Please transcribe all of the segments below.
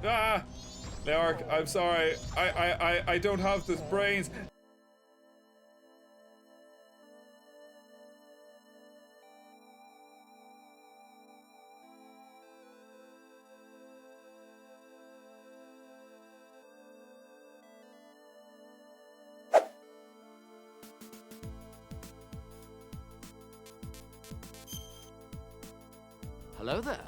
Ah! Leork, I'm sorry. I don't have the brains. Hello there.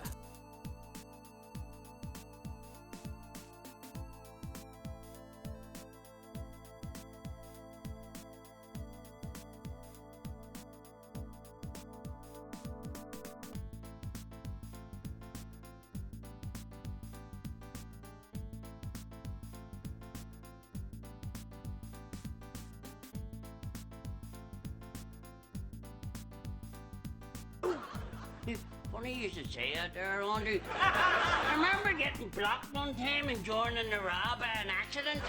Funny you should say that there, Andy. I remember getting blocked one time and joining the rob by an accident.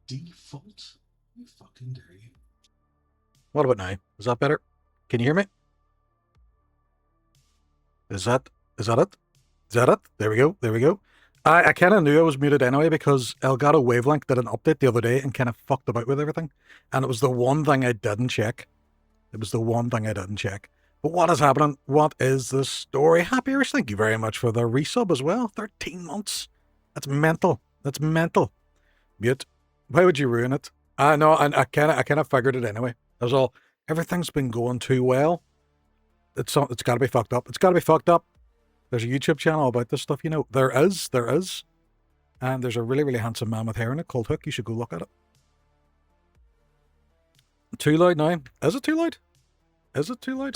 Default? You fucking dare you. What about now? Is that better? Can you hear me? Is that it? Is that it? There we go. There we go. I kind of knew I was muted anyway because Elgato Wavelength did an update the other day and kind of fucked about with everything. And it was the one thing I didn't check. It was the one thing I didn't check. But what is happening? What is the story? Happy Irish, thank you very much for the resub as well. 13 months. That's mental. That's mental. Mute. Why would you ruin it? No, I kind of figured it anyway. That's all. Everything's been going too well. It's got to be fucked up. It's got to be fucked up. There's a YouTube channel about this stuff, you know. There is. And there's a really, really handsome man with hair in it called Hook. You should go look at it. Too loud now. Is it too loud? Is it too loud?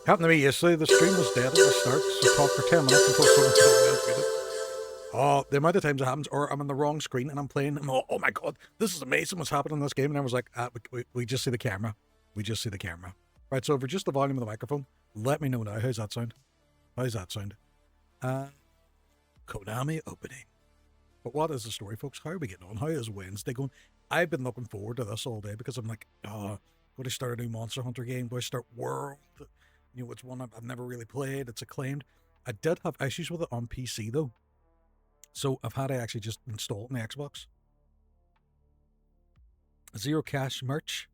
Happened to me yesterday. The stream was dead at the start, so talk for 10 minutes until someone told me I muted. Oh, the amount of times it happens, or I'm on the wrong screen and I'm playing, and oh my god, this is amazing what's happening in this game, and I was like, we just see the camera. We just see the camera. Right, so for just the volume of the microphone, let me know now. How's that sound? How's that sound? Konami opening. But what is the story, folks? How are we getting on? How is Wednesday going? I've been looking forward to this all day because I'm like, go to start a new Monster Hunter game? Go to start World? You know, it's one I've never really played. It's acclaimed. I did have issues with it on PC though. So I've had to actually just install it on the Xbox. Zero cash merch?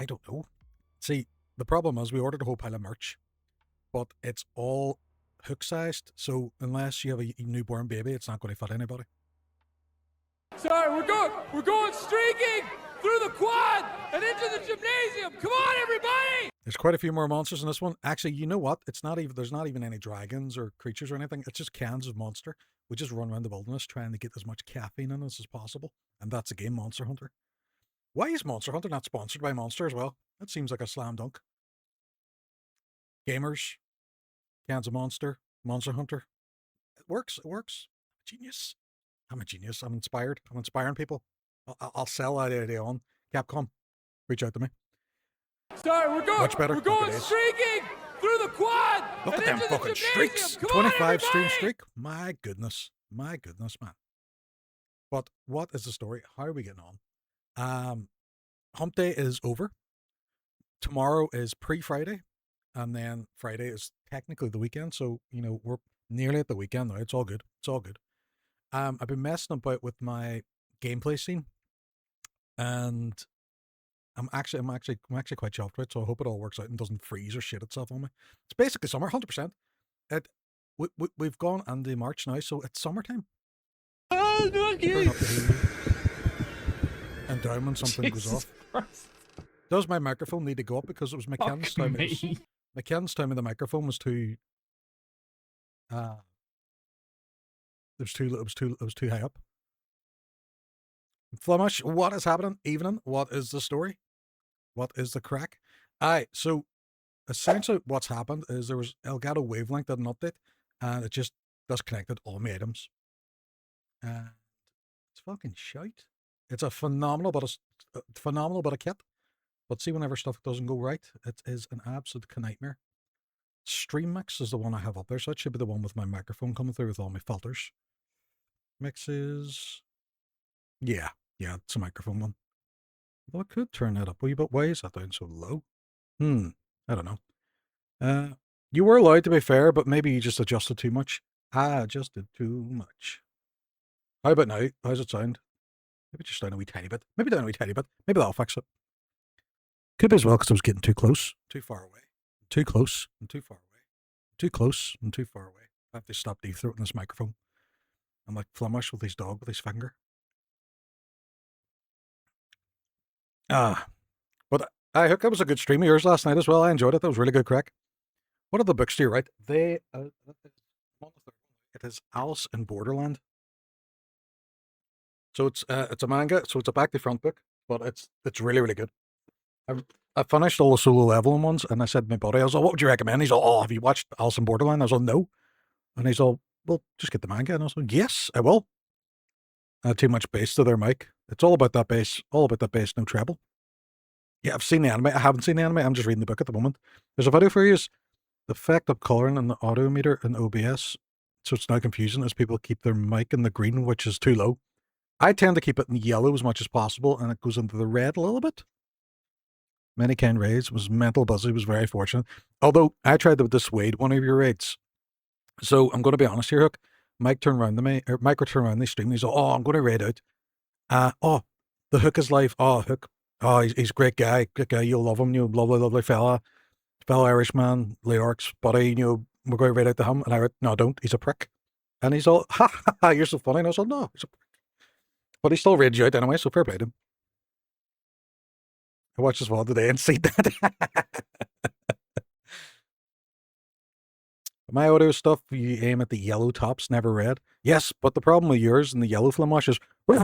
I don't know. See, the problem is we ordered a whole pile of merch, but it's all hook-sized, so unless you have a newborn baby, it's not going to fit anybody. Sorry, we're going streaking through the quad and into the gymnasium. Come on, everybody! There's quite a few more monsters in this one. Actually, you know what? There's not even any dragons or creatures or anything. It's just cans of monster. We just run around the wilderness trying to get as much caffeine in us as possible. And that's a game, Monster Hunter. Why is Monster Hunter not sponsored by Monster as well? That seems like a slam dunk. Gamers, cans of Monster, Monster Hunter. It works. Genius. I'm a genius. I'm inspired. I'm inspiring people. I'll sell that idea on. Capcom, reach out to me. Sorry, Much better. we're going streaking through the quad Look and at them into the fucking gymnasium. streaks. Come on, 25 stream everybody! streak. My goodness, man. But what is the story? How are we getting on? Hump day is over. Tomorrow is pre-Friday, and then Friday is technically the weekend. So we're nearly at the weekend now. It's all good. It's all good. I've been messing about with my gameplay scene, and I'm actually quite chuffed with it. So I hope it all works out and doesn't freeze or shit itself on me. It's basically summer, 100%. We've gone into March now, so it's summertime. Oh, look Turn you! up the heat and down when something goes off. Christ. Does my microphone need to go up because it was McKenna's Fuck time? me. McKenna's time the microphone was too. It was too high up. Flemish, what is happening? Evening, what is the story? What is the crack? Aye, so essentially what's happened is there was Elgato Wavelength did an update, and it just disconnected all my items. It's fucking shite. It's a phenomenal bit of kit. But see, whenever stuff doesn't go right, it is an absolute nightmare. Stream Mix is the one I have up there, so it should be the one with my microphone coming through with all my filters. Mixes. Yeah, it's a microphone one. Well, I could turn that up a wee bit. Why is that down so low? I don't know. You were allowed to be fair, but maybe you just adjusted too much. I adjusted too much. How about now? How's it sound? Maybe just down a wee tiny bit. Maybe down a wee tiny bit. Maybe that'll fix it. Could be as well because I was getting too close. Too far away. Too close and too far away. Too close and too far away. I have to stop deep-throating this microphone. I'm like Flemish with his dog with his finger. But I hope that was a good stream of yours last night as well. I enjoyed it. That was really good crack. What are the books do you write? It is Alice in Borderland. So it's a manga, so it's a back to front book, but it's really, really good. I finished all the solo leveling ones, and I said to my buddy, I was like, what would you recommend? He's like, oh, have you watched Alice in Borderland? I was like, no. And he's like, well, just get the manga. And I was like, yes, I will. Too much bass to their mic. It's all about that bass, no treble. Yeah, I've seen the anime. I haven't seen the anime. I'm just reading the book at the moment. There's a video for you. The effect of colouring in the audio meter in OBS. So it's now confusing as people keep their mic in the green, which is too low. I tend to keep it in yellow as much as possible, and it goes into the red a little bit. Many kind raids was mental buzzy, was very fortunate. Although I tried to dissuade one of your raids. So I'm going to be honest here, Hook. Mike returned around the stream. He's like, oh, I'm going to raid out. The Hook is live. Oh, Hook. Oh, he's a great guy. You'll love him. Lovely fella. Fellow Irishman, Leorc's buddy. We're going to raid out to him. And I went, no, don't. He's a prick. And he's all, ha ha ha, you're so funny. And I was like, no, he's a prick. But he still raided you out anyway, so fair play to him. I watched his VOD today and see that. My audio stuff, you aim at the yellow tops, never red. Yes, but the problem with yours and the yellow Flamash is... That's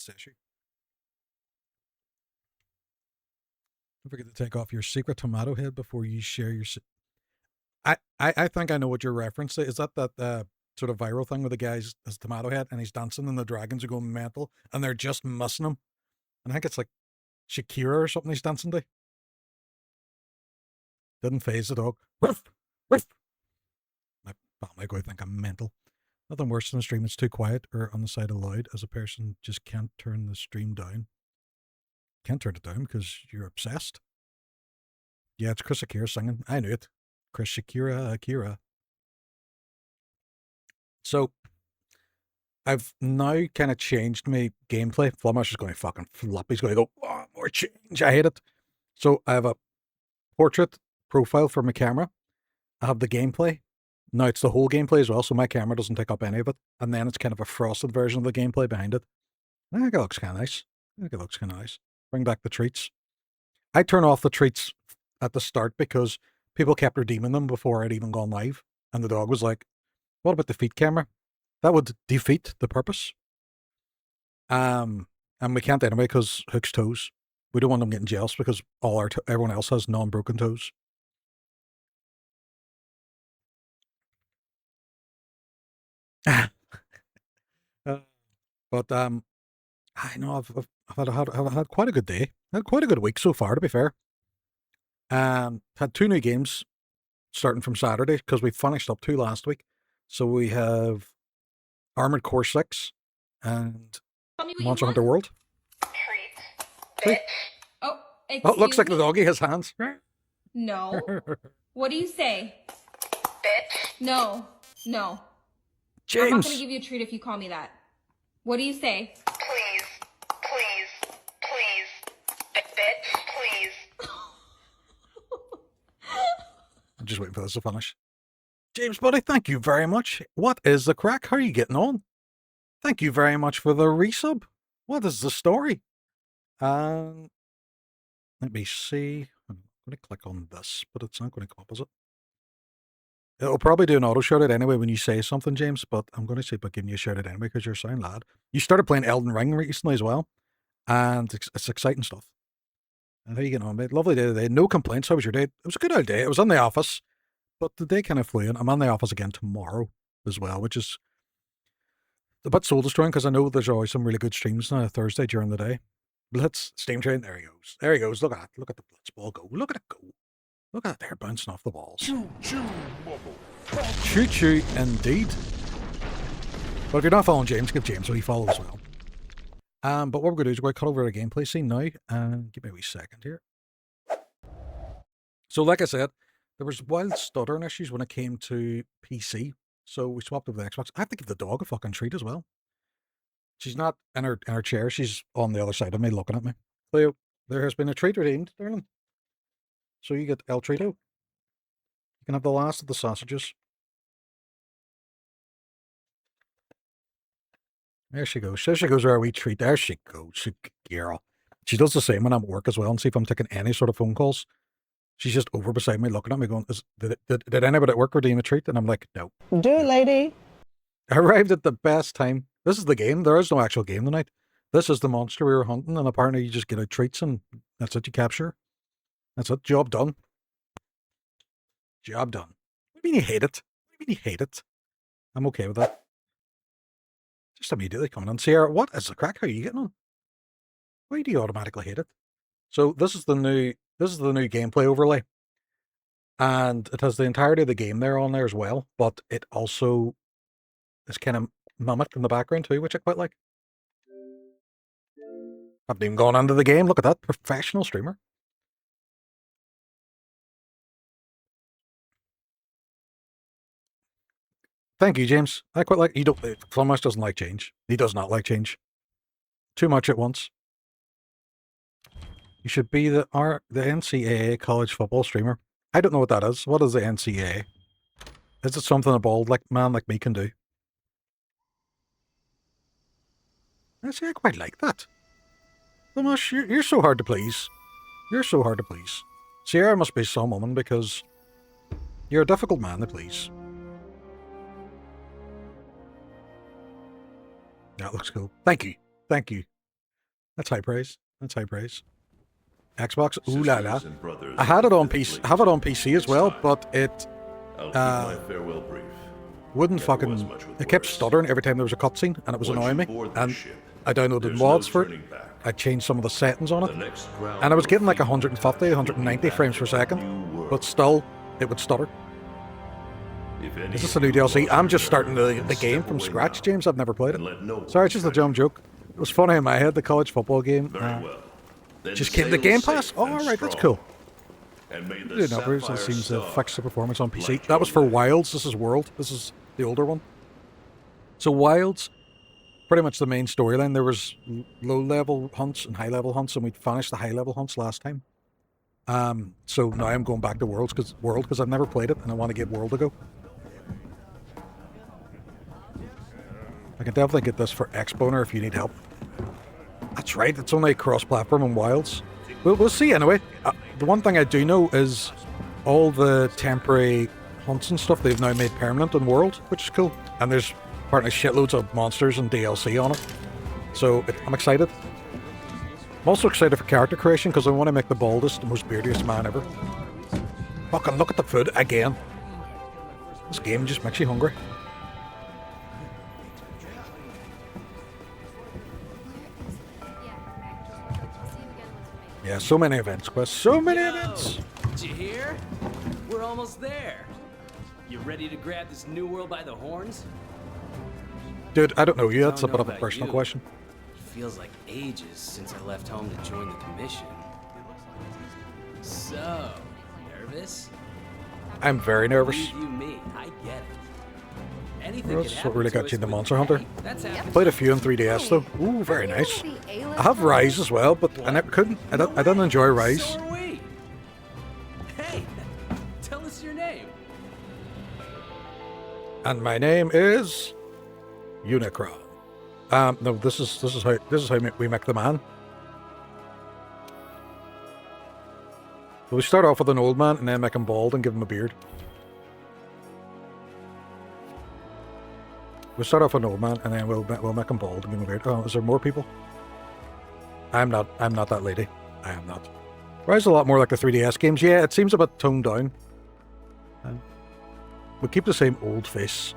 the issue. Don't forget to take off your secret tomato head before you share your... I think I know what you're referencing. Is that sort of viral thing with the guy's his tomato head and he's dancing and the dragons are going mental and they're just missing him? And I think it's like Shakira or something he's dancing to. Didn't phase the dog. Ruff, ruff. My family go think I'm mental. Nothing worse than a stream that's too quiet or on the side of loud as a person just can't turn the stream down. Can't turn it down because you're obsessed. Yeah, it's Chris Akira singing. I knew it. Chris Shakira, Akira. So, I've now kind of changed my gameplay. Flamash is going to fucking flop. He's going to go, oh, more change. I hate it. So, I have a portrait profile for my camera. I have the gameplay. Now it's the whole gameplay as well, so my camera doesn't take up any of it. And then it's kind of a frosted version of the gameplay behind it. I think it looks kind of nice. Bring back the treats. I turn off the treats at the start because people kept redeeming them before I'd even gone live. And the dog was like, what about the feet camera? That would defeat the purpose. And we can't anyway because Hook's toes. We don't want them getting jealous because everyone else has non-broken toes. But I know I've had quite a good day. I had quite a good week so far, to be fair. Had 2 new games starting from Saturday because we finished up 2 last week. So we have Armored Core 6 and Monster Hunter World. Treat. Oh, Oh, it looks like the doggy has hands. No. What do you say? Bitch. No. No. James. I'm not gonna give you a treat if you call me that. What do you say? Please. Please. Please. Bitch. Please. I'm just waiting for this to finish. James, buddy, thank you very much. What is the crack? How are you getting on? Thank you very much for the resub. What is the story? Let me see. I'm going to click on this, but it's not going to come up, is it? It'll probably do an auto shout out anyway when you say something, James, but I'm going to see about giving you a shout out anyway because you're a sound lad. You started playing Elden Ring recently as well, and it's exciting stuff. And how you getting on, mate? Lovely day today. No complaints. How was your day? It was a good old day. I was in the office, but the day kind of flew in. I'm in the office again tomorrow as well, which is a bit soul destroying because I know there's always some really good streams on a Thursday during the day. Blitz, steam train, there he goes. There he goes. Look at that. Look at the Blitz ball go. Look at it go. Look at that there bouncing off the walls. Choo choo indeed. But if you're not following James, give James a wee follow as well. But what we're going to do is we're going to cut over a gameplay scene now and give me a wee second here. So like I said, there was wild stuttering issues when it came to PC. So we swapped over the Xbox. I have to give the dog a fucking treat as well. She's not in her chair. She's on the other side of me looking at me. Cleo, there has been a treat redeemed, darling. So you get El Trito. You can have the last of the sausages. There she goes. There she goes, our wee treat. There she goes. Girl. She does the same when I'm at work as well and see if I'm taking any sort of phone calls. She's just over beside me looking at me going, did anybody at work redeem a treat? And I'm like, no. Do it, lady. I arrived at the best time. This is the game. There is no actual game tonight. This is the monster we were hunting, and apparently you just get out treats and that's it, you capture. That's it. Job done. Job done. What do you mean you hate it? What do you mean you hate it? I'm okay with that. Just immediately coming on. Sierra, what is the crack? How are you getting on? Why do you automatically hate it? So this is the new gameplay overlay. And it has the entirety of the game there on there as well, but it also is kind of mimicked in the background too, which I quite like. Haven't even gone into the game. Look at that. Professional streamer. Thank you, James. I quite like... Flummush doesn't like change. He does not like change. Too much at once. You should be the NCAA college football streamer. I don't know what that is. What is the NCAA? Is it something a bald man like me can do? I quite like that. Flummush, you're so hard to please. You're so hard to please. Sierra must be some woman because you're a difficult man to please. That looks cool. Thank you. Thank you. That's high praise. That's high praise. Xbox, ooh la la. I had it on PC. Have it on PC as well, but it wouldn't fucking. It kept stuttering every time there was a cutscene, and it was annoying me. And I downloaded mods for it. I changed some of the settings on it, and I was getting like 150, 190 frames per second, but still, it would stutter. Is this a new DLC? I'm just starting the game from scratch, James. I've never played it. Sorry, it's just a dumb joke. It was funny in my head, the college football game. Just came the Game Pass? Oh, alright, that's cool. The numbers, it seems to fix the performance on PC. That was for Wilds. This is World. This is the older one. So Wilds, pretty much the main storyline. There was low-level hunts and high-level hunts, and we'd finished the high-level hunts last time. So now I'm going back to World because I've never played it, and I want to give World a go. I can definitely get this for Xboner if you need help. That's right, it's only cross-platform on Wilds. We'll see anyway. The one thing I do know is all the temporary hunts and stuff they've now made permanent on World, which is cool. And there's apparently shitloads of monsters and DLC on it. So I'm excited. I'm also excited for character creation because I want to make the baldest, the most beardiest man ever. Fucking look at the food again. This game just makes you hungry. Yeah, so many events, Quest. So many events! Did you hear? We're almost there. You ready to grab this new world by the horns? Dude, I don't know you. That's a Don't bit know of a about personal you. question. Feels like ages since I left home to join the commission. So, nervous? I'm very nervous. Believe you me, I get it. Anything Well, could that's what happen really to got us you into with Monster Craig. Hunter. That's happened. Played a few in 3DS though. Ooh, very nice. I have Rise as well, but I never couldn't. I didn't enjoy Rise. So are we. Hey, tell us your name. And my name is Unicron. No, this is how we make the man. So we start off with an old man and then make him bald and give him a beard. We'll start off with an old man and then we'll make him bald and give him a beard. Oh, is there more people? I'm not that lady. I am not. Rise is a lot more like the 3DS games. Yeah, it seems a bit toned down. We'll keep the same old face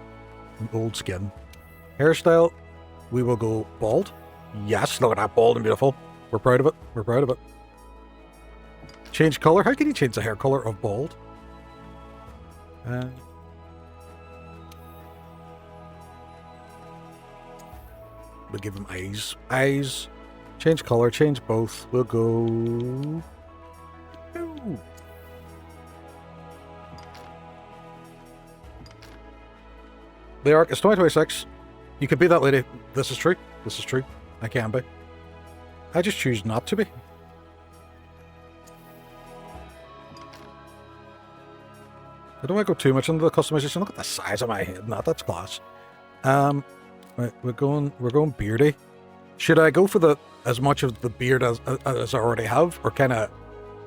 and old skin. Hairstyle, we will go bald. Yes, look at that, bald and beautiful. We're proud of it. We're proud of it. Change color. How can you change the hair color of bald? We'll give him eyes. Eyes. Change color. Change both. We'll go. Ooh. The arc is 2026. You could be that lady. This is true. This is true. I can be. I just choose not to be. I don't want to go too much into the customization. Look at the size of my head and that's class. Right, we're going beardy. Should I go for as much of the beard as I already have, or can I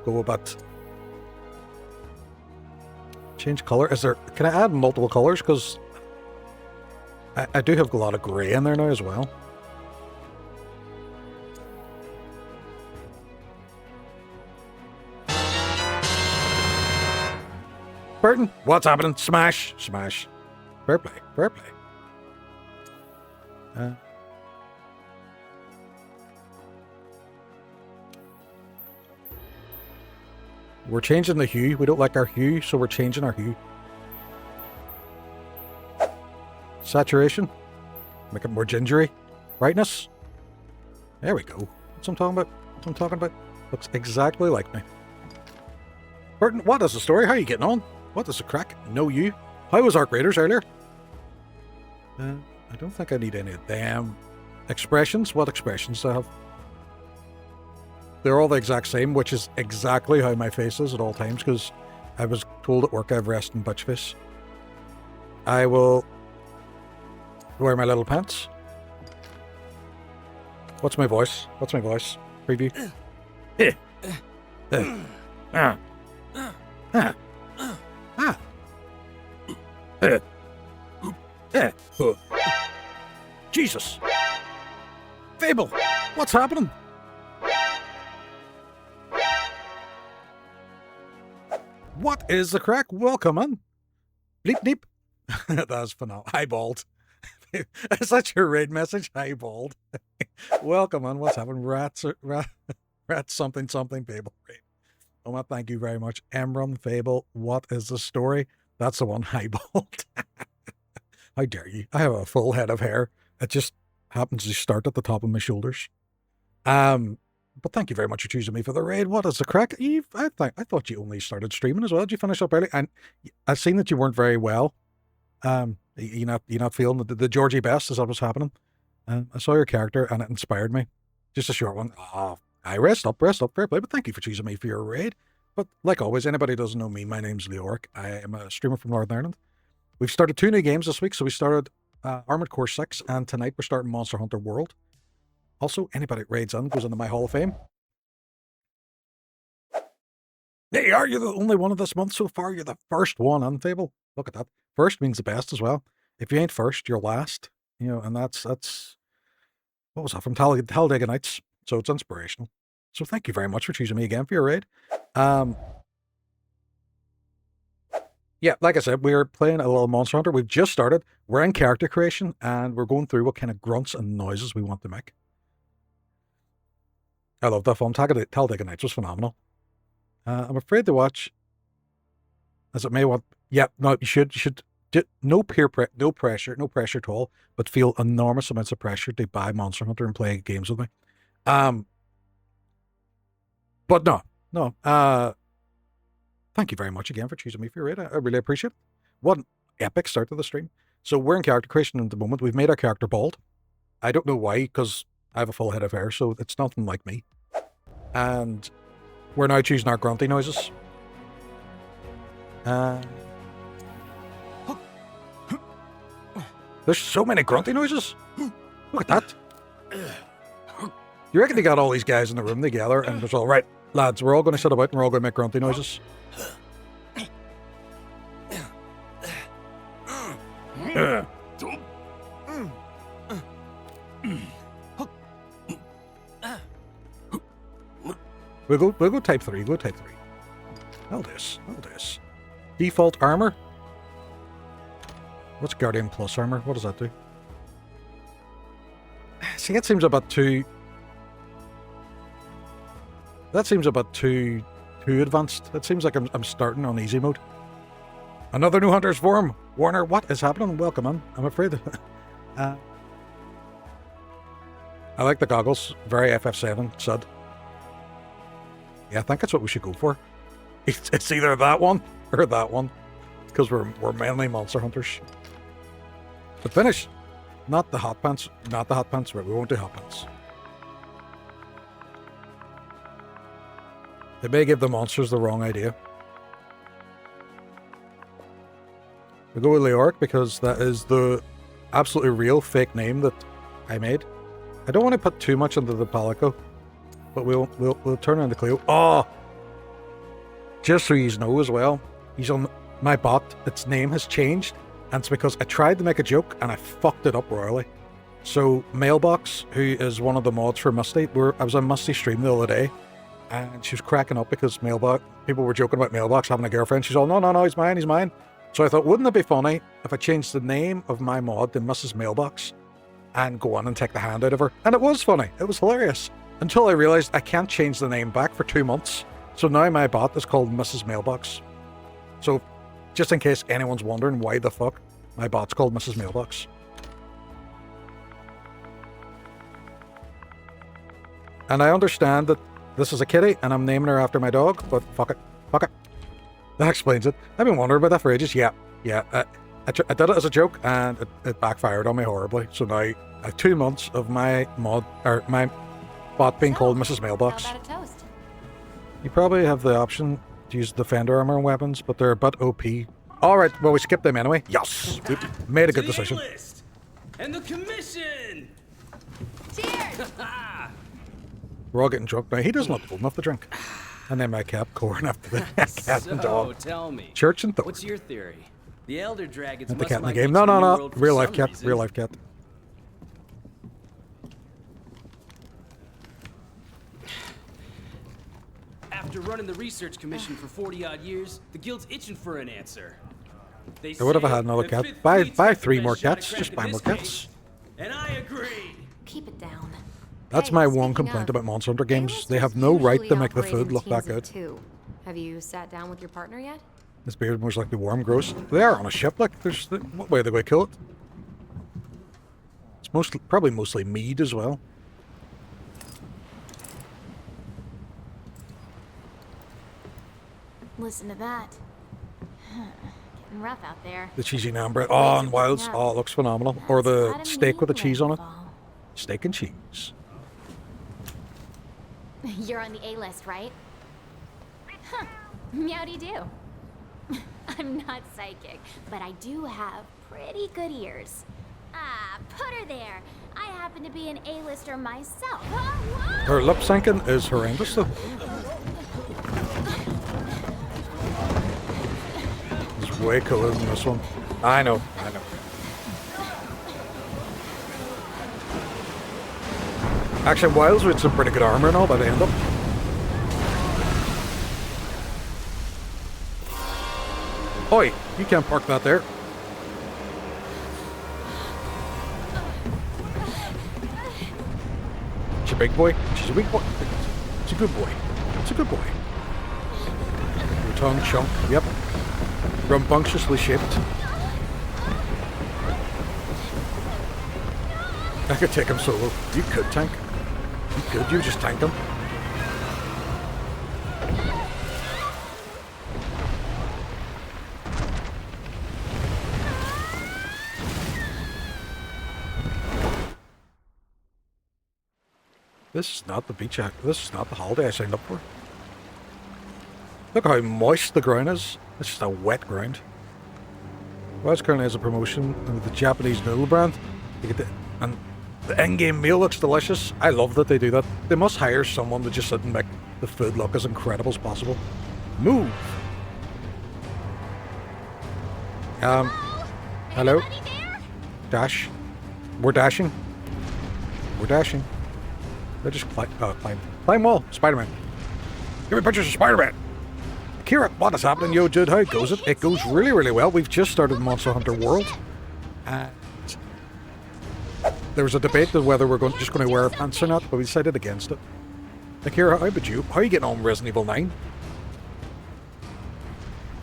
go a bit? Change color? Can I add multiple colors? Because I do have a lot of grey in there now as well. Burton, what's happening? Smash, smash. Fair play, fair play. We're changing the hue. We don't like our hue, so we're changing our hue. Saturation. Make it more gingery. Brightness. There we go. That's what I'm talking about. That's what I'm talking about. Looks exactly like me. Burton, what is the story? How are you getting on? What is the crack? No you. How was Arc Raiders earlier? I don't think I need any of them. Expressions? What expressions do I have? They're all the exact same, which is exactly how my face is at all times, because I was told at work I have resting bitch face. I will wear my little pants. What's my voice? What's my voice? Preview. Jesus! Fable! What's happening? What is the crack? Welcome in. Bleep bleep. That's phenomenal. Hi, bald. Is that your raid message? Hi, bald. Welcome in. What's happening? Rats something Fable. Raid. Oh, well, thank you very much. Emron Fable. What is the story? That's the one. Hi, bald. How dare you? I have a full head of hair. It just happens to start at the top of my shoulders. But thank you very much for choosing me for the raid. What is the crack? I thought you only started streaming as well. Did you finish up early? And I've seen that you weren't very well. You're not feeling the Georgie best. Is that what's happening? I saw your character and it inspired me. Just a short one. I rest up, fair play. But thank you for choosing me for your raid. But like always, anybody who doesn't know me, my name's Leoric. I am a streamer from Northern Ireland. We've started 2 new games this week. So we started Armored Core 6, and tonight we're starting Monster Hunter World. Also, anybody that raids on goes into my Hall of Fame. There you are. You're the only one of this month so far. You're the first one on Fable. Look at that. First means the best as well. If you ain't first, you're last. You know, and that's what was that from Talladega Nights? So it's inspirational. So thank you very much for choosing me again for your raid. Yeah, like I said, we're playing a little Monster Hunter. We've just started. We're in character creation, and we're going through what kind of grunts and noises we want to make. I love that film. Talladega Nights was phenomenal. I'm afraid to watch as it may want. Yeah, no, you should no no pressure at all, but feel enormous amounts of pressure to buy Monster Hunter and play games with me. But no. Thank you very much again for choosing me for your raid. I really appreciate it. What an epic start to the stream. So we're in character creation at the moment. We've made our character bald. I don't know why, because I have a full head of hair, so it's nothing like me. And we're now choosing our grunty noises. There's so many grunty noises. Look at that. You reckon they got all these guys in the room together and it's all right, lads, we're all going to sit about and we're all going to make grunty noises. We'll go type 3, go type 3. I'll do this. Default armor. What's Guardian Plus armor? What does that do? See, that seems a bit too... That seems a bit too advanced. It seems like I'm starting on easy mode. Another new Hunter's Forum. Warner, what is happening? Welcome in. I'm afraid. I like the goggles. Very FF7 sud. Yeah, I think that's what we should go for. It's either that one or that one. Because we're mainly monster hunters. But finish. Not the hot pants. Not the hot pants. Right, we won't do hot pants. They may give the monsters the wrong idea. We go with Leoric because that is the absolutely real fake name that I made. I don't want to put too much into the Palico, but we'll turn on the Cleo. Oh! Just so you know as well, he's on my bot. Its name has changed, and it's because I tried to make a joke and I fucked it up royally. So Mailbox, who is one of the mods for Musty, I was on Musty's stream the other day, and she was cracking up because Mailbox, people were joking about Mailbox having a girlfriend. She's all, no, he's mine. So I thought, wouldn't it be funny if I changed the name of my mod to Mrs. Mailbox and go on and take the hand out of her? And it was funny. It was hilarious. Until I realized I can't change the name back for 2 months. So now my bot is called Mrs. Mailbox. So just in case anyone's wondering why the fuck my bot's called Mrs. Mailbox. And I understand that this is a kitty and I'm naming her after my dog, but fuck it. That explains it. I've been wondering about that for ages. Yeah. I did it as a joke and it backfired on me horribly. So now I have 2 months of my mod, or my bot being called Mrs. Mailbox. How about a toast? You probably have the option to use defender armor and weapons, but they're a bit OP. Alright, well we skipped them anyway. Yes! Made a good decision. A-list and the commission! Cheers! We're all getting drunk now. He doesn't look old enough to drink. And then my cap corn after the cat and dog. So, tell me, Church and Thor. what's your theory? The Elder Dragons Not the must cat in the migrate game. to No. New World for Real life some cat. reason. Real life cat. After running the research commission for 40-odd years, the guild's itching for an answer. They So what if I say had another the cat? fifth Buy fleet's got the 3 best more shot at cats. cracking Just buy this more case, cats. and I agree. Keep it down. That's Hey, my one speaking complaint of, about Monster Hunter games. A-listers They have no right to usually make the operate food in look that teams of good. 2. Have you sat down with your partner yet? This beard most likely warm, gross. They are on a ship, like, what way are they going to kill it? It's probably mostly mead as well. Listen to that. Getting rough out there. The cheesy naan bread. Oh, and wilds. Oh, it looks phenomenal. Or That's a the lot of steak with the meat cheese on it. rainfall. Steak and cheese. You're on the A-list, right? Huh. Meowdy-do. I'm not psychic, but I do have pretty good ears. Ah, put her there. I happen to be an A-lister myself. Her lip syncing is horrendous, though. It's way cooler than this one. I know. Actually, Wilds with some pretty good armor and all by the end of it. Oi, you can't park that there. She's a big boy. She's a big boy. It's a good boy. It's a good boy. Your tongue chunk. Yep. rambunctiously shaped. I could take him solo. You could tank. You could. You just tank him. This is not the beach. This is not the holiday I signed up for. Look how moist the ground is. It's just a wet ground. West currently has a promotion with the Japanese noodle brand. You get the in-game meal looks delicious. I love that they do that. They must hire someone to just sit and make the food look as incredible as possible. Move. Hello? Dash. We're dashing. We're dashing. They just climb. Climb wall. Spider-Man. Give me pictures of Spider-Man. Kira, what is happening? Yo, dude, how goes it? It goes really, really well. We've just started Monster Hunter World. And there was a debate of whether we're just going to wear our pants or not, but we decided against it. Akira, how about you? How are you getting on with Resident Evil 9?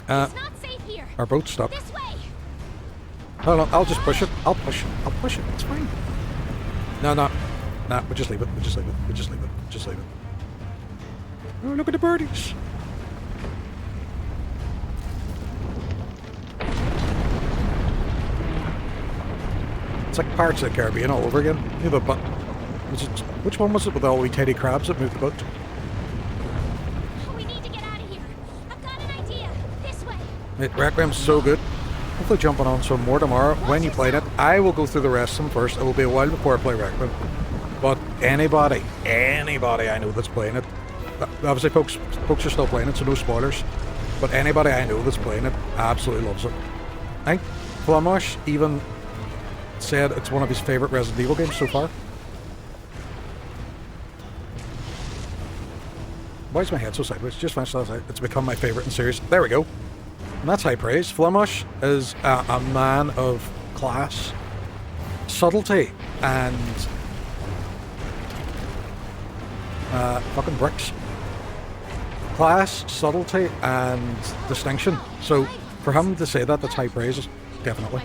It's not safe here. Our boat stopped. This way. No, I'll just push it. I'll push it. I'll push it. It's fine. No. Nah, we'll just leave it. We'll just leave it. We'll just leave it. Just leave it. Oh, look at the birdies. It's like Pirates of the Caribbean all over again. You know, but which one was it with all wee teddy crabs that moved the boat? We need to get out of here. I've got an idea. This way. Mate, Requiem's so good. Hopefully jumping on some more tomorrow. When you played it, I will go through the rest of them first. It will be a while before I play Requiem. But anybody I know that's playing it, obviously folks are still playing it, so no spoilers. But anybody I know that's playing it absolutely loves it. I think Flamash even said it's one of his favourite Resident Evil games so far. Why is my head so sideways? Just finished last night. It's become my favourite in series. There we go. And that's high praise. Flamash is a man of class, subtlety, and fucking bricks. Class, subtlety, and distinction. So for him to say that, that's high praise, definitely.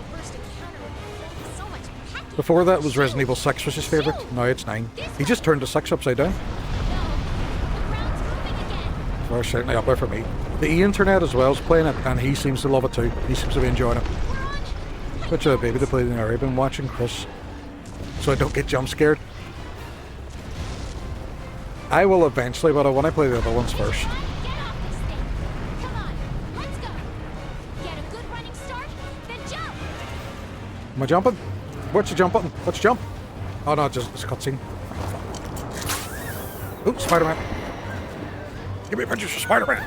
Before that was Resident Evil 6 was his favourite. Now it's 9. He just turned the 6 upside down. So it's certainly up there for me. The internet as well is playing it, and he seems to love it too. He seems to be enjoying it. Which baby to play in the area. I've been watching Chris, so I don't get jump scared. I will eventually, but I want to play the other ones first. Am I jumping? What's the jump button? What's jump? Oh no, just it's a cutscene. Oops, Spider-Man. Give me pictures of Spider-Man.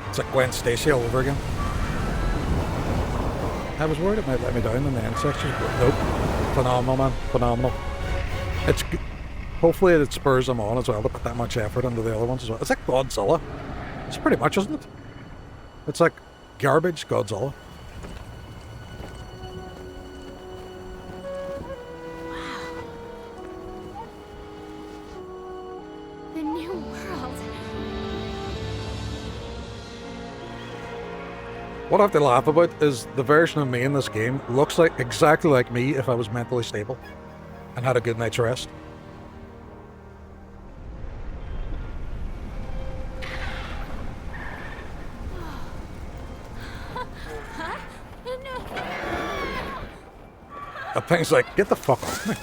It's like Gwen Stacy all over again. I was worried it might let me down in the end section, but nope. Phenomenal, man. Phenomenal. It's good. Hopefully it spurs them on as well to put that much effort into the other ones as well. It's like Godzilla. It's pretty much, isn't it? It's like garbage Godzilla. Wow. The new world. What I have to laugh about is the version of me in this game looks like exactly like me if I was mentally stable and had a good night's rest. Things like, get the fuck off me.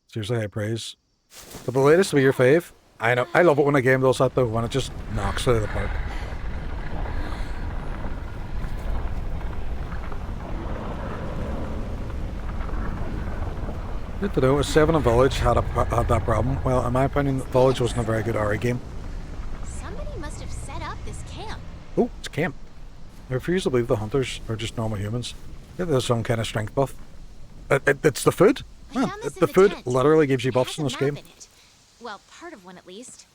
Seriously, high praise. But the latest will be your fave. I know. I love it when a game does that though, when it just knocks it out of the park. Good to know. 7 and Village had that problem. Well, in my opinion, Village wasn't a very good RE game. Somebody must have set up this camp. Oh, it's camp. I refuse to believe the hunters are just normal humans. There's some kind of strength buff. It's the food. Man, the food tent. literally gives you It buffs has in a this map game. in it. Well, part of one at least.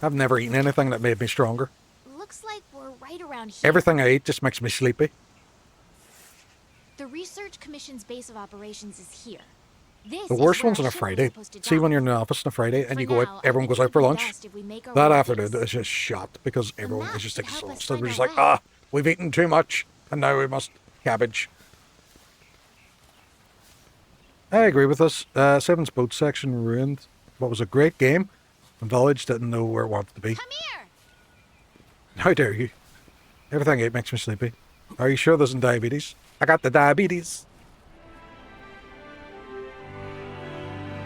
I've never eaten anything that made me stronger. Looks like we're right around here. Everything I eat just makes me sleepy. The Research Commission's base of operations is here. This The is worst where one's our on a ship was Friday. supposed to See, when dock. you're in the office on a Friday and For you go now, out, I everyone think goes out it for would be lunch. best if we make our That way afternoon east. is just shot because everyone map is just should help us exhausted. We're find just our like, way. ah, we've eaten too much and now we must cabbage. I agree with this. Seven's boat section ruined what was a great game. The village didn't know where it wanted to be. Come here! How dare you? Everything I eat makes me sleepy. Are you sure there isn't diabetes? I got the diabetes.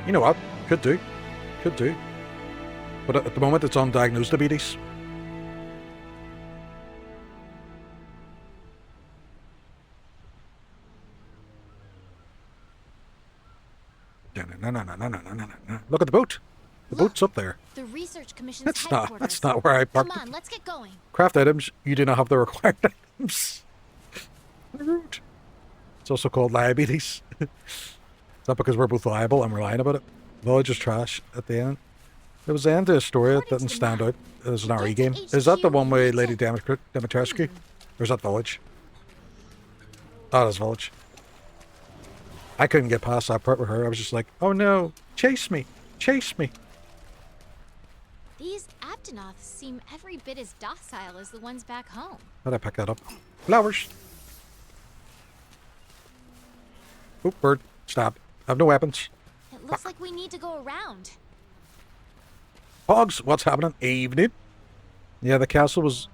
You know what? Could do. Could do. But at the moment it's undiagnosed diabetes. No. Look at the boat. The boat's up there. The Research Commission's That's headquarters. not where I parked Come it. on, let's get going. Craft items, you do not have the required items. Rude. It's also called diabetes. It's not because we're both liable and we're lying about it. Village is trash at the end. It was the end of Astoria. It didn't stand out as an RE game. Is that the one with Lady Dimitrescu? Or is that Village? Oh, that's Village. I couldn't get past that part with her. I was just like, oh no, chase me, chase me. These Aptonoths seem every bit as docile as the ones back home. How'd I pick that up? Flowers. Oh, bird. Stop. I have no weapons. It looks like we need to go around. Hogs, what's happening? Evening. Yeah, the castle was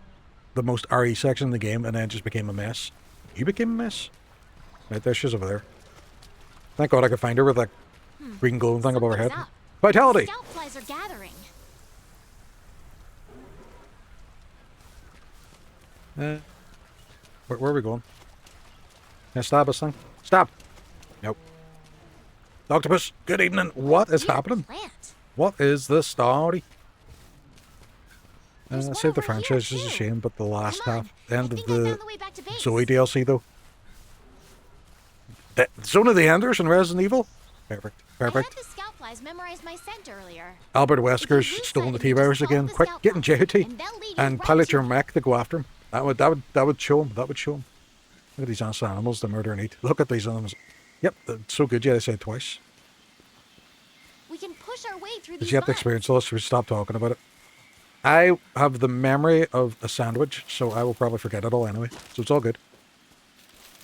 the most RE section in the game and then it just became a mess. You became a mess? Right there, she's over there. Thank God I could find her with that green glowing thing above her head. Something's up. Vitality! Scout flies are gathering. Where are we going? Can I stab this thing? Stop! Nope. Octopus, good evening. What is Weird happening? plant. What is the story? There's one Save the over here, franchise is a too. shame, but the last Come on. half, the end I of think I the found the way back to base. Zoe DLC though. The Zone of the Enders and Resident Evil? Perfect. I had Perfect. the scout flies memorize my scent earlier. Albert If Wesker's you lose stolen the sight of me, T-Virus just follow again. the Quick, scout get in flies, JT and they'll lead you and right pilot to your it. mech to go after him. That would show him. That would show him. Look at these awesome animals to murder and eat. Look at these animals. Yep, it's so good. Yeah, I said it twice. We can push our way through Did these you have to vines. experience all this? We stop talking about it. I have the memory of a sandwich, so I will probably forget it all anyway. So it's all good.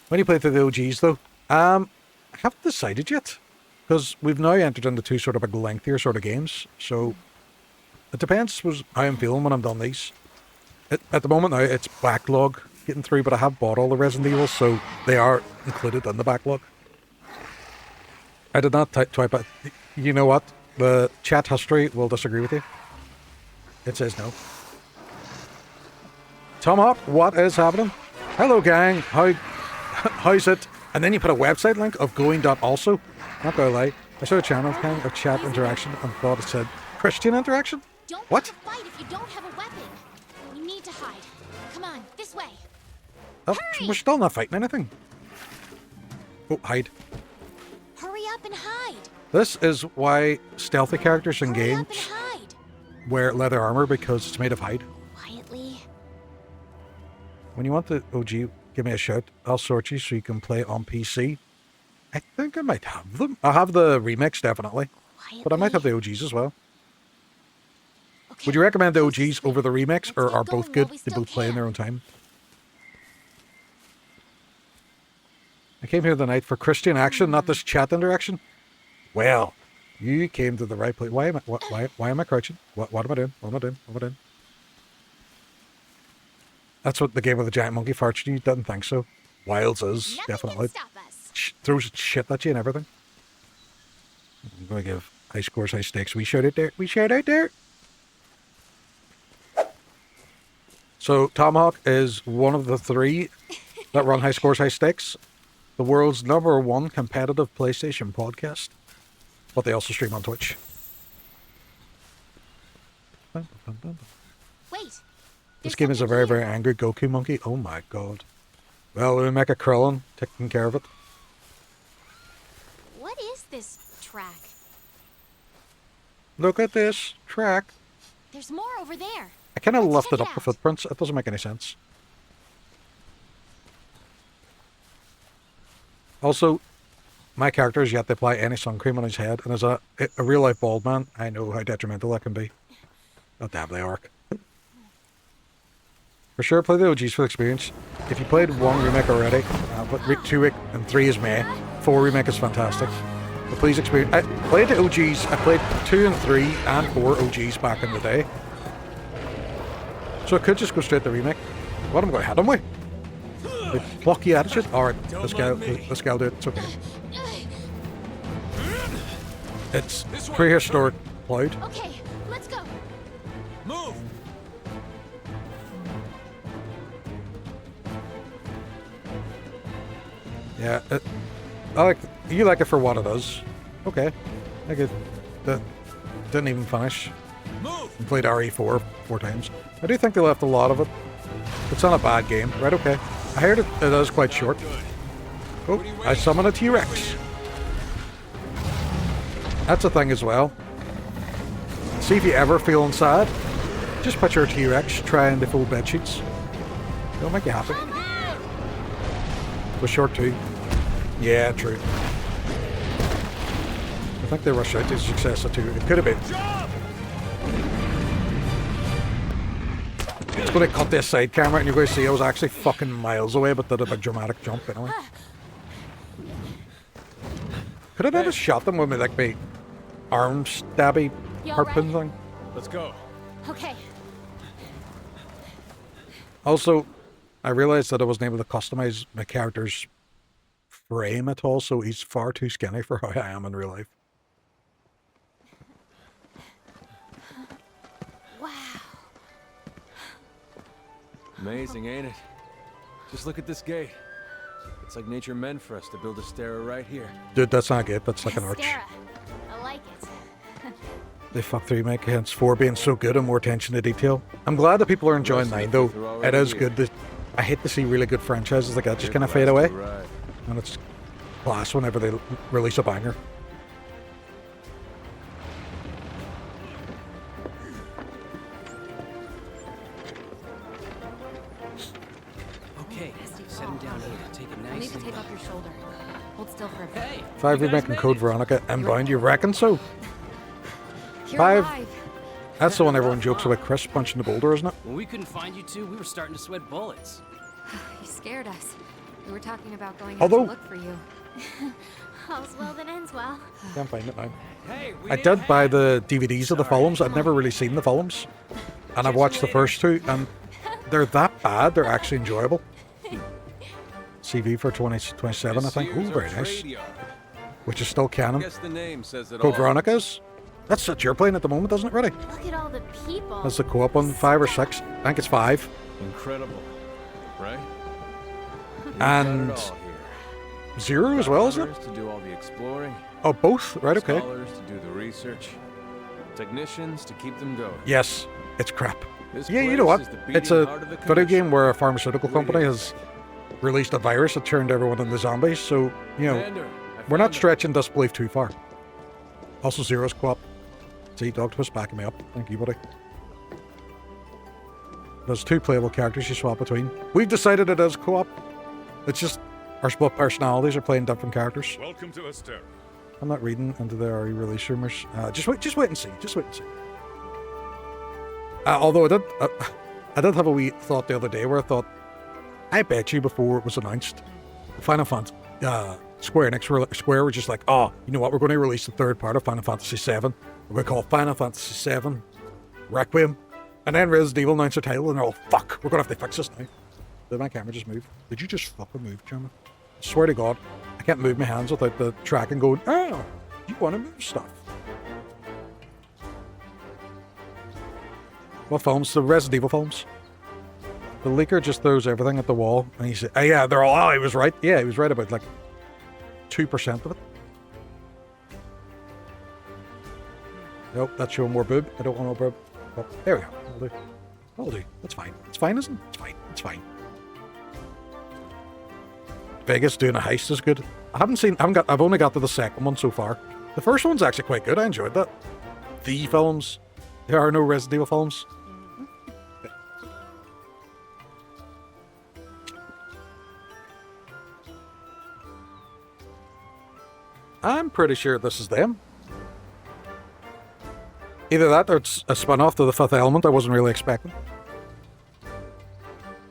When you play through the OGs, though, I haven't decided yet. Because we've now entered into two sort of big lengthier sort of games. So it depends how I'm feeling when I'm done these. At the moment now, it's backlog getting through, but I have bought all the Resident Evils, so they are included in the backlog. I did not type it. You know what? The chat history will disagree with you. It says no. Tomahawk, what is happening? Hello, gang. How's it? And then you put a website link of going.also. Not gonna lie. I saw a channel thing of chat interaction and thought it said Christian interaction. Don't What? pick a fight if you don't have a weapon. We need to hide. Come on, this way. Oh, Hurry! we're still not fighting anything. Oh, hide. Hurry up and hide. This is why stealthy characters in Hurry up and games hide. wear leather armor, because it's made of hide. Quietly. When you want the OG, give me a shout. I'll sort you so you can play on PC. I think I might have them. I have the remix, definitely. Quietly. But I might have the OGs as well. Okay, Would you recommend the go OGs this way. over the remix, Let's or get are going both while good? we They still both play in can. their own time. I came here tonight for Christian action, not this chat interaction. Well, you came to the right place. Why am I crouching? What am I doing? What am I doing? What am I doing? That's what the game with the giant monkey farts. You didn't think so? Wilds is Nothing definitely can stop us. throws shit at you and everything. I'm going to give high scores, high stakes. We shout out there. We shout out there. So Tomahawk is one of the three that run high scores, high stakes. The world's #1 competitive PlayStation podcast. But they also stream on Twitch. Wait. This there's game is a something very, here. very angry Goku monkey. Oh my god. Well, we make a Krillin taking care of it. What is this track? Look at this track. There's more over there. I kind of Let's lifted check up it the out. footprints. It doesn't make any sense. Also, my character has yet to apply any sun cream on his head, and as a real life bald man, I know how detrimental that can be. God damn, they arc. For sure, play the OGs for the experience. If you played 1 remake already, but 2 and 3 is May. 4 remake is fantastic. But please experience. I played the OGs. I played 2 and 3 and 4 OGs back in the day. So I could just go straight to remake. What am I going to hit him with? The plucky attitude? Alright, let's go. Let's go do it. It's okay. It's prehistoric cloud. Okay, let's go. Move! Yeah, you like it for what it is. Okay. I get that. Didn't even finish. Move! And played RE4 4 times. I do think they left a lot of it. It's not a bad game. Right, okay. I heard it is quite short. Oh, I summon a T-Rex. That's a thing as well. See if you ever feeling sad, just picture a T-Rex trying to fold bed sheets. It'll make you happy. It was short too. Yeah, true. I think they rushed out to the success of 2. It could have been. It's going to cut this side camera and you're going to see I was actually fucking miles away but did a big dramatic jump anyway. Could have just shot them with me like my arm stabby You harpoon alright? thing. Let's go. Okay. Also, I realized that I wasn't able to customize my character's frame at all, so he's far too skinny for how I am in real life. Wow. Amazing, ain't it? Just look at this gate. It's like nature meant for us to build Astera right here. Dude, that's not good. That's like an arch. Astera. I like it. They fucked 3 make hence 4 being so good and more attention to detail. I'm glad that people are enjoying 9 though. It is good. I hate to see really good franchises like that just kind of fade away. And it's class whenever they release a banger. Okay, set him down here. Take it You nice need to and take off your shoulder. Hold still for a bit. Hey! 5 remake and Code Veronica inbound, you reckon so? You're 5. alive. That's the one everyone jokes about Chris punching the boulder, isn't it? When we couldn't find you two, we were starting to sweat bullets. You scared us. We were talking about going out Although- to look for you. All's well that ends well. Can't find it now. Hey, we I did buy the DVDs of the films. I'd never really seen the films. And I've watched the first 2, and they're that bad, they're actually enjoyable. CV for 2027, I think. Ooh, very nice. Which is still canon. Guess the name says it Code all. Veronica's. That's what you're playing at the moment, doesn't it, really? Look at all the people. That's the co-op one, 5 or 6. I think it's 5. Incredible, right? And Got it all here. 0 as well, isn't it? Hunters to do all the exploring. Oh, both? Right, okay. Scholars to do the research. Technicians to keep them going. Yes, it's crap. This Yeah, you know place what? is the It's beating a heart of the video Commission. game where a pharmaceutical company has released a virus that turned everyone into zombies, so, you know, Commander, I we're not found it. stretching disbelief too far. Also, Zero's co-op. See, Dogtwist backing me up. Thank you, buddy. There's 2 playable characters you swap between. We've decided it is co-op. It's just our split personalities are playing different characters. Welcome to Astera. I'm not reading into the RE release rumors. Just wait and see. Just wait and see. Although I did have a wee thought the other day where I thought, I bet you before it was announced, Final Fantasy, Square were just like, oh, you know what? We're going to release the 3rd part of Final Fantasy VII. We're going to call it Final Fantasy VII Requiem. And then Resident Evil announced their title, and they're all, fuck, we're going to have to fix this now. Did my camera just move? Did you just fucking move, German? I swear to God, I can't move my hands without the tracking going, oh, you want to move stuff. What films? The Resident Evil films. The leaker just throws everything at the wall, and he said, oh, yeah, they're all, oh, he was right. Yeah, he was right about like 2% of it. Nope, that's showing more boob. I don't want no boob. Oh, there we go. That'll do. That'll do. That's fine. It's fine, isn't it? It's fine. It's fine. Vegas doing a heist is good. I've only got to the second one so far. The first one's actually quite good. I enjoyed that. The films. There are no Resident Evil films. I'm pretty sure this is them. Either that or it's a spin-off to the Fifth Element I wasn't really expecting.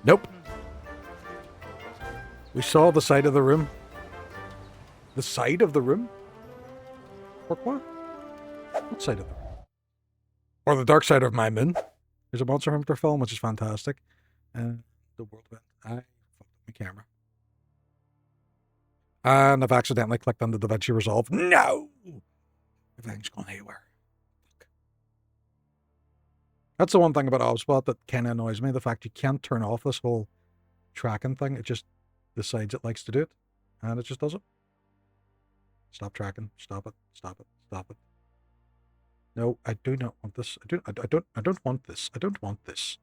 Nope. We saw the side of the room. The side of the room? Or what? What side of the room? Or the dark side of my moon. There's a Monster Hunter film, which is fantastic. And the world event. I fucked up my camera. And I've accidentally clicked on the DaVinci Resolve. No! Everything's gone haywire. Fuck. That's the one thing about OBSBot that kind of annoys me. The fact you can't turn off this whole tracking thing. It just decides it likes to do it. And it just does it. Stop tracking. Stop it. Stop it. Stop it. No, I do not want this. I don't want this. I don't want this.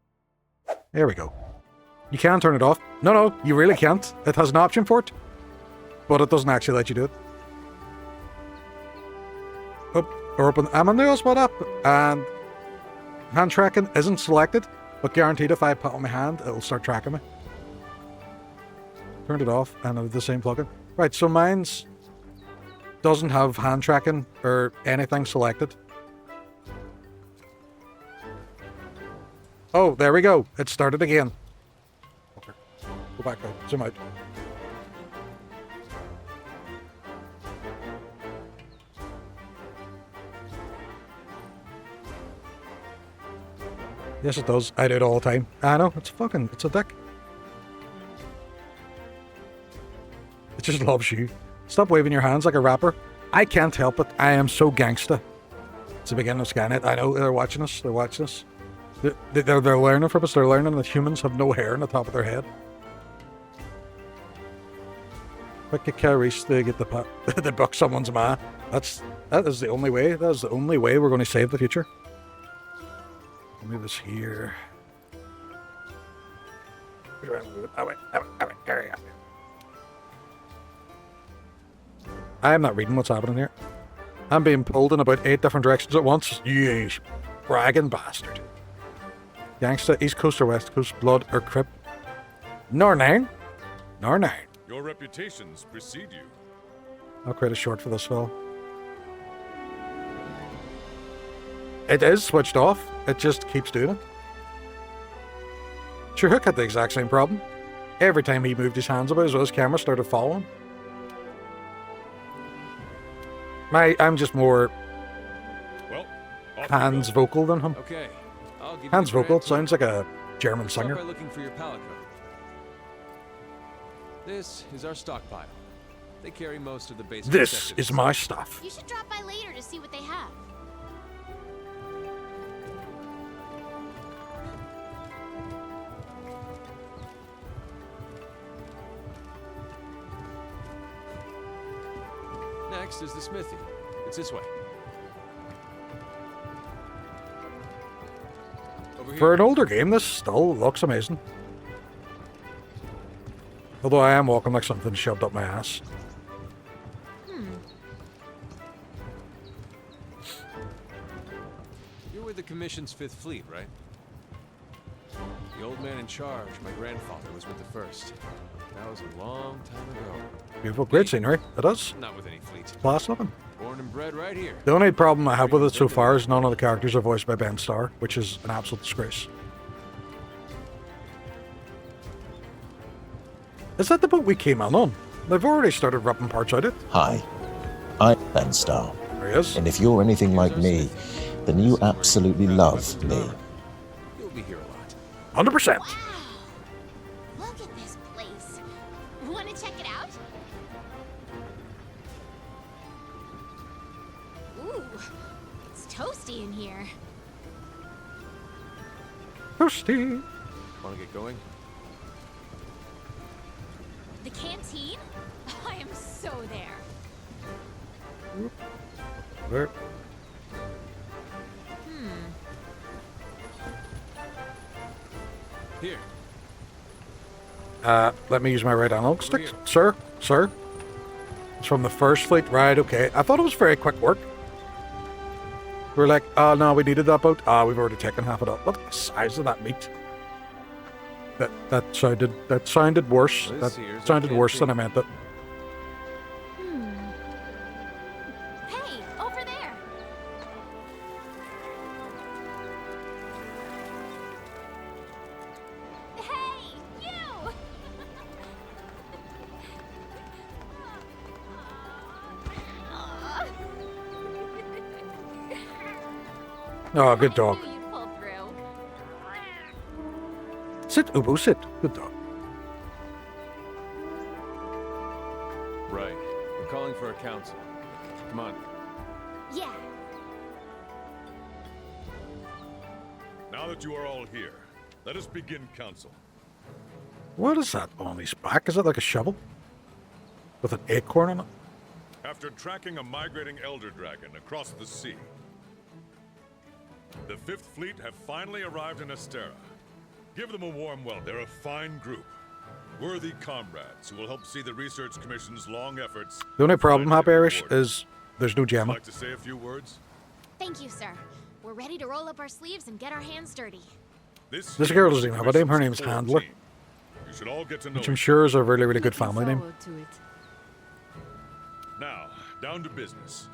There we go. You can turn it off. No, you really can't. It has an option for it. But it doesn't actually let you do it. I'm on the OBSBot app, and hand tracking isn't selected, but guaranteed if I put on my hand, it'll start tracking me. Turned it off, and I have the same plugin. Right, so mine's doesn't have hand tracking or anything selected. Oh, there we go. It started again. Okay. Go back out. Zoom out. Yes, it does. I do it all the time. I know. It's a dick. It just loves you. Stop waving your hands like a rapper. I can't help it. I am so gangsta. It's the beginning of Skynet. I know they're watching us. They're watching us. They're learning from us. They're learning that humans have no hair on the top of their head. Quick to carries to get the buck someone's ma. That is the only way. That is the only way we're going to save the future. Move this here. I am not reading what's happening here. I'm being pulled in about 8 different directions at once. Yeesh. Bragging bastard. Gangsta, East Coast or West Coast, Blood or Crip? Nor nine. Your reputations precede you. I'll create a short for this film. It is switched off. It just keeps doing it. Sure, Hook had the exact same problem. Every time he moved his hands about, his camera started following. I'm just more hands vocal than him. Okay. I'll give Hands you vocal sounds like a German Start singer. by looking for your pallet code. This is our stockpile. They carry most of the basic This necessities. is my stuff. You should drop by later to see what they have. Next is the smithy. It's this way. Over here. For an older game, this still looks amazing. Although I am walking like something shoved up my ass. You're with the Commission's 5th Fleet, right? The old man in charge, my grandfather, was with the 1st. That was a long time ago. Beautiful, great scenery. It is. Not with any fleet. Class looking. Born and bred right here. The only problem I have with it so far is none of the characters are voiced by Ben Starr, which is an absolute disgrace. Is that the boat we came in on? They've already started ripping parts out of it. Hi, I'm Ben Starr. There he is. And if you're anything like me, then you absolutely love me. You'll be here a lot. 100%. Wow! Look at this place. Want to check it out? Ooh, it's toasty in here. Toasty. Want to get going? The canteen? I am so there. There. Here. Let me use my right analog stick. here. Sir. It's from the 1st Fleet. Right, okay. I thought it was very quick work. We were like, oh no, we needed that boat. We've already taken half it up. Look at the size of that meat. That sounded worse. This That here's sounded our worse than I canteen. meant it. Oh, good dog. I knew you'd pull through. Sit, Ubo, sit. Good dog. Right. We're calling for a council. Come on. Yeah. Now that you are all here, let us begin council. What is that on his back? Is that like a shovel? With an acorn on it? After tracking a migrating elder dragon across the sea, the 5th Fleet have finally arrived in Astera. Give them a warm welcome. They're a fine group. Worthy comrades who will help see the Research Commission's long efforts. The only problem, Happy Irish, rewarded. is there's no Would you Gemma. like to say a few words? Thank you, sir. We're ready to roll up our sleeves and get our hands dirty. This girl doesn't even have a name. Her name's core Handler. team. You should all get to know Which I'm each sure is a really, really good family name. Now, down to business.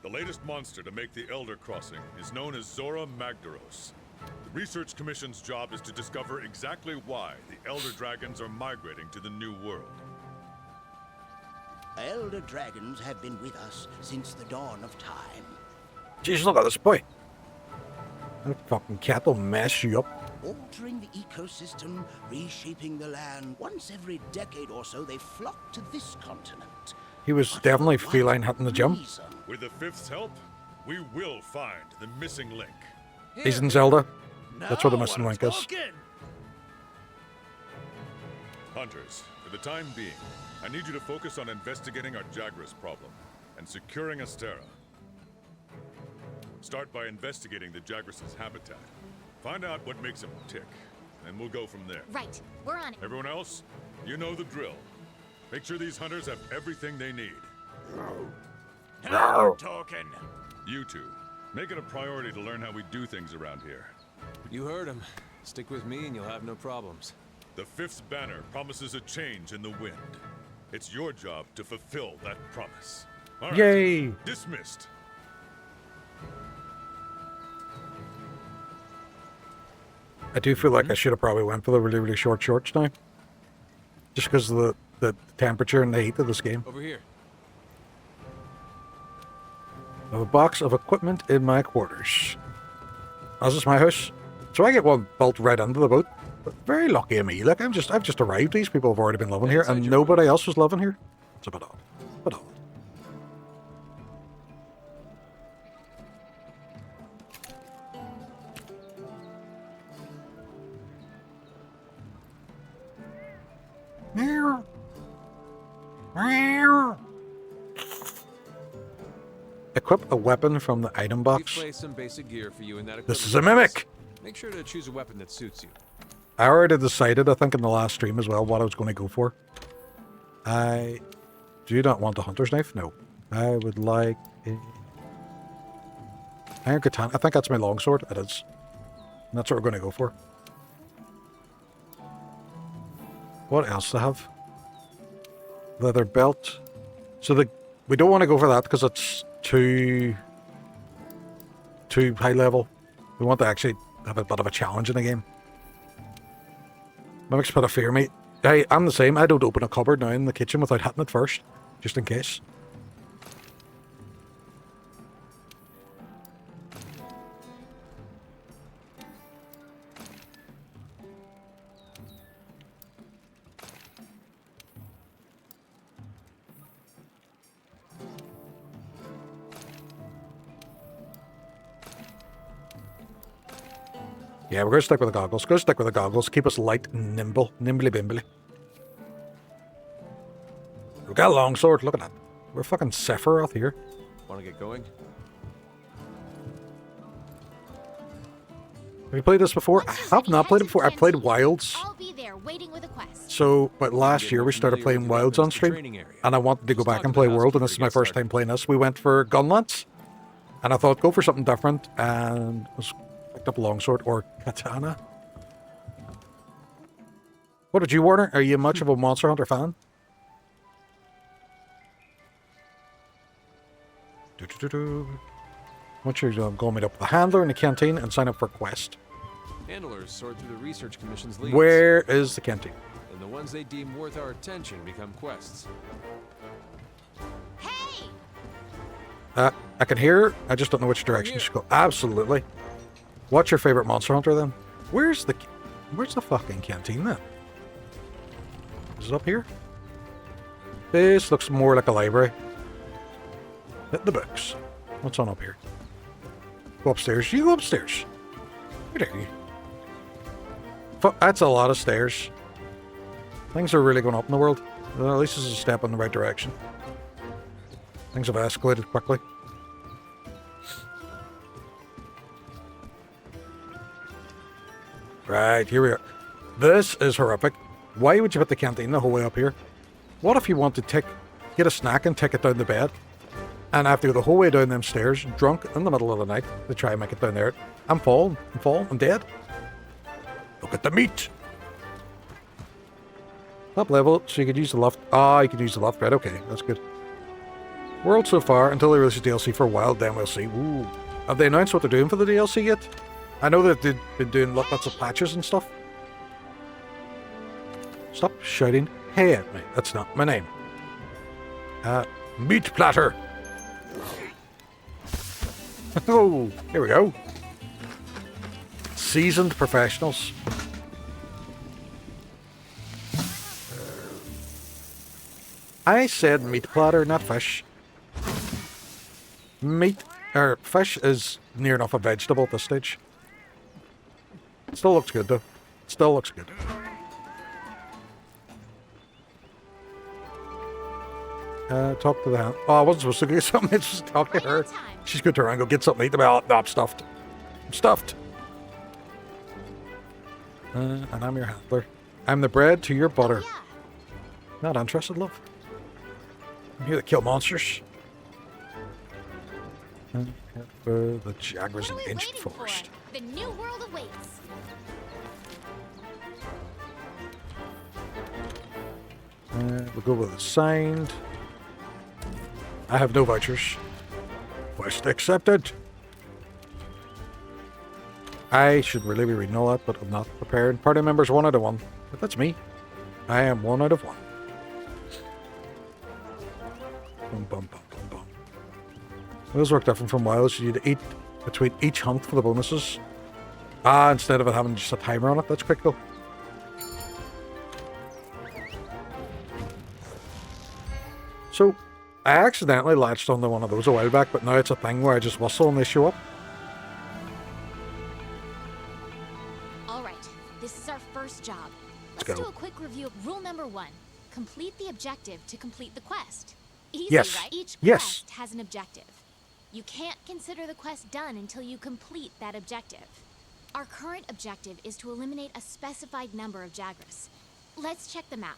The latest monster to make the Elder Crossing is known as Zora Magdaros. The Research Commission's job is to discover exactly why the Elder Dragons are migrating to the New World. Elder dragons have been with us since the dawn of time. Jesus, look at this boy. That fucking cat will mess you up. Altering the ecosystem, reshaping the land. Once every decade or so, they flock to this continent. He was definitely feline hitting the gym. With the 5th's help, we will find the missing link. He's in Zelda. That's where the missing link is. Hunters, for the time being, I need you to focus on investigating our Jagras problem and securing Astera. Start by investigating the Jagras' habitat. Find out what makes them tick, and we'll go from there. Right. We're on it. Everyone else, you know the drill. Make sure these hunters have everything they need. Now talking. You two, make it a priority to learn how we do things around here. You heard him. Stick with me and you'll have no problems. The 5th's banner promises a change in the wind. It's your job to fulfill that promise. All right. Yay! Dismissed. I do feel like I should have probably went for the really, really short shorts now. Just because of the temperature and the heat of this game. Over here. I have a box of equipment in my quarters. This is my house. So I get one built right under the boat. But very lucky of me. Look, I've just arrived. These people have already been living here, and nobody else was living here. It's a bit odd. But odd. Meow. Meow. Equip a weapon from the item We've box. placed some basic gear for you in that This equipment is a box. mimic. Make sure to choose a weapon that suits you. I already decided, I think in the last stream as well, what I was going to go for. I do not want a hunter's knife. No. I would like a iron katana. I think that's my longsword. It is. And that's what we're going to go for. What else do I have? Leather belt. So we don't want to go for that because it's too high level. We want to actually have a bit of a challenge in the game. Mimics put a fear me. Hey, I'm the same. I don't open a cupboard now in the kitchen without hitting it first, just in case. Yeah, we're going to stick with the goggles. Go stick with the goggles. Keep us light and nimble. Nimbly bimbly. We've got a longsword. Look at that. We're fucking Sephiroth here. Want to get going? Have you played this before? I have not played it before. I played Wilds. I'll be there waiting with a quest. So, but last year we started playing Wilds on stream. And I wanted to go back and play World. And this is my first time playing this. We went for Gunlance. And I thought, go for something different. And was picked up a longsword or katana. What did you, Warner? Are you much of a Monster Hunter fan? Once you're go meet up with the handler in the canteen and sign up for a quest. Handlers sort through the Research Commission's leads. Where is the canteen? And the ones they deem worth our attention become quests. Hey! I can hear. I just don't know which direction to go. Absolutely. What's your favorite monster hunter then? Where's the fucking canteen then? Is it up here? This looks more like a library. Hit the books. What's on up here? Go upstairs. You go upstairs. Where are you? That's a lot of stairs. Things are really going up in the world. Well, at least this is a step in the right direction. Things have escalated quickly. Right, here we are. This is horrific. Why would you put the canteen the whole way up here? What if you want to get a snack and take it down the bed? And I have to go the whole way down them stairs, drunk in the middle of the night, to try and make it down there. I'm falling, I'm dead. Look at the meat! Top level, so you could use the left. You could use the left bed. Okay, that's good. World so far, until they release the DLC for a while, then we'll see. Ooh. Have they announced what they're doing for the DLC yet? I know that they've been doing lots of patches and stuff. Stop shouting hey at me. That's not my name. Meat platter! Oh, here we go. Seasoned professionals. I said meat platter, not fish. Fish is near enough a vegetable at this stage. Still looks good though. Still looks good. Talk to the hand. Oh, I wasn't supposed to get something. Just talk to her. She's good to her and go get something to eat. No, I'm stuffed. I'm stuffed. And I'm your handler. I'm the bread to your butter. Not interested, love. I'm here to kill monsters. The Jaguars in ancient forest. The new world awaits. We'll go with the signed. I have no vouchers. Quest accepted. I should really be reading all that, but I'm not prepared. Party members 1 out of 1. But that's me. I am 1 out of 1. Bum, bum, bum, bum, bum. Those work different from WoW, so you'd eat between each hunt for the bonuses. Instead of it having just a timer on it. That's quick though. So, I accidentally latched onto one of those a while back, but now it's a thing where I just whistle and they show up. Alright, this is our first job. Let's do a quick review of rule number 1. Complete the objective to complete the quest. Easy, right? Each quest has an objective. You can't consider the quest done until you complete that objective. Our current objective is to eliminate a specified number of Jagras. Let's check the map.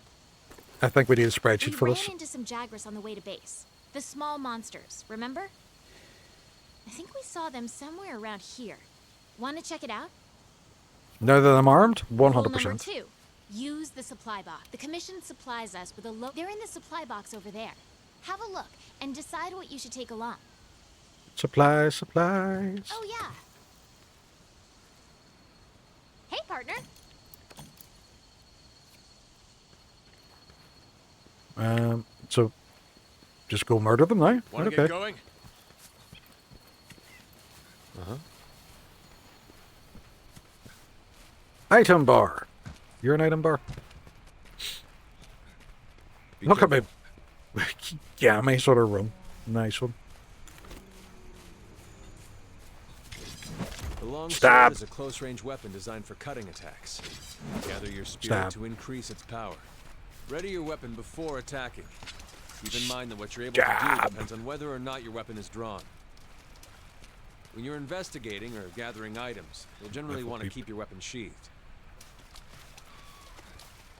I think we need a spreadsheet for this. We ran into some Jagras on the way to base. The small monsters, remember? I think we saw them somewhere around here. Want to check it out? Now that I'm armed, 100%. Rule number 2. Use the supply box. The commission supplies us with a they're in the supply box over there. Have a look and decide what you should take along. Supplies. Oh, yeah. Hey, partner. So just go murder them now? Want to get going? Item bar. You're an item bar. Look at me. Gammy sort of room. Nice one. The long sword is a close-range weapon designed for cutting attacks. Gather your spirit to increase its power. Ready your weapon before attacking. Keep in mind that what you're able to do depends on whether or not your weapon is drawn. When you're investigating or gathering items, you'll generally want to keep your weapon sheathed.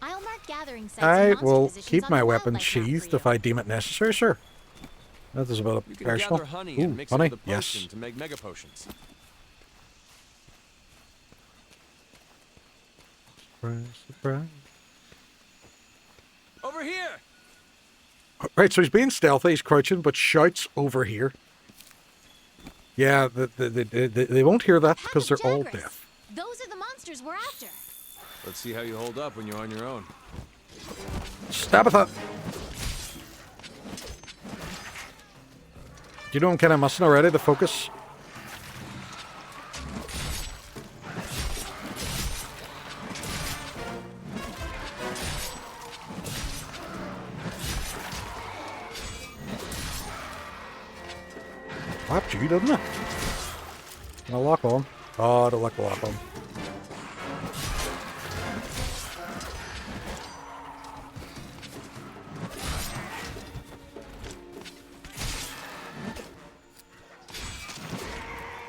I'll mark gathering sites I and will positions keep on my the weapon wildlife map sheathed for if I deem it necessary, sir. That is about You a can personal. gather honey and mix it with a potion to make mega potions. Surprise. Over here! Right, so he's being stealthy, he's crouching, but shouts over here. Yeah, they won't hear that because they're all deaf. Those are the monsters we're after. Let's see how you hold up when you're on your own. Stabitha! You know I'm kind of missing already, the focus. Slapped you, didn't it? Can I lock on? Oh, I don't like the lock on.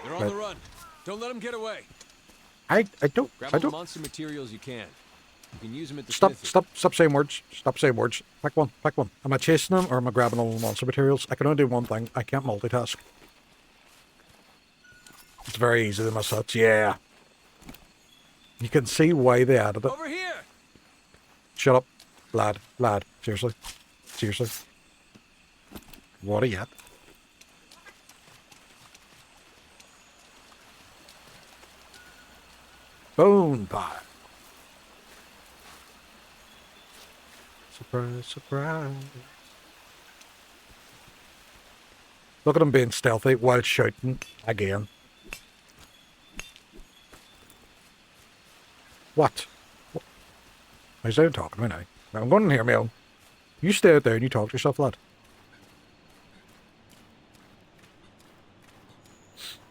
They're on the run. Don't let them get away. I don't. Grab I all the don't. monster materials you can. You can use them at the Stop smithy. saying words. Stop saying words. Pick one. Pick one. Am I chasing them or am I grabbing all the monster materials? I can only do one thing. I can't multitask. It's very easy to miss that. Yeah. You can see why they added it. Over here. Shut up. Lad. Lad. Seriously. Seriously. What are you at? Bone pie. Surprise, surprise. Look at him being stealthy while shouting again. What? He's down talking to me now. I'm going in here, my own. You stay out there and you talk to yourself, lad.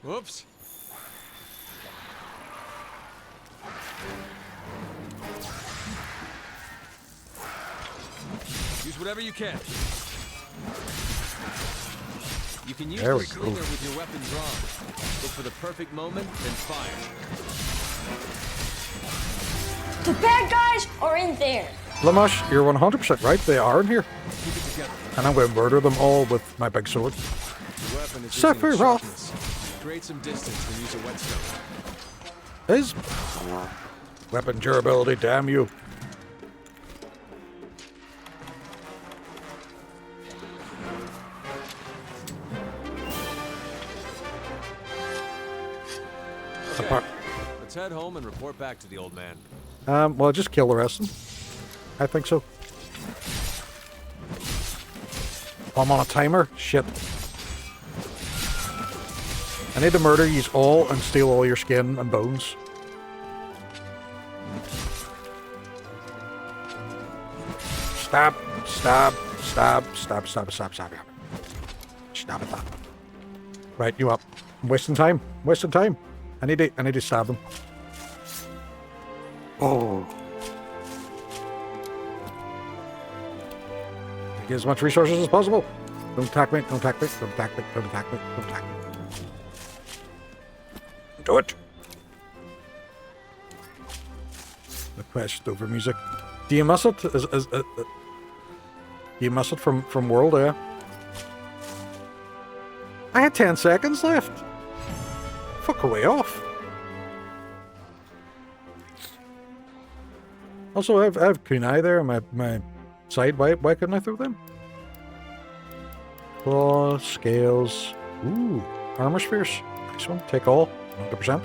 Whoops. Use whatever you can. You can use the slinger with your weapon drawn. Look for the perfect moment, then fire. The bad guys are in there. Lamash, you're 100% right. They are in here. Keep it together. And I'm going to murder them all with my big sword. The weapon is Sephiroth. Create some distance and use a whetstone. Is weapon durability, damn you. Okay. Let's head home and report back to the old man. Well, just kill the rest of them. I think so. I'm on a timer. Shit. I need to murder you all and steal all your skin and bones. Stab, stab, stab, stab, stab, stab, stab. Stab at that. Right, you up. I'm wasting time. I'm wasting time. I need to stab them. Oh. Get as much resources as possible. Don't attack me, don't attack me, don't attack me, don't attack me, don't attack me. Do it. The quest over music. Do you miss it? Do you miss it from World, yeah? I had 10 seconds left. Fuck away off. Also, I have kunai there on my side. Why couldn't I throw them? Claw, scales. Ooh, armor spheres. Nice one. Take all. 100%.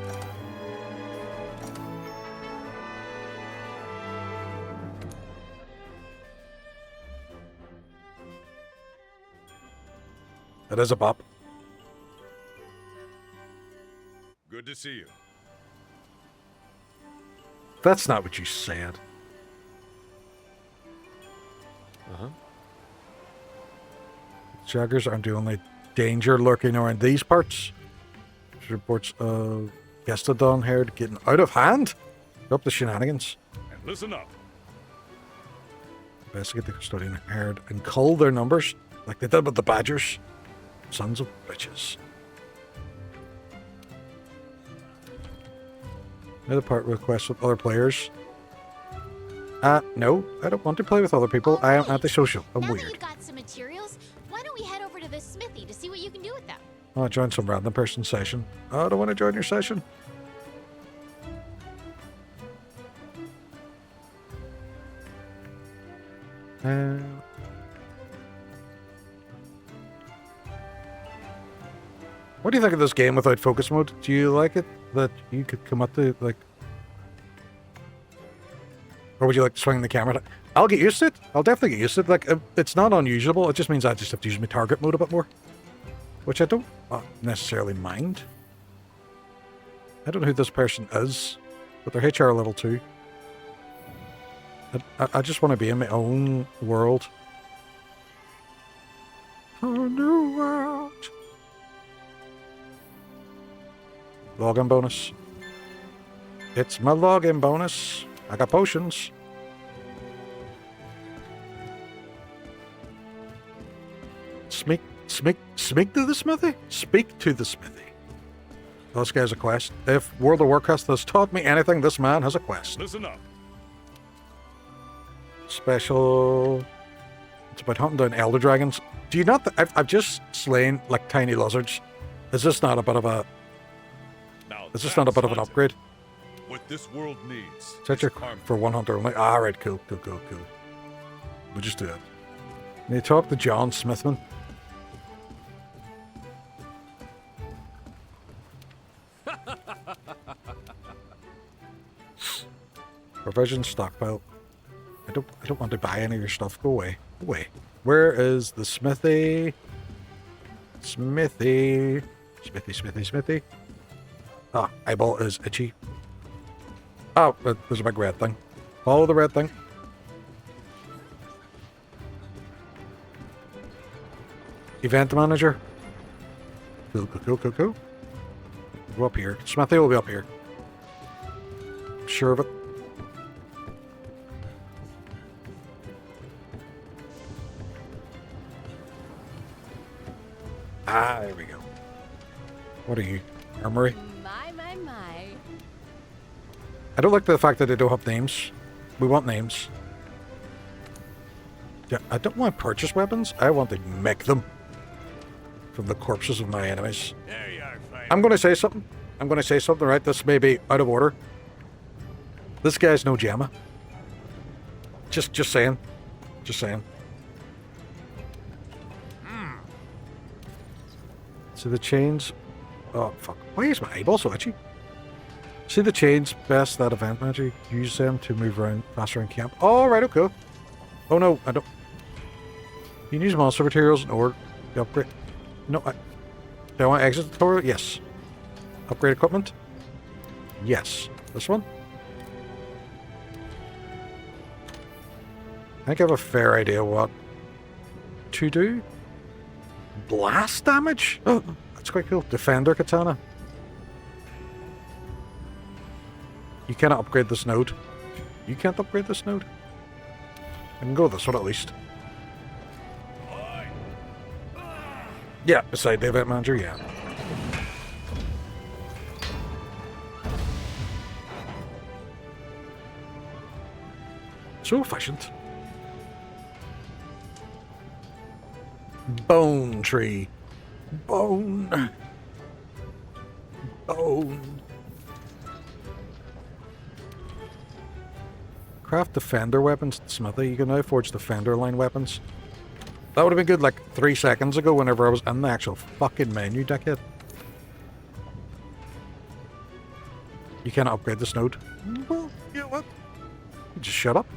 That is a bop. Good to see you. That's not what you said. Uh-huh. Joggers aren't the only danger lurking around these parts. There's reports of Gestodon herd getting out of hand. Up the shenanigans. And listen up. Investigate the custodian herd and cull their numbers like they did with the badgers. Sons of bitches. Another part request with other players. No, I don't want to play with other people. I am antisocial. I'm now weird. That you've got some materials, why don't we head over to the smithy to see what you can do with them? I want to join some random person's session. I don't want to join your session. What do you think of this game without focus mode? Do you like it? That you could come up to, like... Or would you like to swing the camera? I'll get used to it. I'll definitely get used to it. Like, it's not unusable. It just means I just have to use my target mode a bit more. which I don't necessarily mind. I don't know who this person is, but they're HR level 2. I just want to be in my own world. A new world. Login bonus. It's my login bonus. I got potions. Speak to the smithy? Speak to the smithy. This guy has a quest. If World of Warcraft has taught me anything, this man has a quest. Listen up. Special. It's about hunting down elder dragons. Do you not? I've just slain like tiny lizards. Is this not a bit of a? Is this not a bit of an upgrade? What this world needs. Set your for one hunter only. Ah, right, cool. We'll just do it. Can you talk to John Smithman? Provision stockpile. I don't want to buy any of your stuff. Go away. Go away. Where is the smithy? Smithy. Ah, eyeball is itchy. Oh, there's a big red thing. Follow the red thing. Event manager. Cool. Go up here. Smithy will be up here. Sure of it. Ah, there we go. What are you? Armory? My. I don't like the fact that they don't have names. We want names. Yeah, I don't want to purchase weapons. I want to make them from the corpses of my enemies. There you are, I'm going to say something. Right? This may be out of order. This guy's no Gemma. Just saying. See the chains? Oh, fuck. Why is my eyeball so itchy? See the chains? Best that event manager. Use them to move around faster in camp. Oh, right, okay. Oh, no, I don't. You can use monster materials in order to upgrade. No, do I want to exit the tutorial? Yes. Upgrade equipment? Yes. This one? I think I have a fair idea what to do. Blast damage? Oh, that's quite cool. Defender katana. You cannot upgrade this node. You can't upgrade this node? I can go this one at least. Yeah, beside the event manager, yeah. So efficient. Bone tree. Bone. Craft defender weapons at the smithy. You can now forge defender line weapons. That would have been good like 3 seconds ago whenever I was in the actual fucking menu, dickhead. You can't upgrade this node. Well, you know what? You just shut up.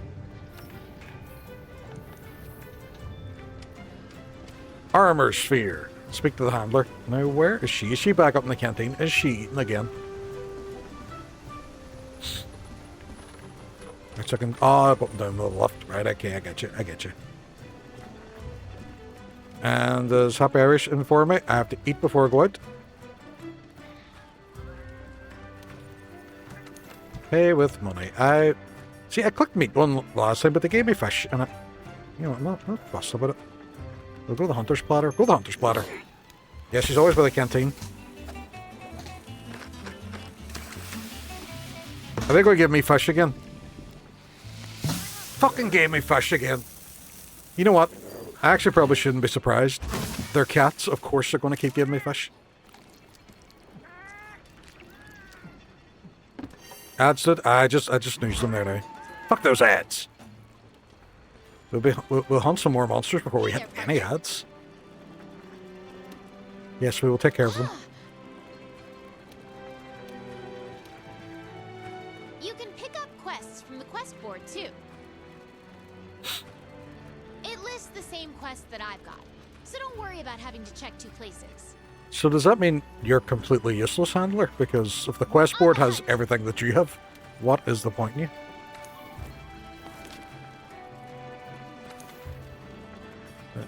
Armor sphere. Speak to the handler. Now, where is she? Is she back up in the canteen? Is she eating again? It's looking. Oh, up and down the left. Right, okay, I get you. And as Happy Irish informed me, I have to eat before I go out. Pay with money. I clicked meat one last time, but they gave me fish, and I'm not fussed about it. We'll go to the hunter's platter. Yeah, she's always by the canteen. Are they going to give me fish again? Fucking gave me fish again. You know what? I actually probably shouldn't be surprised. They're cats. Of course they're going to keep giving me fish. Ads did? I just snoozed them there now. Fuck those ads. We'll hunt some more monsters before we hit any ads. Yes, we will take care of them. You can pick up quests from the quest board too. It lists the same quests that I've got, So don't worry about having to check 2 places. So does that mean you're completely useless, handler? Because if the quest board has everything that you have, what is the point in you?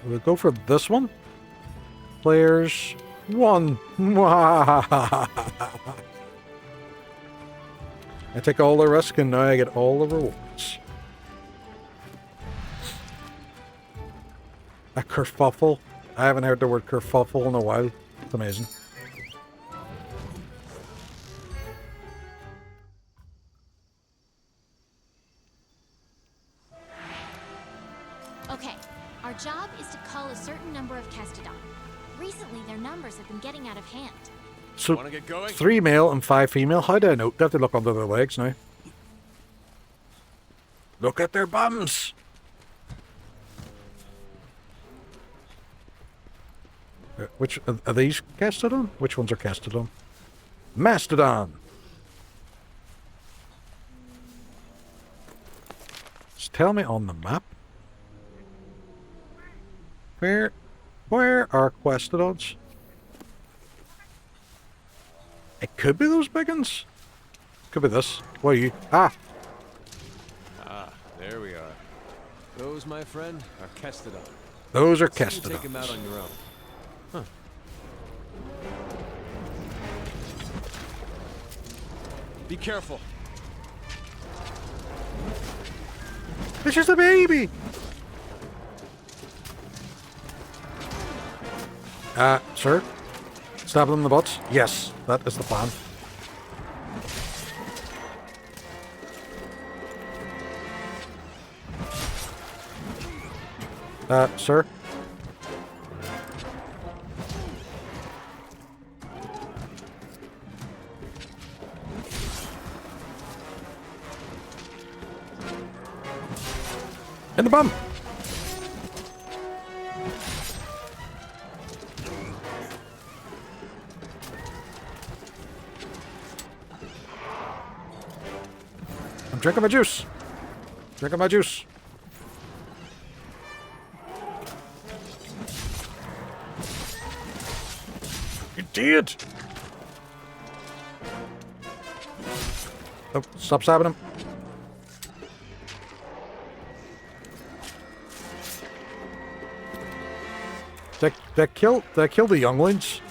We'll go for this one. Players 1. I take all the risk and now I get all the rewards. A kerfuffle. I haven't heard the word kerfuffle in a while. It's amazing. Okay, our job is to cull a certain number of Kestodon. Recently, their numbers have been getting out of hand. So, 3 male and 5 female. How do I know? They have to look under their legs now. Look at their bums! Which are these Kestodon? Which ones are Kestodon? Mastodon! Just tell me on the map. Where are Questodons? It could be those big ones. Could be this. What are you? Ah! Ah, there we are. Those, my friend, are Kestodon. Those are See you Kestodons. take them out on your own. Huh. Be careful. It's just a baby! Sir? Stab them in the butts? Yes, that is the plan. Sir? In the bum! I'm drinking my juice. Drinking my juice. You did! Oh, stop stabbing him. They kill the younglings.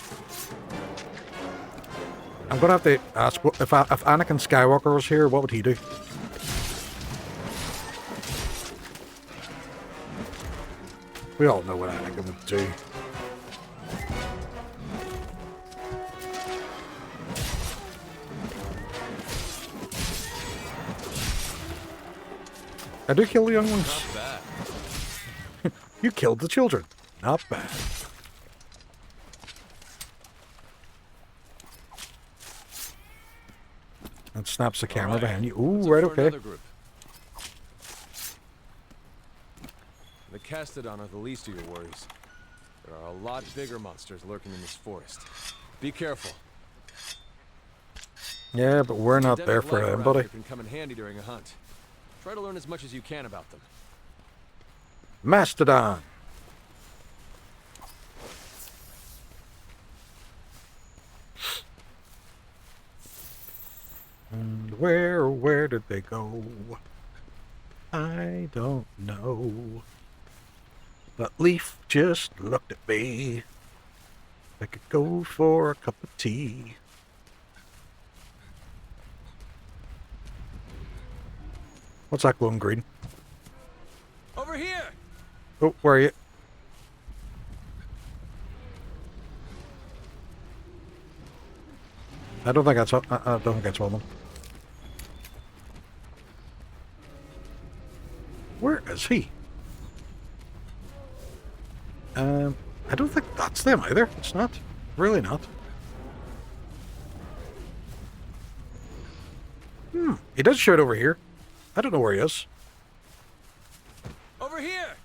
I'm gonna have to ask if Anakin Skywalker was here, what would he do? We all know what Anakin would do. I do kill the young ones. Not bad. You killed the children. Not bad. And snaps the camera behind you. Ooh, right, okay. The Kestodon are the least of your worries. There are a lot bigger monsters lurking in this forest. Be careful. Yeah, but we're not there for them, buddy. Can come in handy during a hunt. Try to learn as much as you can about them. Mastodon. And where did they go? I don't know. But Leaf just looked at me. I could go for a cup of tea. What's that glowing green? Over here. Oh, where are you? I don't think that's I don't think that's one of them. Where is he? I don't think that's them either. It's not. Really not. He does show it over here. I don't know where he is. Over here.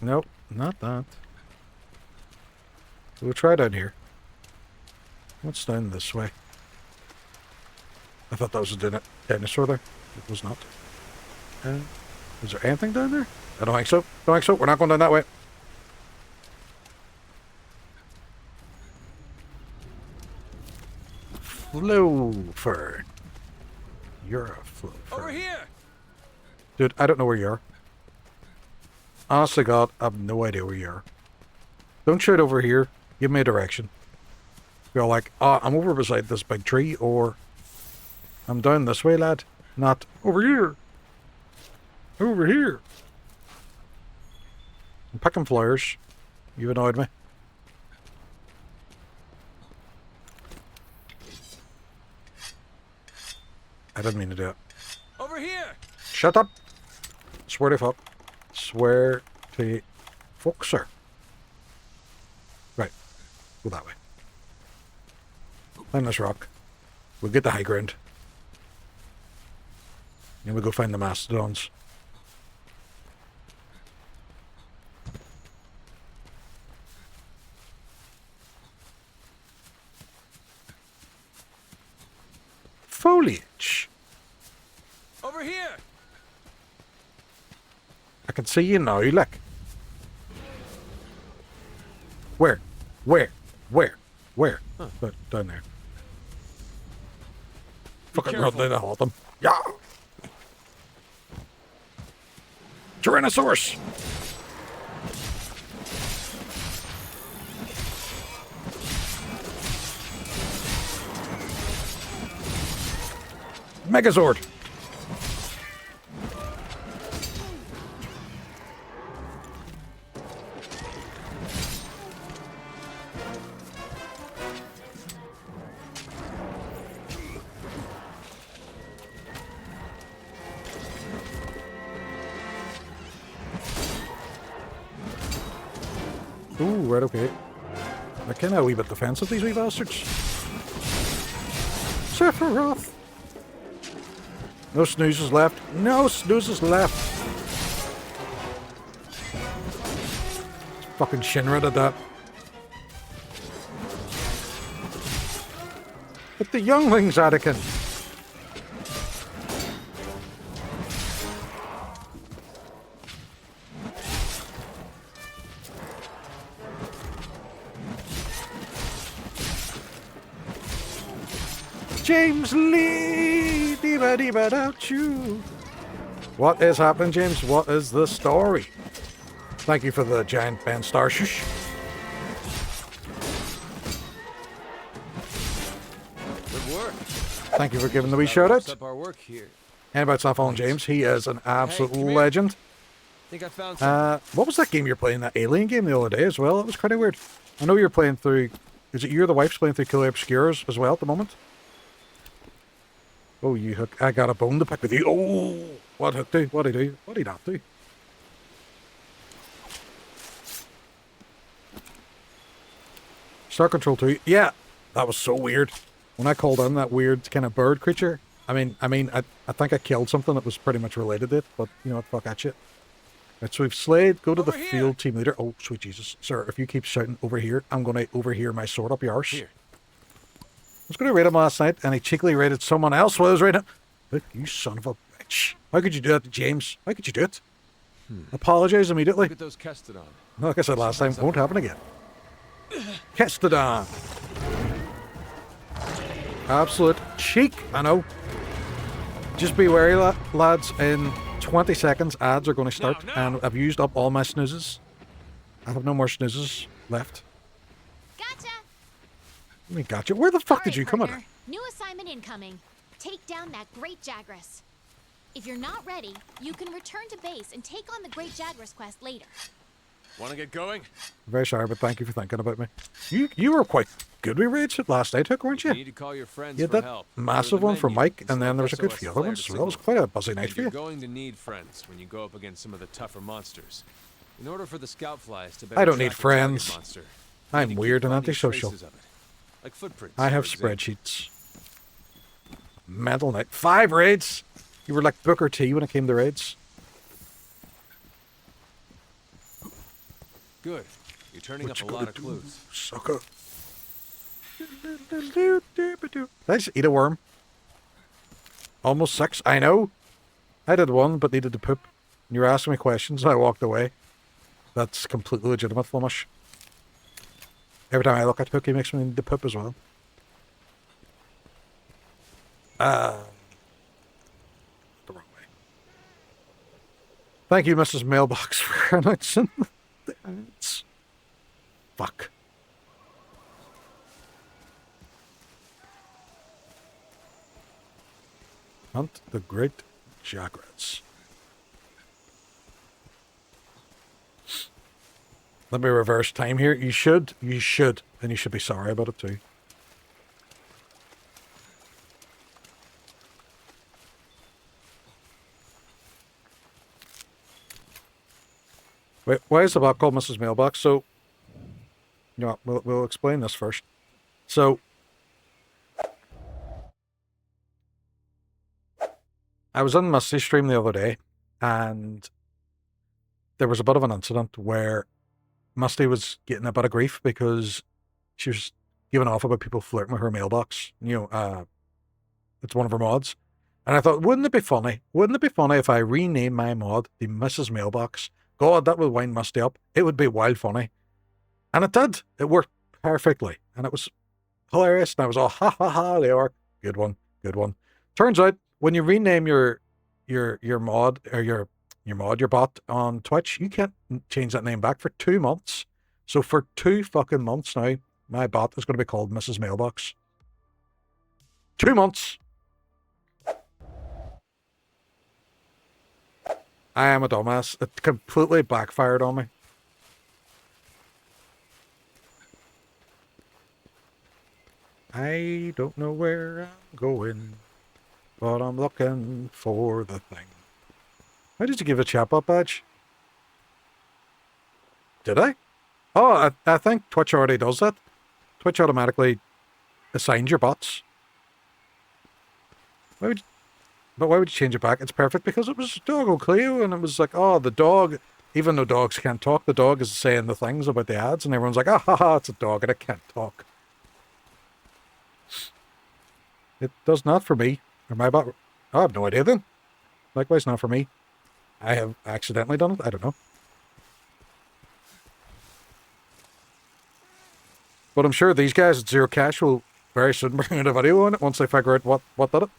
Nope, not that. We'll try down here. What's down this way? I thought that was a dinosaur there. It was not. Is there anything down there? I don't think so. Don't think so. We're not going down that way. Flofer. You're a flofer. Over here. Dude, I don't know where you are. Honest to God, I have no idea where you are. Don't shoot over here. Give me a direction. You're like, I'm over beside this big tree, or I'm down this way, lad. Not over here. Over here. I'm picking flowers. You've annoyed me. I didn't mean to do it. Over here. Shut up. Swear to fuck. Swear to fuck, sir. Right. Go that way. Climb this rock. We'll get the high ground. And we'll go find the mastodons. Foliage. Over here. I can see you now, look. Where? Where? Where? Where? Huh. Down there. Fucking run down the hall them. Yeah. Tyrannosaurus. Megazord. Ooh, right, okay. They're kind of a wee bit defensive, these wee bastards. Sephiroth! No snoozes left. No snoozes left. Fucking Shinra did that. But the younglings, Anakin. James Lee, diva diva doubt you. What is happening, James? What is the story? Thank you for the giant Ben Starshush. Good work. Thank you for giving the wee shout out. Up our work here. And about not following James, he is an absolute legend. Think I found something. What was that game you're playing? That alien game the other day as well? It was kind of weird. I know you're playing through. Is it you or the wife's playing through Killer Obscures as well at the moment? Oh, you hook. I got a bone to pick with you. Oh, what hook do? What do he do? What did he not do? Star Control 2. Yeah, that was so weird. When I called in that weird kind of bird creature, I think I killed something that was pretty much related to it, but you know what, fuck that shit. Right, so we've slayed, go to the field team leader. Oh, sweet Jesus. Sir, if you keep shouting over here, I'm going to overhear my sword up your arse. Here. I was going to raid him last night, and he cheekily raided someone else while I was raiding him. Look, you son of a bitch. How could you do that to James? How could you do it? Apologize immediately. Look at those Kestodon. Like I said last time, won't happen again. Kestodon. Absolute cheek, I know. Just be wary, lads. In 20 seconds, ads are going to start, and I've used up all my snoozes. I have no more snoozes left. Gotcha. I mean, gotcha. Where the fuck did you come partner. out? New assignment incoming. Take down that Great Jagras. If you're not ready, you can return to base and take on the Great Jagras quest later. Want to get going? Very sorry, but thank you for thinking about me. You were quite good with raids last night, weren't you? You need to call your friends You had for that help. massive one for Mike, and then there was a good few other ones. So that was quite a busy night for you. You're going to need friends when you go up against some of the tougher monsters. In order for the scout flies to I don't need track a target friends. monster, I'm weird and antisocial. traces of it, like footprints, I have for example. spreadsheets. Mental night. 5 raids! You were like Booker T when it came to raids. Good. You're turning up a lot of clues. Sucker. Did I just eat a worm? Almost 6. I know. I did 1, but needed to poop. and you were asking me questions and I walked away. That's completely legitimate, Flemish. Every time I look at Hook, he makes me need to poop as well. The wrong way. Thank you, Mrs. Mailbox, for announcing the ads. Fuck. Hunt the great jackrabbits. Let me reverse time here. You should, and you should be sorry about it too. Wait, why is the bot called Mrs. Mailbox? So, you know what, we'll explain this first. So, I was on Musty's stream the other day, and there was a bit of an incident where Musty was getting a bit of grief because she was giving off about people flirting with her mailbox. You know, it's one of her mods. And I thought, wouldn't it be funny? Wouldn't it be funny if I rename my mod the Mrs. Mailbox? God, that would wind Musty up. It would be wild funny. And it did. It worked perfectly. And it was hilarious. And I was all, ha ha ha, Leor. Good one. Good one. Turns out, when you rename your mod, or your bot on Twitch, you can't change that name back for 2 months. So for 2 fucking months now, my bot is going to be called Mrs. Mailbox. 2 months. I am a dumbass. It completely backfired on me. I don't know where I'm going, but I'm looking for the thing. Why did you give a chatbot badge? Did I? Oh, I think Twitch already does that. Twitch automatically assigns your bots. Why would you change it back? It's perfect because it was Doggo Cleo, and it was like, oh, the dog, even though dogs can't talk, the dog is saying the things about the ads, and everyone's like, ah ha ha, it's a dog and it can't talk. It does not for me. Or my bot. Oh, I have no idea then. Likewise, not for me. I have accidentally done it. I don't know. But I'm sure these guys at Zero Cash will very soon bring out a video on it once they figure out what did it.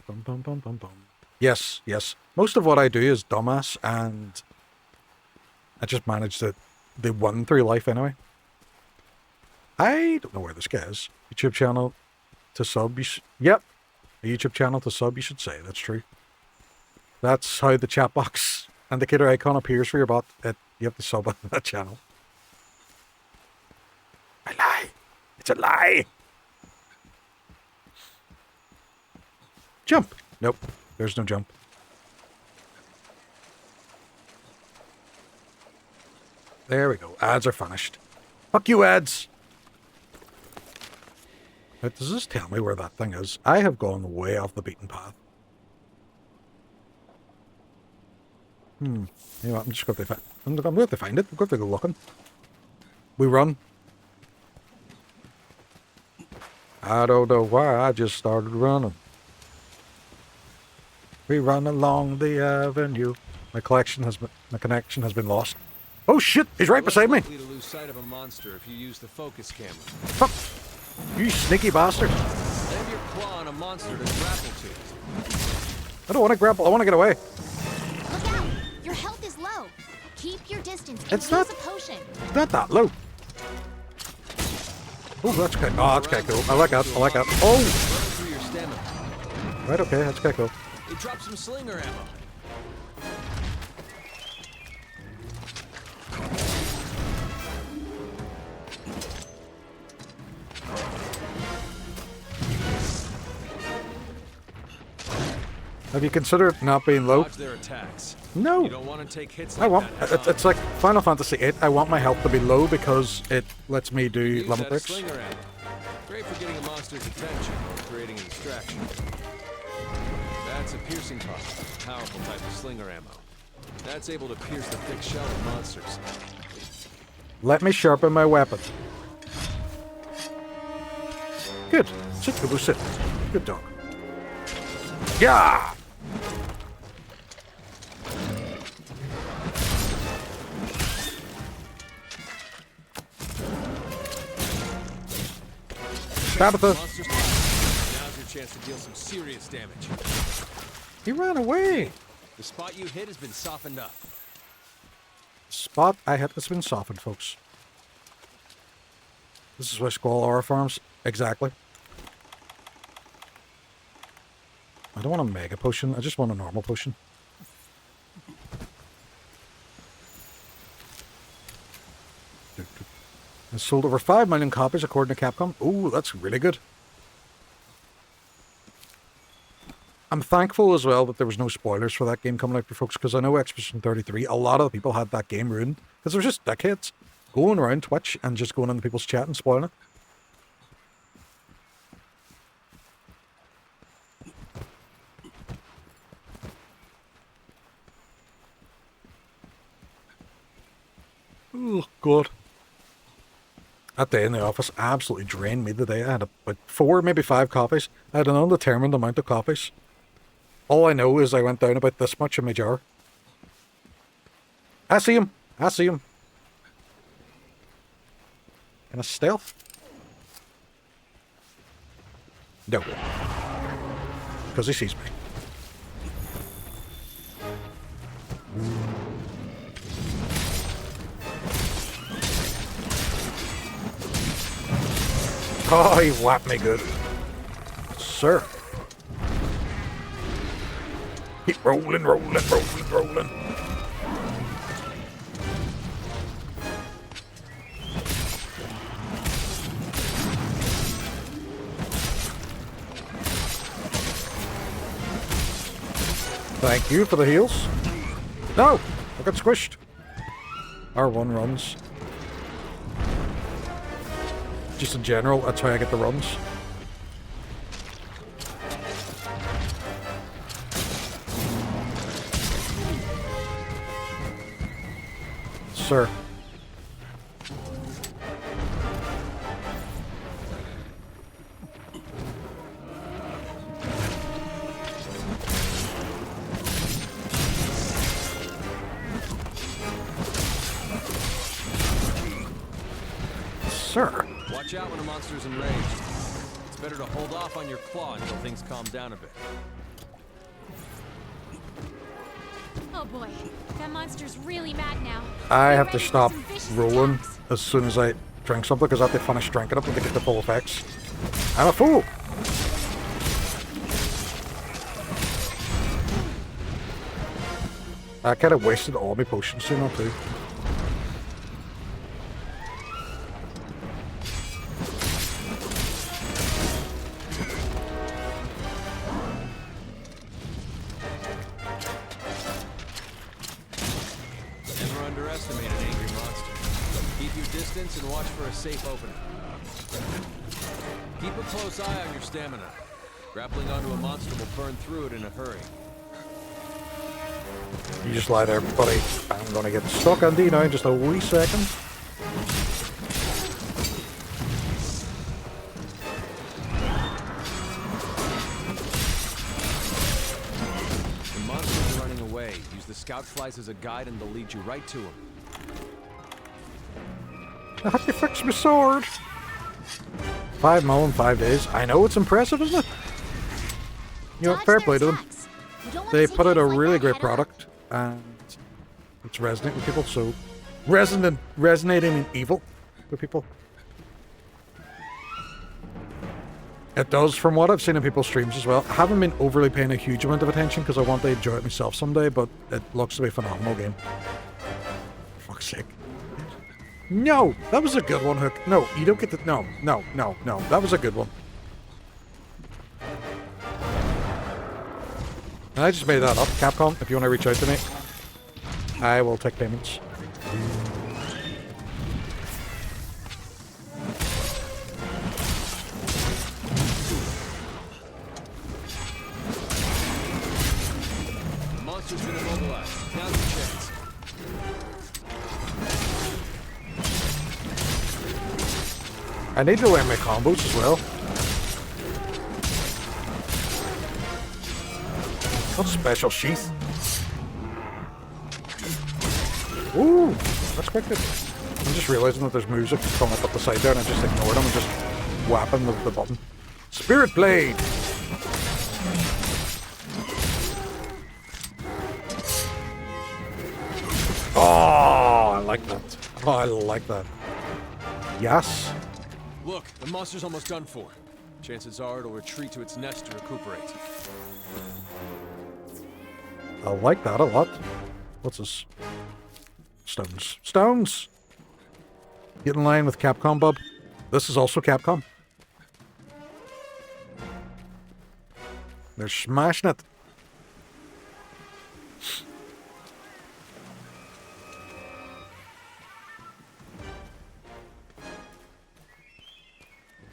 Bum, bum, bum, bum, bum. Yes, yes. Most of what I do is dumbass, and I just manage to win through life anyway. I don't know where this guy is. YouTube channel to sub. Yep. A YouTube channel to sub, you should say. That's true. That's how the chat box indicator icon appears for your bot. You have to sub on that channel. I lie. It's a lie. Jump. Nope. There's no jump. There we go. Ads are finished. Fuck you, ads. Now, does this tell me where that thing is? I have gone way off the beaten path. You know what? I'm just going to find. I'm going to find it. I'm going to go looking. We run. I don't know why. I just started running. We run along the avenue. My connection has been lost. Oh shit! He's right beside me. To lose sight of a monster if you use the focus camera. Fuck! You sneaky bastard! Land your claw on a monster to grapple to. I don't want to grapple. I want to get away. Look out! Your health is low. Keep your distance and It's use not. a potion. It's not that low. Oh, that's kind. Oh, that's kind of cool. I like that. I like that. Oh. Through your stamina. Right. Okay. That's kind of cool. They dropped some slinger ammo. Have you considered not being low? Dodge their attacks. No. You don't want to take hits I like want. that. It's like Final Fantasy VIII. I want my health to be low because it lets me do Use limit that breaks. slinger ammo. Great for getting a monster's attention or creating a distraction. That's a piercing pod, a powerful type of slinger ammo. That's able to pierce the thick shell of monsters. Let me sharpen my weapon. Good. Sit, Kubu, sit. Good dog. Yeah! Tabitha! Monsters. Now's your chance to deal some serious damage. He ran away! The spot you hit has been softened up. The spot I hit has been softened, folks. This is why Squall Aura farms. Exactly. I don't want a mega potion, I just want a normal potion. It sold over 5 million copies according to Capcom. Ooh, that's really good. I'm thankful as well that there was no spoilers for that game coming out for folks, because I know Expedition 33, a lot of the people had that game ruined. Because there's just dickheads going around Twitch and just going into people's chat and spoiling it. Oh, God. That day in the office absolutely drained me today. I had about 4, maybe 5 coffees. I had an undetermined amount of coffees. All I know is I went down about this much in my jar. I see him. I see him. In a stealth? No. Because he sees me. Oh, he whapped me good. Sir. Keep rolling, rolling, rolling, rolling. Thank you for the heals. No! I got squished. R1 runs. Just in general, that's how I get the runs. Sir. Sir. Watch out when a monster's enraged. It's better to hold off on your claw until things calm down a bit. Oh boy, that monster's really mad now. I have to stop rolling as soon as I drink something because I have to finish drinking it when they get the full effects. I'm a fool! I kind of wasted all my potions soon on too. Never underestimate an angry monster. Keep your distance and watch for a safe opening. Keep a close eye on your stamina. Grappling onto a monster will burn through it in a hurry. You just lie there, buddy. I'm gonna get stuck on D now in just a wee second. When monsters are running away, use the scout flies as a guide and they'll lead you right to them. I have to fix my sword. 5 mil in 5 days. I know, it's impressive, isn't it? You know, fair play to them. They put out a really great product, and it's resonating with people, so... resonating in evil with people. It does, from what I've seen in people's streams as well. I haven't been overly paying a huge amount of attention, because I want to enjoy it myself someday, but it looks to be a phenomenal game. For fuck's sake. No! That was a good one, Hook. No, you don't get to... No. That was a good one. And I just made that up. Capcom, if you want to reach out to me, I will take payments. The monster's been immobilized. Now's the chance. I need to learn my combos as well. What special sheath? Ooh, that's quite good. I'm just realizing that there's music coming up the side there, and I just ignored them and just whapping the button. Spirit Blade! Oh, I like that. Oh, I like that. Yes. Look, the monster's almost done for. Chances are it'll retreat to its nest to recuperate. I like that a lot. What's this? Stones. Stones! Get in line with Capcom, bub. This is also Capcom. They're smashing it.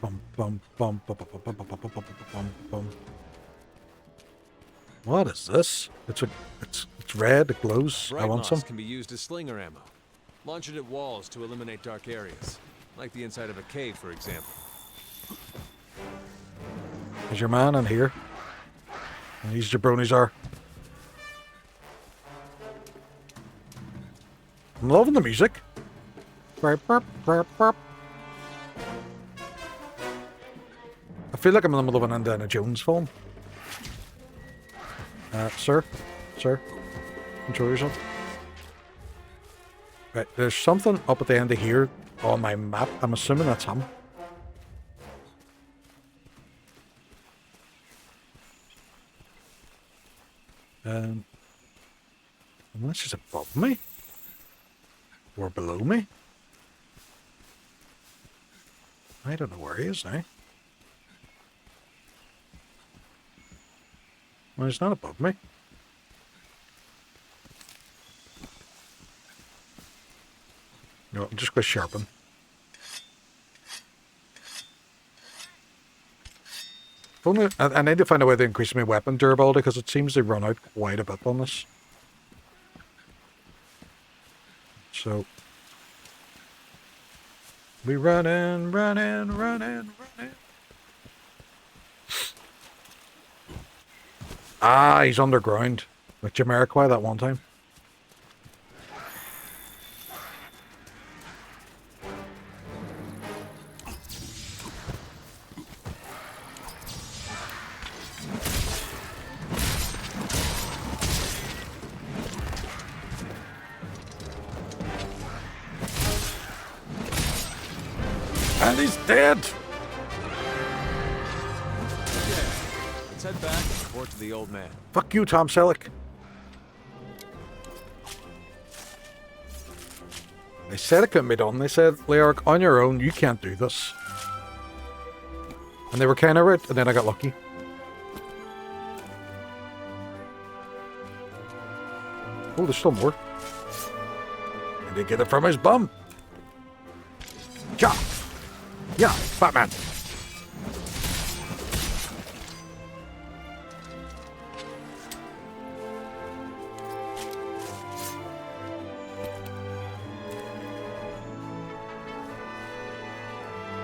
Bum, bum, bum, bum, bum, bum, bum, bum, bum, bum, bum. What is this? It's red, it glows. I want some. Can be used as slinger ammo. Launch it at walls to eliminate dark areas, like the inside of a cave, for example. Is your man in here? And these jabronis are. I'm loving the music. Burp, burp, burp, burp. I feel like I'm in the middle of an Indiana Jones film. Sir, control yourself. Right, there's something up at the end of here on my map. I'm assuming that's him. Unless he's above me or below me. I don't know where he is now. Well, he's not above me. No, I'm just going to sharpen. If only, I need to find a way to increase my weapon durability because it seems to run out quite a bit on this. So, we running. Ah, he's underground. Like Jamiroquai that one time. And he's dead! Let's head back and report to the old man. Fuck you, Tom Selleck. They said it couldn't be done. They said, Leoric, on your own, you can't do this. And they were kind of right, and then I got lucky. Oh, there's still more. And they get it from his bum. Ja! Yeah, Batman.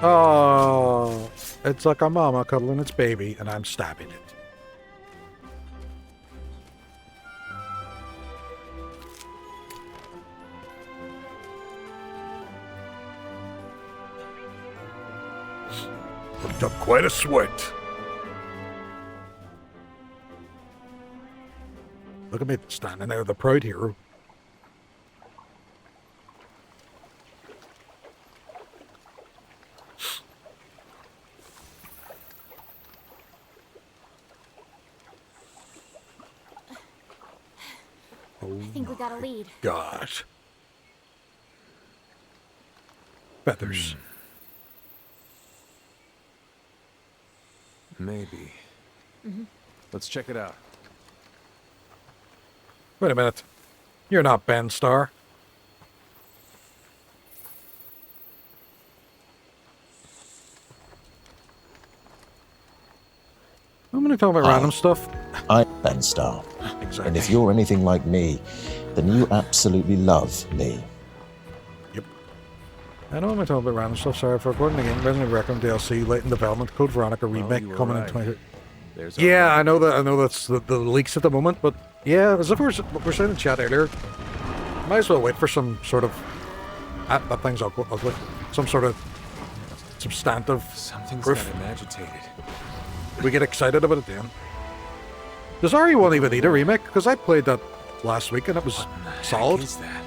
Oh, it's like a mama cuddling its baby, and I'm stabbing it. Looked up quite a sweat. Look at me standing there, the proud hero. I think we got a lead. Gosh. Feathers. Maybe. Let's check it out. Wait a minute. You're not Ben Starr. I'm going to talk about random stuff. I'm Ben Starr. Exactly. And if you're anything like me, then you absolutely love me. Yep. I know I'm going to talk about random stuff. Sorry for recording again. Resident Evil DLC late in development. Code Veronica remake coming in 20. There's Yeah, I know that. I know that's the leaks at the moment, but yeah, as if we're saying in chat earlier, might as well wait for some sort of that thing's ugly, some sort of substantive Something's proof. got him agitated. We get excited about it then. Does RE1 even need a remake? Because I played that last week and it was solid. What is that?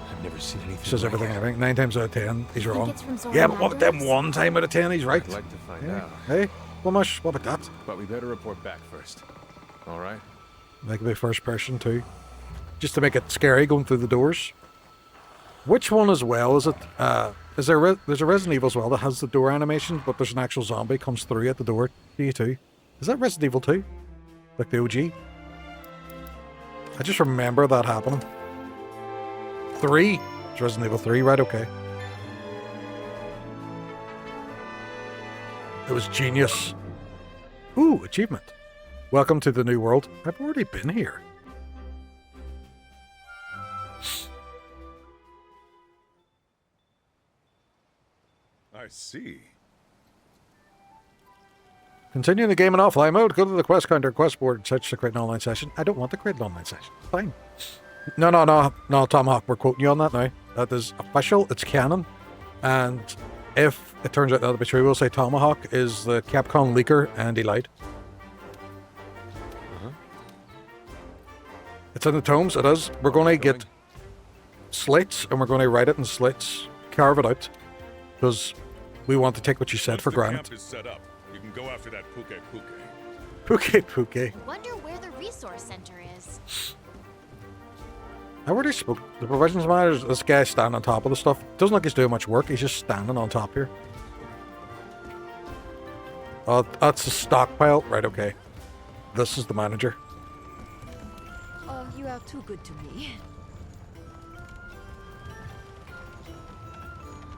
I've never seen anything. Says like everything. it. I think 9 times out of 10 he's wrong. it's from Zora Yeah, but what, them Magdaros? 1 time out of 10 he's right. I'd like to find Yeah. out. Hey, what about that? But we better report back first. All right. That could be first person too, just to make it scary going through the doors. Which one as well is it? Is there there's a Resident Evil as well that has the door animation, but there's an actual zombie comes through at the door to you too. Is that Resident Evil 2? Like the OG? I just remember that happening. 3? It's Resident Evil 3, right? Okay. It was genius. Ooh, achievement. Welcome to the new world. I've already been here. I see. Continuing the game in offline mode, go to the quest counter quest board, search to create an online session. I don't want to create an online session. Fine. No, Tomahawk, we're quoting you on that now. That is official, it's canon. And if it turns out that to be true, we'll say Tomahawk is the Capcom leaker and he lied. It's in the tomes, it is. We're going to get slates and we're going to write it in slates, carve it out, because we want to take what you said for The granted. camp is set up. You can go after that puke. Puke. Wonder where the resource center is. I already spoke. The provisions manager, this guy standing on top of the stuff. Doesn't look like he's doing much work. He's just standing on top here. Oh, that's a stockpile. Right, okay. This is the manager. Oh, you are too good to me.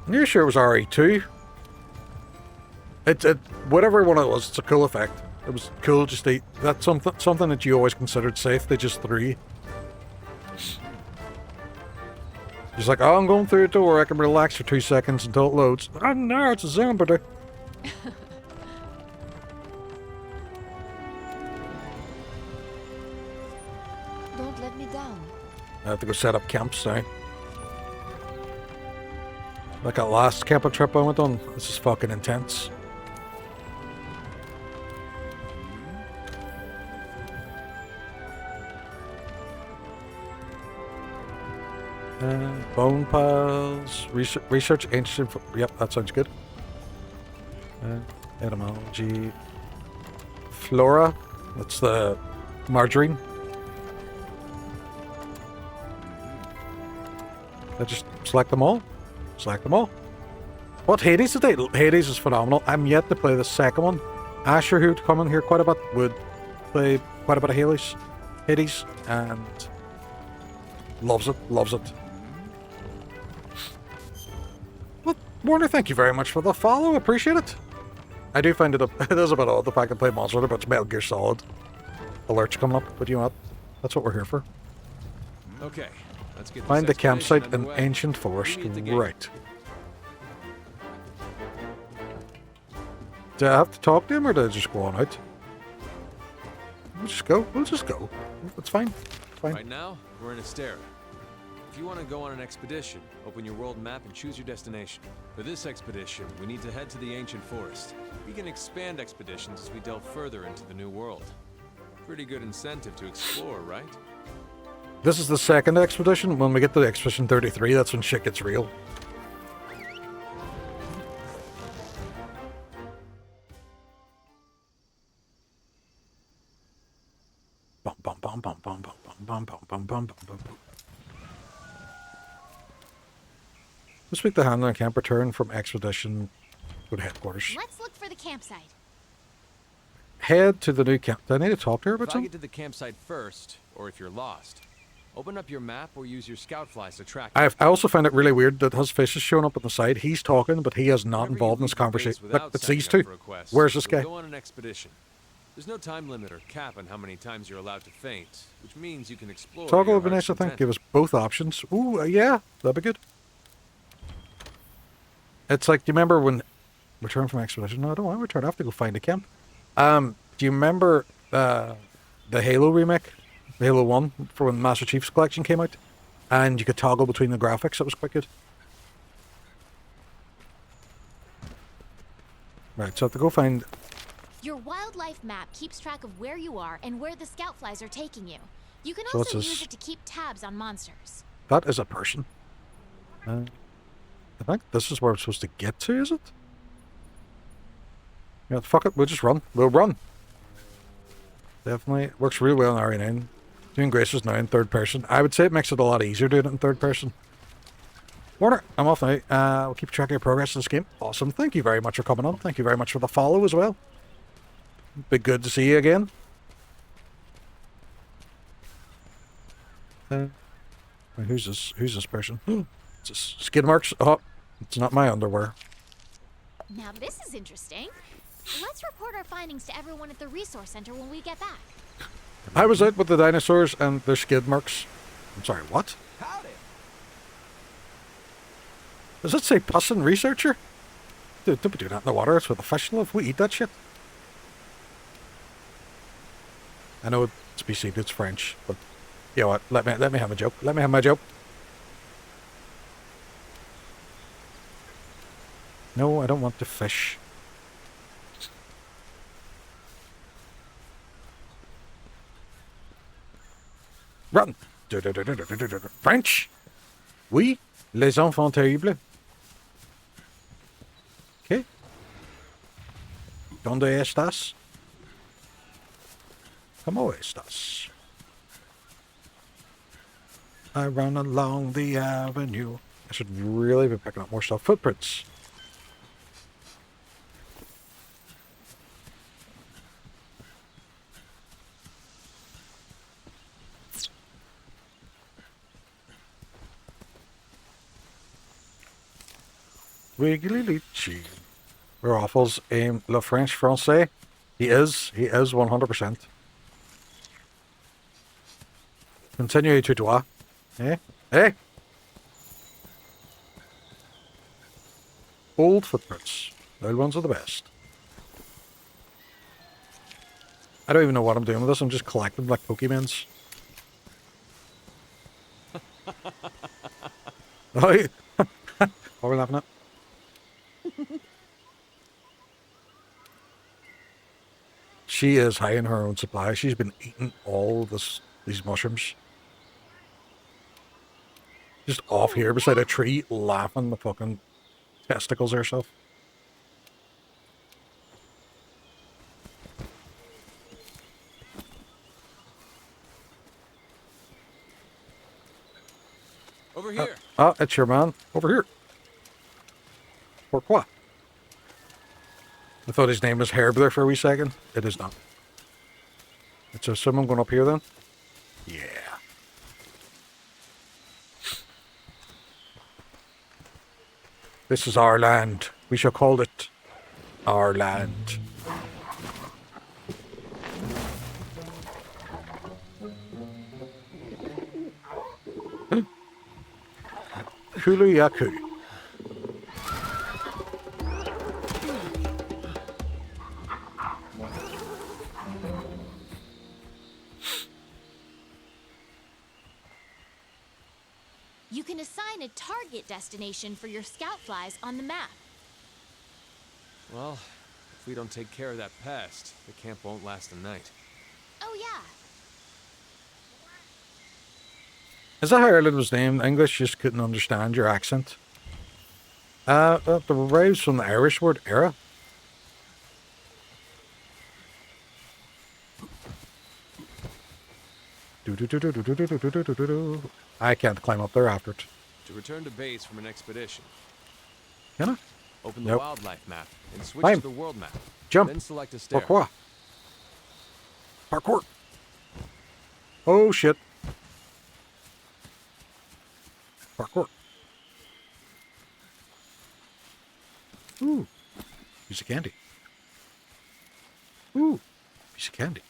You're sure it was RE2? It whatever one it was, it's a cool effect. It was cool just to, that's something that you always considered safe, they just threw you. He's like, oh, I'm going through a door, I can relax for 2 seconds until it loads. Oh no, it's a zombie. Don't let me down. I have to go set up camps now. Like that last camping trip I went on, this is fucking intense. Bone piles, research ancient. Yep, that sounds good. Etymology, flora. That's the margarine. I just select them all. Select them all. What Hades today? Hades is phenomenal. I'm yet to play the second one. Asher, who'd come in here quite a bit, would play quite a bit of Hades, and loves it. Loves it. Well, Warner, thank you very much for the follow. Appreciate it. I do find it it is a bit odd the fact I play Monster Hunter, but it's Metal Gear Solid. Alerts coming up, but you know what? That's what we're here for. Okay, let's get Find the this expedition campsite in underway. Ancient Forest. Meet the gate. Right. Do I have to talk to him or do I just go on out? We'll just go. We'll just go. It's fine. Fine. Right now, we're in Astera. If you want to go on an expedition, open your world map and choose your destination. For this expedition, we need to head to the Ancient Forest. We can expand expeditions as we delve further into the new world. Pretty good incentive to explore, right? This is the second expedition. When we get to Expedition 33, that's when shit gets real. Bum bum bum bum bum bum bum bum bum bum bum bum. This week the handler camp return from expedition. Go to headquarters. Let's look for the campsite. Head to the new camp. Do I need to talk to her about If I something? get to the campsite first, or if you're lost, open up your map or use your scout flies to track I also find it really weird that his face is showing up on the side. He's talking, but he is not involved in this conversation. Look, it's these two. Where's this guy? Go on an expedition. There's no time limit or cap on how many times you're allowed to faint, which means you can explore. Toggle your would be heart's nice, I think. content. Give us both options. Ooh, yeah, that'd be good. It's like, do you remember when Return from Expedition? No, I don't want to return. I have to go find a camp. Do you remember the Halo remake? The Halo 1 for when Master Chief's Collection came out? And you could toggle between the graphics. It was quite good. Right, so I have to go find... Your wildlife map keeps track of where you are and where the scout flies are taking you. You can also use it to keep tabs on monsters. That is a person. I think this is where I'm supposed to get to, is it? Yeah, fuck it, we'll just run. We'll run. Definitely. Works really well in RE9. Doing Graces now in third person. I would say it makes it a lot easier doing it in third person. Warner, I'm off now. We'll keep track of your progress in this game. Awesome. Thank you very much for coming on. Thank you very much for the follow as well. Be good to see you again. Who's this? Who's this person? It's just skid marks. Oh, it's not my underwear. Now this is interesting. Let's report our findings to everyone at the resource center when we get back. I was out with the dinosaurs and their skid marks. I'm sorry, what? Howdy. Does it say puss and researcher? Dude, don't be doing that in the water. It's where the fish live. We eat that shit. I know it's BC, it's French, but you know what? Let me have a joke. Let me have my joke. No, I don't want to fish. Run! French! Oui, les enfants terribles. Okay. ¿Dónde estás? ¿Cómo estás? I run along the avenue. I should really be picking up more stuff. Footprints. Wiggly Leachy. Raffles aim le French Francais. He is 100%. Continue to toi. Eh? Eh? Old footprints. The old ones are the best. I don't even know what I'm doing with this. I'm just collecting like Pokemons. Oh, yeah. What are we laughing at? She is high in her own supply. She's been eating all these mushrooms. Just off here beside a tree, laughing the fucking testicles herself. Over here. It's your man. Over here. Pourquoi? I thought his name was Herb there for a wee second. It is not. It's someone going up here then? Yeah. This is our land. We shall call it our land. Hulu Yaku. You can assign a target destination for your scout flies on the map. Well, if we don't take care of that pest, the camp won't last a night. Oh yeah. Is that how Ireland was named? English just couldn't understand your accent. That derives from the Irish word era. I can't climb up there after it. To return to base from an expedition. Can I? Open the wildlife map and switch Climb. to the world map. Jump. Then select Astera. Parkour. Parkour. Oh shit. Parkour. Ooh. Piece of candy. Ooh. Piece of candy.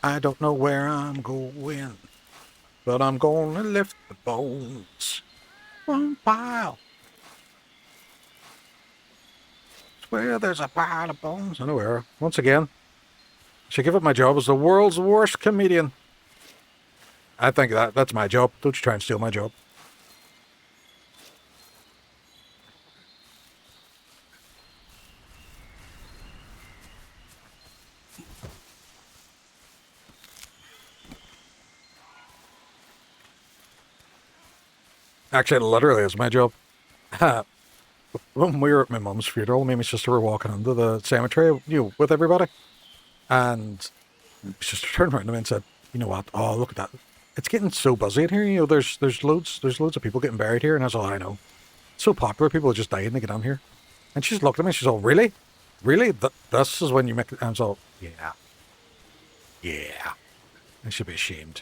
I don't know where I'm going, but I'm gonna lift the bones. One pile. where there's a pile of bones. I know where. Once again, I should give up my job as the world's worst comedian. I think that's my job. Don't you try and steal my job. Actually, it literally is my job. When we were at my mum's funeral, me and my sister were walking into the cemetery, with everybody. And my sister turned around to me and said, you know what? Oh, look at that. It's getting so busy in here. There's loads of people getting buried here. And I was all, I know. It's so popular. People are just dying to get on here. And she just looked at me and she's all, really? Really? This is when you make it? And I was all, yeah. Yeah. I should be ashamed.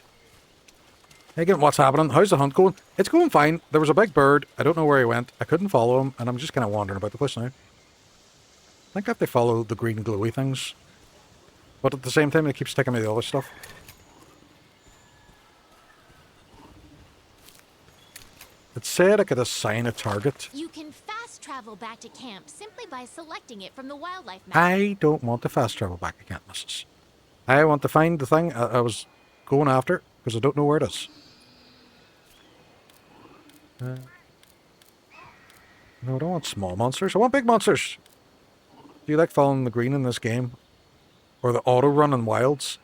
Hey, again, what's happening? How's the hunt going? It's going fine. There was a big bird. I don't know where he went. I couldn't follow him, and I'm just kind of wandering about the place now. I think I have to follow the green glowy things. But at the same time, it keeps taking me the other stuff. It said I could assign a target. You can fast travel back to camp simply by selecting it from the wildlife map. I don't want to fast travel back to camp, missus. I want to find the thing I was going after, because I don't know where it is. No, I don't want small monsters. I want big monsters. Do you like following the green in this game? Or the auto run in Wilds?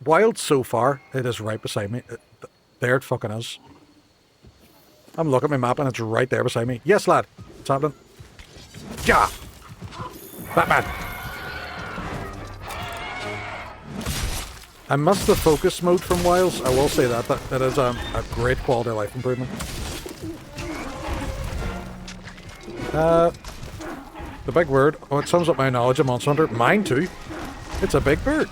Wilds so far, it is right beside me. There it fucking is. I'm looking at my map and it's right there beside me. Yes, lad. What's happening? Ja! Batman! I missed the focus mode from Wilds. I will say that. That is a great quality of life improvement. The big bird. Oh, it sums up my knowledge of Monster Hunter. Mine too. It's a big bird.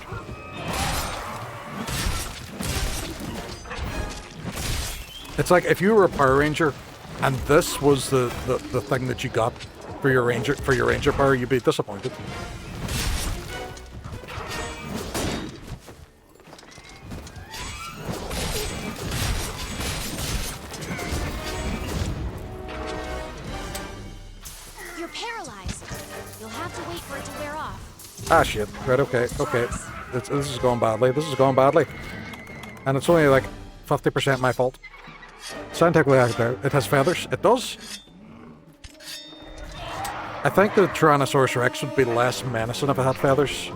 It's like if you were a Power Ranger and this was the thing that you got for your ranger power, you'd be disappointed. You're paralyzed. You'll have to wait for it to wear off. Ah shit. Right, okay. This is going badly. This is going badly. And it's only like 50% my fault. Scientifically accurate. It has feathers. It does. I think the Tyrannosaurus Rex would be less menacing if it had feathers.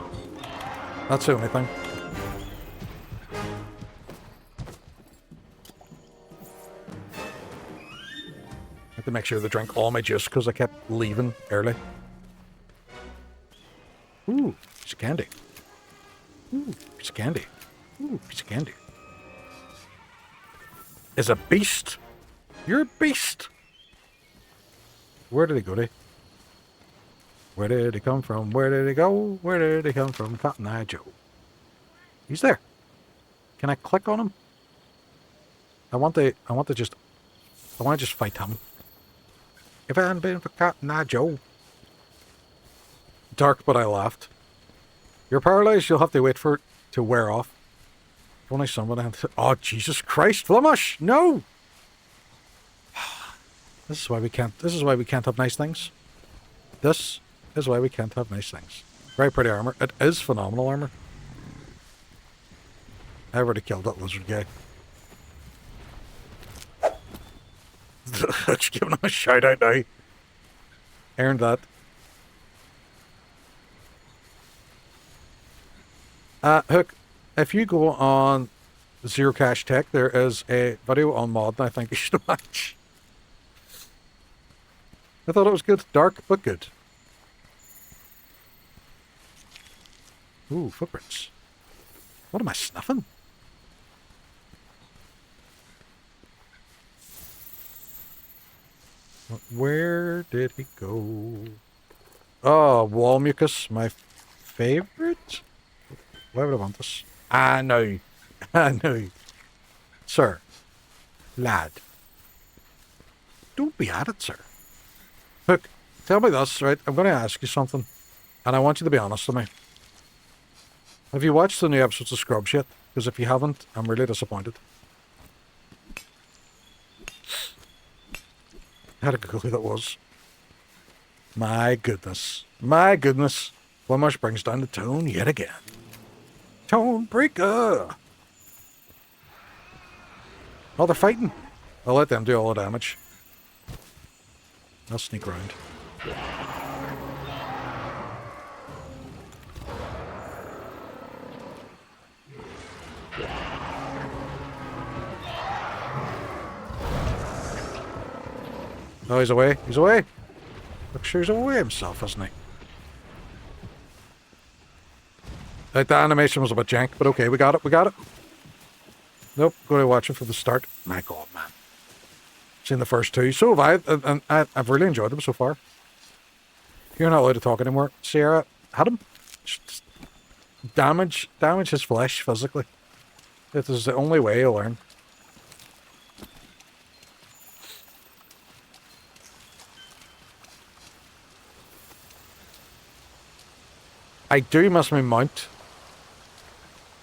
That's the only thing. I have to make sure to drink all my juice because I kept leaving early. Ooh, piece of candy. Ooh, piece of candy. Ooh, piece of candy. Is a beast. You're a beast. Where did he go to? Where did he come from? Where did he go? Where did he come from? Cotton Eye Joe. He's there. Can I click on him? I want to just fight him. If it hadn't been for Cotton Eye Joe. Dark, but I laughed. You're paralyzed. You'll have to wait for it to wear off. If only someone had to... Oh, Jesus Christ, Flemish! No! This is why we can't have nice things. This is why we can't have nice things. Very pretty armor. It is phenomenal armor. I already killed that lizard guy. Just giving him a shout out now. Earned that. Hook, if you go on Zero Cash Tech, there is a video on mod that I think you should watch. I thought it was good. Dark, but good. Ooh, footprints. What am I snuffing? Where did he go? Oh, wall mucus, my favorite? Why would I want this? I know. I know. Sir. Lad. Don't be at it, sir. Look, tell me this, right? I'm going to ask you something. And I want you to be honest with me. Have you watched the new episodes of Scrubs yet? Because if you haven't, I'm really disappointed. I had to Google who that was. My goodness. My goodness. Flemish brings down the tone yet again. Tone breaker! Oh, they're fighting. I'll let them do all the damage. I'll sneak around. Oh, he's away. He's away. Look sure he's away himself, isn't he? Like, the animation was a bit jank, but okay, we got it. We got it. Nope, go to watch it from the start. My God, man. Seen the first two. So have I, and I've really enjoyed them so far. You're not allowed to talk anymore. Sierra, had him just damage his flesh physically. It is the only way you'll learn. I do miss my mount.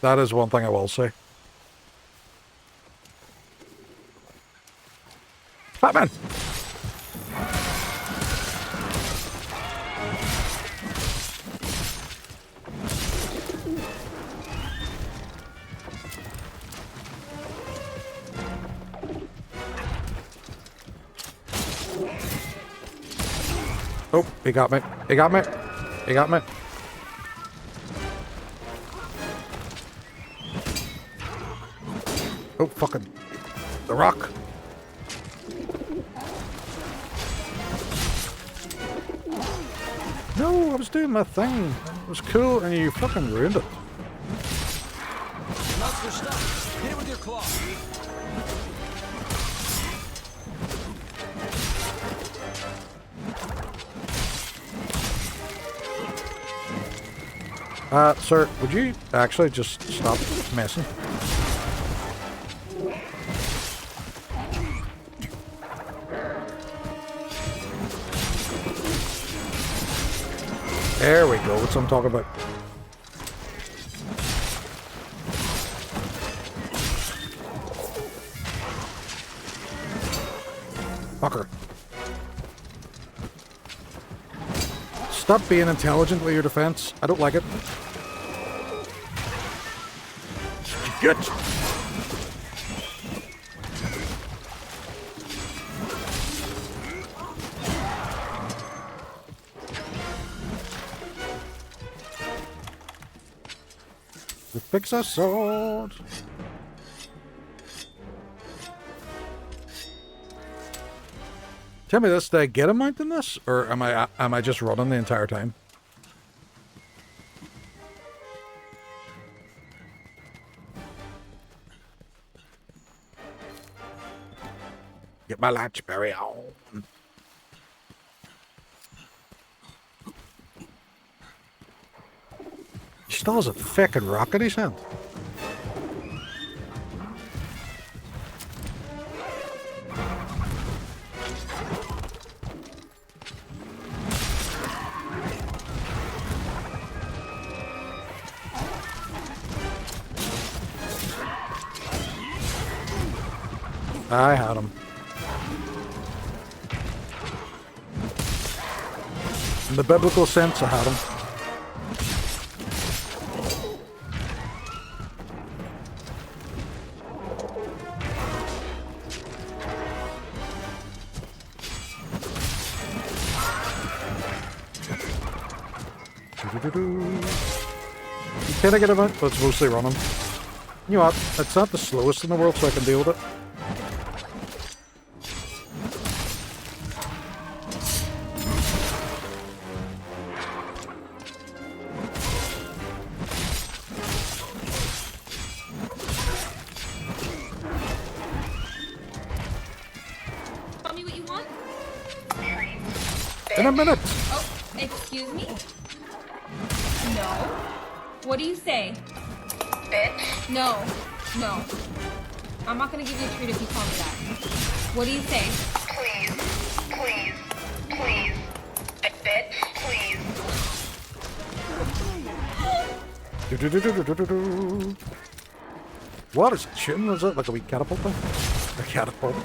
That is one thing I will say. Batman! Oh, he got me. He got me. He got me. Oh, fucking. The rock. No, I was doing my thing. It was cool, and you fucking ruined it. Monster stuff. Hit it with your claw. Sir, would you actually just stop messing? There we go, that's what I'm talking about. Fucker. Stop being intelligent with your defense. I don't like it. Good. The fix our sword. Tell me this, did I get a mount in this? Or am I just running the entire time? Get my latchberry on. He still has a fucking rock in his hand. I had him. In the biblical sense, I had him. You kinda get him out, but it's mostly running. You know what? It's not the slowest in the world, so I can deal with it. In a minute. Oh, excuse me? No. What do you say? Bitch. No. No. I'm not gonna give you a treat if you call me that. What do you say? Please. Please. Please. Bitch. Please. What is it shooting? Was it like a wee catapult thing? A catapult.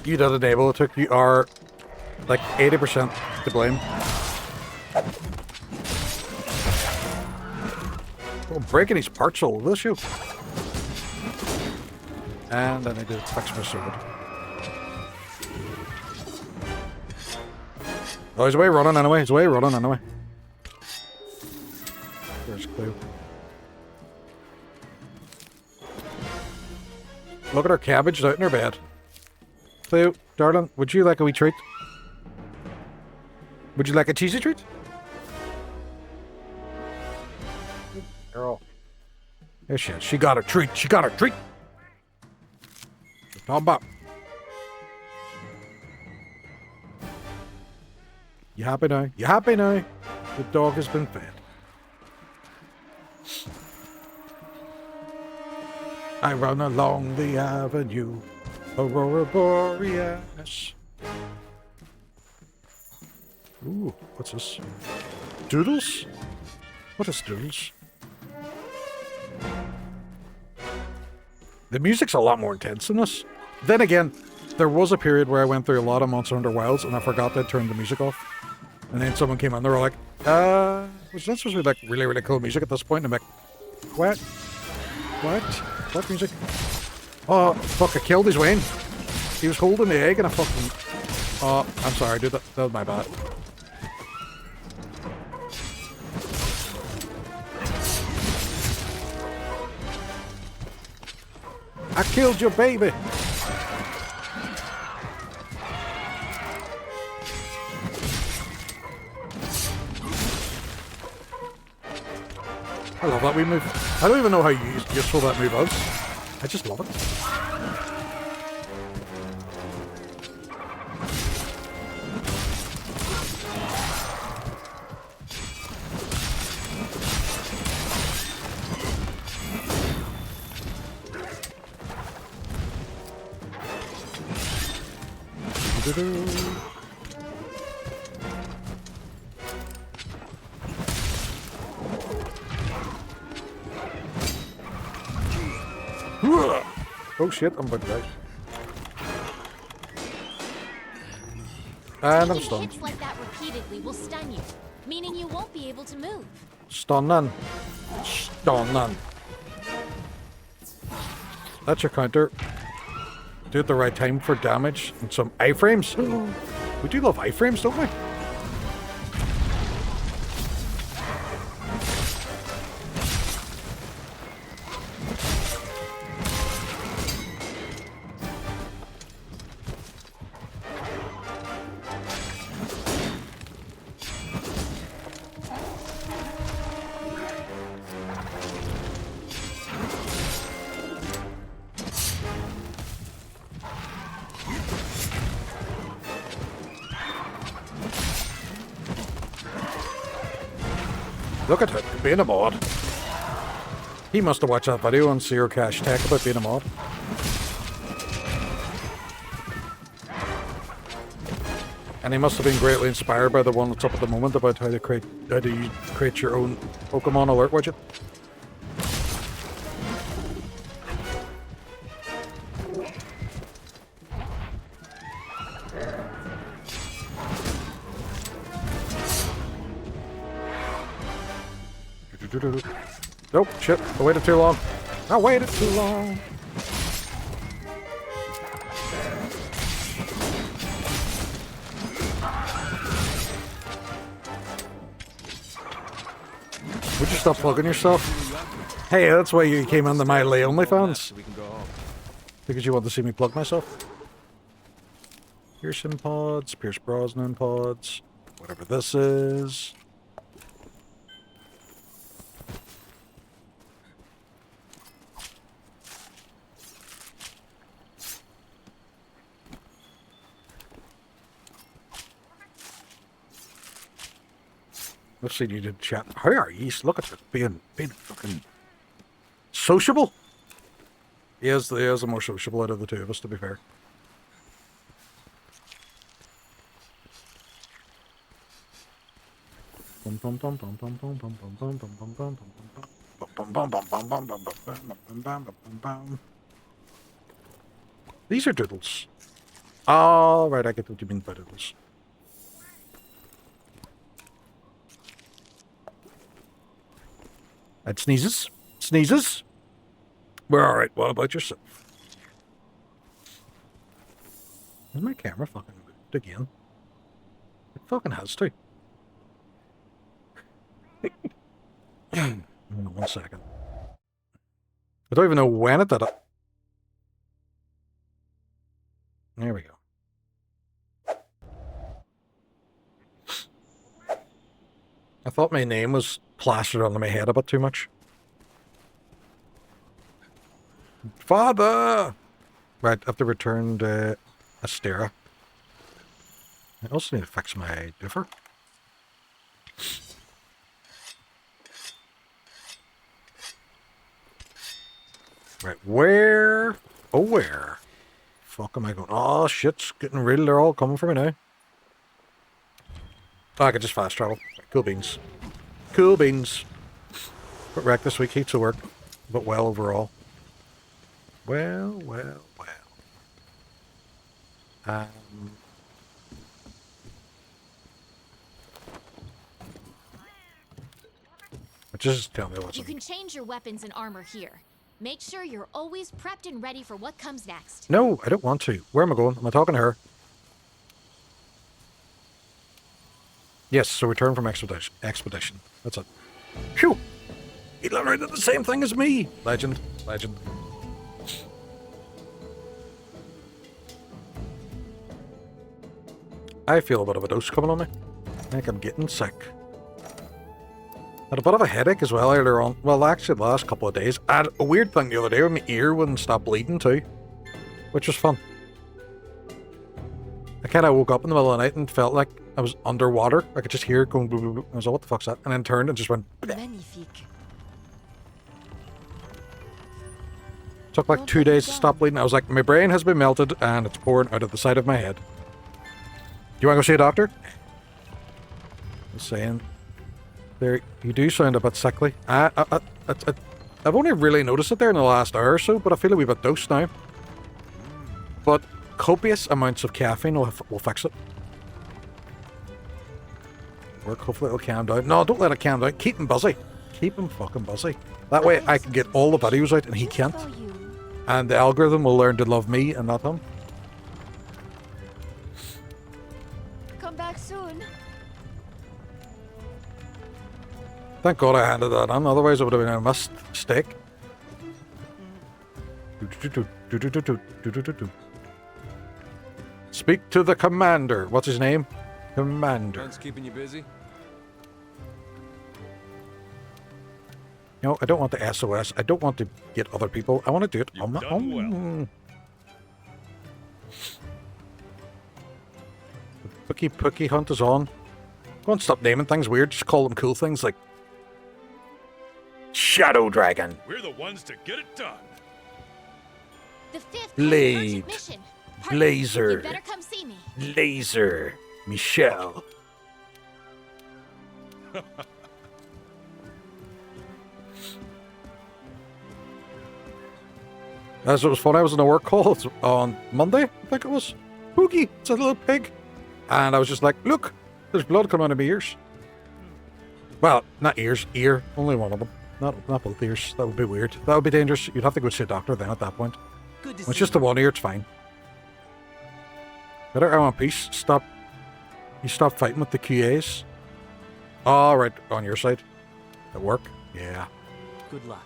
You did it, Abel. It took you are like 80% to blame. Oh, breaking his parts all over the show. And then I did fix my sword. Oh, he's away running anyway. He's away running anyway. There's Clue. Look at her cabbage out in her bed. Clue, darling, would you like a wee treat? Would you like a cheesy treat? Girl. There she is. She got a treat. She got a treat. Talk about. You happy now? You happy now? The dog has been fed. I run along the avenue, Aurora Borealis. Ooh, what's this? Doodles? What is Doodles? The music's a lot more intense than this. Then again, there was a period where I went through a lot of Monster Hunter Wilds and I forgot to turn the music off. And then someone came on, they were like, was that supposed to be like really, really cool music at this point? And I'm like, what? What? What music? Oh, fuck, I killed his Wayne. He was holding the egg and I fucking... Oh, I'm sorry, dude, that was my bad. I killed your baby. I love that wee move. I don't even know how useful that move is. I just love it. Oh shit, I'm about to die. And I'm stunned. Hits like that repeatedly will stun you, meaning you won't be able to move. Stunning. Stunning. That's your counter. Do it the right time for damage and some iframes. We do love iframes, don't we? Look at it, being a mod. He must have watched that video on Zero Cash Tech about being a mod. And he must have been greatly inspired by the one that's up at the moment about how to create your own Pokemon alert widget. Nope, shit, I waited too long. I waited too long. Would you stop plugging yourself? Hey, that's why you came on the My Lay OnlyFans. Because you want to see me plug myself. Pearson pods, Pierce Brosnan pods, whatever this is. Let's see, you did chat. How are you? Look at it, being fucking sociable. He is the more sociable out of the two of us, to be fair. These are doodles. All right, I get what you mean by this. That sneezes. Sneezes. We're all right. What about yourself? Is my camera fucking moved again? It fucking has to. Hang on 1 second. I don't even know when it did it. There we go. I thought my name was plastered onto my head a bit too much. Father! Right, I have to return to Astera. I also need to fix my differ. Right, where? Oh, where? Fuck am I going? Oh, shit's getting real. They're all coming for me now. Oh, I could just fast travel. Cool beans. Cool beans. But wreck this week, heaps of work. But well overall. Well. Just tell me what's You can change your weapons and armor here. Make sure you're always prepped and ready for what comes next. No, I don't want to. Where am I going? Am I talking to her? Yes, so return from expedition. That's it. Phew! He literally did the same thing as me! Legend. Legend. I feel a bit of a dose coming on me. I think I'm getting sick. I had a bit of a headache as well earlier on. Well, actually, the last couple of days. I had a weird thing the other day where my ear wouldn't stop bleeding too. Which was fun. I kind of woke up in the middle of the night and felt like I was underwater. I could just hear it going blue, blue, blue. I was like, what the fuck's that? And then turned and just went... Magnifique. Took like 2 days to stop bleeding. I was like, my brain has been melted and it's pouring out of the side of my head. Do you want to go see a doctor? Just saying. There, you do sound a bit sickly. I've only really noticed it there in the last hour or so, but I feel a wee bit dosed now. But copious amounts of caffeine will fix it. Work, hopefully it'll calm down. No, don't let it calm down. Keep him busy. Keep him fucking busy. That way I can get all the videos out and he can't. And the algorithm will learn to love me and not him. Come back soon. Thank God I handed that in, otherwise it would have been a mistake. Speak to the commander. What's his name? Commander. Hunt's keeping you busy? No, I don't want the SOS. I don't want to get other people. I want to do it on my own. The Pookie hunt is on. Go on, stop naming things weird. Just call them cool things like Shadow Dragon. We're the ones to get it done. The fifth Blade. mission. Blazer. You better come see me. Laser. Michelle. As it was fun, I was in a work call on Monday, I think it was. Pookie, it's a little pig. And I was just like, look, there's blood coming out of my ears. Well, not ears, ear, only one of them. Not both ears. That would be weird. That would be dangerous. You'd have to go see a doctor then at that point. When it's just the one ear, it's fine. Better, I want peace. Stop. You stop fighting with the QAs. All right, on your side. At work? Yeah. Good luck.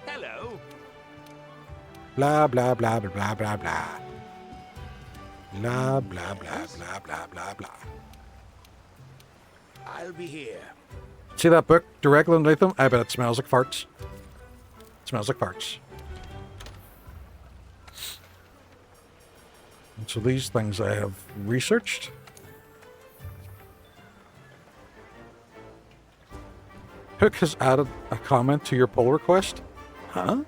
Hello. Blah, blah, blah, blah, blah, blah, blah. Blah, blah, blah, blah, blah, blah, blah. I'll be here. See that book directly underneath them? I bet it smells like farts. It smells like farts. And so these things I have researched. Hook has added a comment to your pull request. Huh?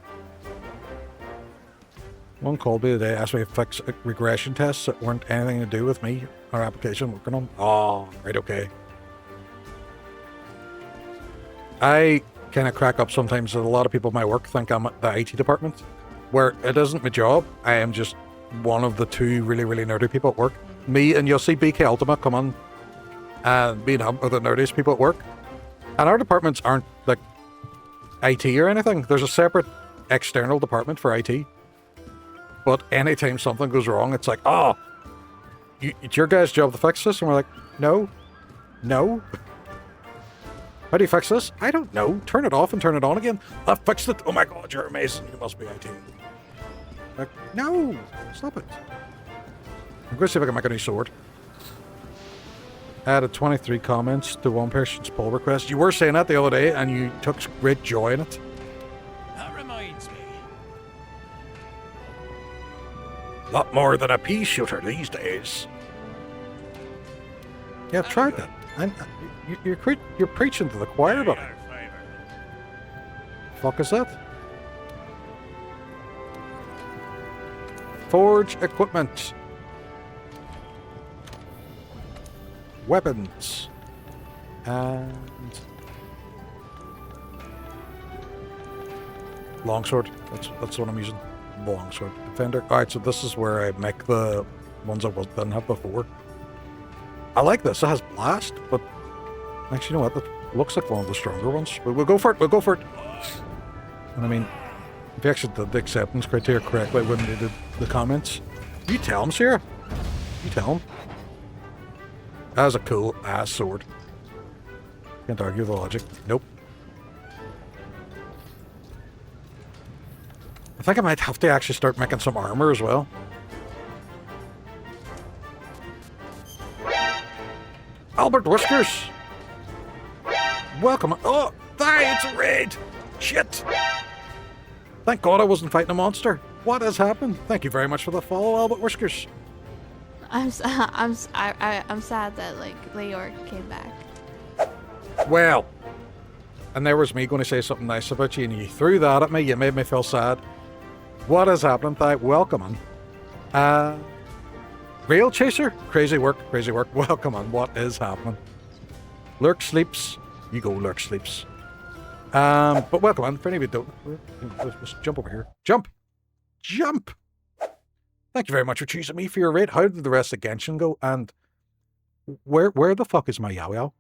One called me today, asked me to fix regression tests that weren't anything to do with me or application working on. Oh, right, okay. I kind of crack up sometimes that a lot of people in my work think I'm at the IT department, where it isn't my job. I am just one of the two really, really nerdy people at work. Me and you'll see BK Ultima come on, and me and him are the nerdiest people at work. And our departments aren't like IT or anything. There's a separate external department for IT. But anytime something goes wrong, it's like, oh, it's your guys' job to fix this. And we're like, no. How do you fix this? I don't know. Turn it off and turn it on again. I fixed it. Oh my god, you're amazing. You must be IT. Like, no, stop it. I'm going to see if I can make a new sword. Added 23 comments to one person's pull request. You were saying that the other day, and you took great joy in it. That reminds me. A lot more than a pea shooter these days. Yeah, I've tried that. You're preaching to the choir, buddy. Fuck is that? Forge equipment. Weapons. And longsword. That's what I'm using. Longsword. Defender. Alright, so this is where I make the ones I didn't have before. I like this. It has blast, but actually, you know what? It looks like one of the stronger ones. But we'll go for it. We'll go for it. And I mean, if you actually did the acceptance criteria correctly when they did the comments, you tell them, Sarah. You tell them. That was a cool ass sword. Can't argue the logic. Nope. I think I might have to actually start making some armor as well. Albert Whiskers! Welcome. Oh, it's a raid! Shit! Thank God I wasn't fighting a monster. What has happened? Thank you very much for the follow, Albert Whiskers. I'm sad that like Leor came back. Well, and there was me going to say something nice about you, and you threw that at me. You made me feel sad. What has happened? Welcome on. Rail Chaser? Crazy work. Welcome on. What is happening? Lurk sleeps. You go, Lurk sleeps. But welcome on. For any of you don't, let's jump over here. Jump! Thank you very much for choosing me for your raid. How did the rest of Genshin go? And where the fuck is my Yao Yao?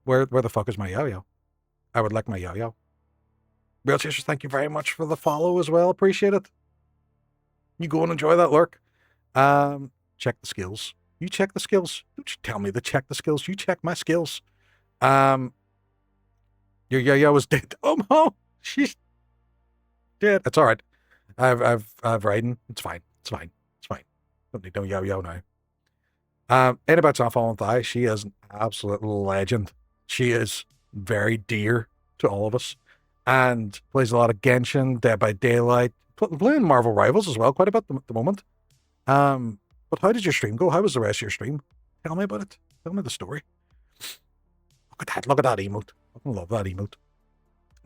Where the fuck is my Yao Yao? I would like my Yao Yao. Rail Chasers, thank you very much for the follow as well. Appreciate it. You go and enjoy that lurk. Check the skills. You check the skills. Don't you tell me to check the skills. You check my skills. Your Yao Yao is dead. Oh no, she's dead. It's all right. I've Raiden. It's fine. Don't need no Yao Yao now. Anybody's not following Thai. She is an absolute legend. She is very dear to all of us, and plays a lot of Genshin, Dead by Daylight, playing Marvel Rivals as well quite a bit at the moment. But how did your stream go? How was the rest of your stream? Tell me about it. Tell me the story. Look at that emote. I love that emote.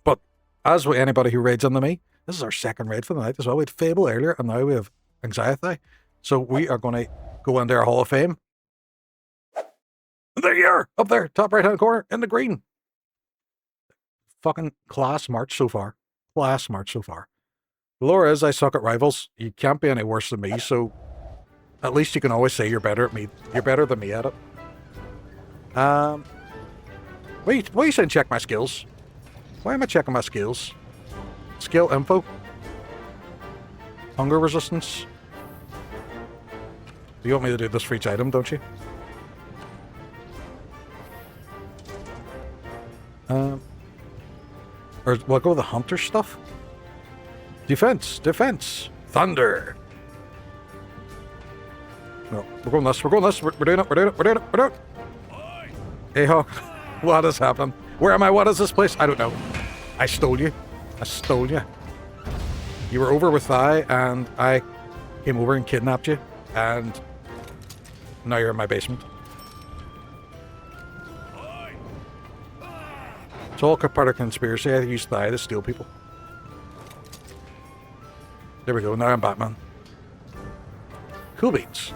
But as with anybody who raids under me, this is our second raid for the night as well. We had Fable earlier, and now we have Anxiety. So we are going to go into our Hall of Fame. There you are, up there, top right-hand corner, in the green. Fucking class march so far. The lore is I suck at Rivals. You can't be any worse than me, so at least you can always say you're better at me. You're better than me at it. Wait, why are you saying check my skills? Why am I checking my skills? Skill info. Hunger resistance. You want me to do this for each item, don't you? Or we'll go with the hunter stuff. Defense. Thunder. No, we're going this. We're doing it. Hey, Hawk. What is happening? Where am I? What is this place? I don't know. I stole you. You were over with Thai, and I came over and kidnapped you, and now you're in my basement. It's all part of conspiracy. I used Thai to steal people. There we go. Now I'm Batman. Cool beats.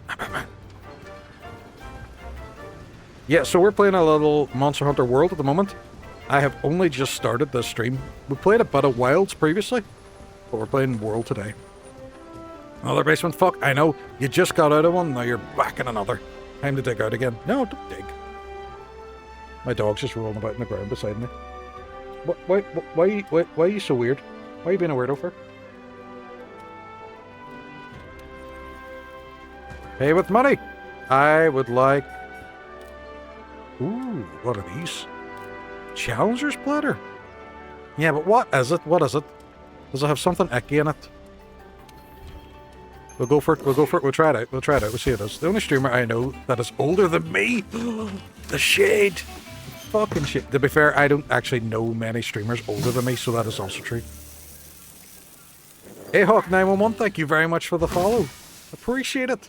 I'm Batman. Yeah, so we're playing a little Monster Hunter World at the moment. I have only just started this stream. We played a bit of Wilds previously, but we're playing World today. Another basement? Fuck, I know. You just got out of one, now you're back in another. Time to dig out again. No, don't dig. My dog's just rolling about in the ground beside me. Why are you so weird? Why are you being a weirdo for? Pay with money. I would like... Ooh, what are these? Challenger's platter? Yeah, but what is it? What is it? Does it have something icky in it? We'll go for it. We'll go for it. We'll try it out. We'll try it out. We'll see what it is. The only streamer I know that is older than me. The shade. Fucking shit. To be fair, I don't actually know many streamers older than me, so that is also true. Hey Hawk911, thank you very much for the follow. Appreciate it.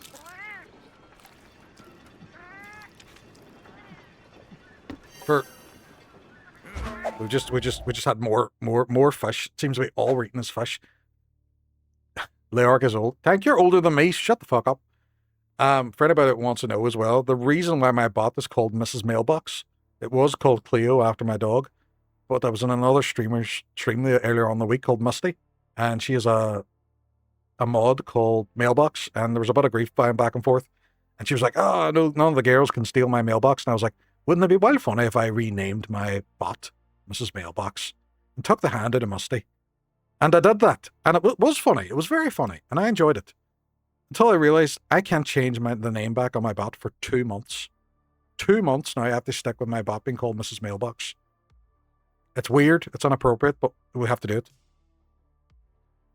We just had more fish. It seems to be all we're eating is fish. Leorg is old. Tank, you're older than me. Shut the fuck up. For anybody that wants to know as well, the reason why my bot is called Mrs. Mailbox, it was called Cleo after my dog, but I was in another streamer's stream earlier on the week called Misty, and she has a mod called Mailbox, and there was a bit of grief flying back and forth, and she was like, oh, no, none of the girls can steal my mailbox, and I was like, wouldn't it be well funny if I renamed my bot Mrs. Mailbox and took the hand out of Misty? And I did that, and it was funny. It was very funny, and I enjoyed it. Until I realized I can't change the name back on my bot for 2 months. 2 months now I have to stick with my bot being called Mrs. Mailbox. It's weird, it's inappropriate, but we have to do it.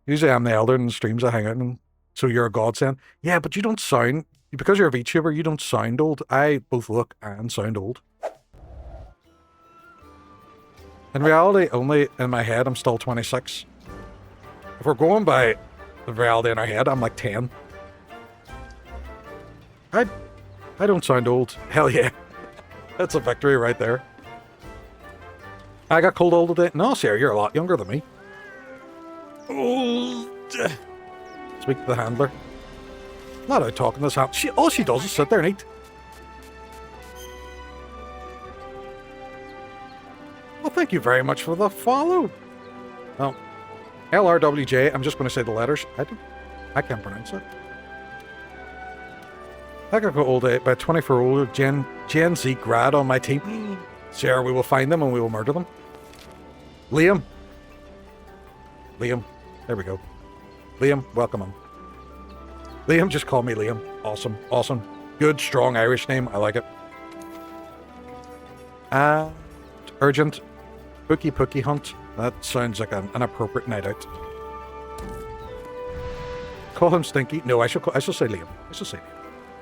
Usually I'm the elder in the streams I hang out in, so you're a godsend. Yeah, but you don't sound, because you're a VTuber, you don't sound old. I both look and sound old. In reality, only in my head, I'm still 26. If we're going by the reality in our head, I'm like 10. I don't sound old. Hell yeah. That's a victory right there. I got cold all today. No, Sarah, you're a lot younger than me. Oh, speak to the handler. Not out talking this hand. All she does is sit there and eat. Well, thank you very much for the follow. Well, LRWJ, I'm just going to say the letters. I can't pronounce it. I could go all day, by 24-year-old Gen Z grad on my team. Sarah, we will find them and we will murder them. Liam. There we go. Liam, welcome him. Liam, just call me Liam. Awesome. Awesome. Good, strong Irish name. I like it. Urgent. Pookie hunt. That sounds like an appropriate night out. Call him Stinky. No, I shall say Liam.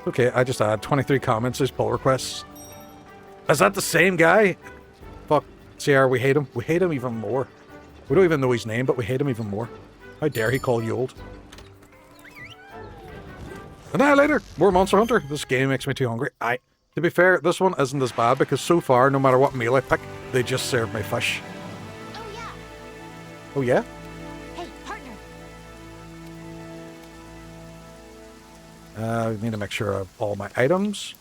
Okay, I just had 23 comments as pull requests. Is that the same guy? Fuck. Sierra, we hate him. We hate him even more. We don't even know his name, but we hate him even more. How dare he call you old? Annihilator! More Monster Hunter. This game makes me too hungry. To be fair, this one isn't as bad because so far, no matter what meal I pick, they just serve me fish. Oh yeah. Oh yeah? Hey, partner. I need to make sure I have all my items.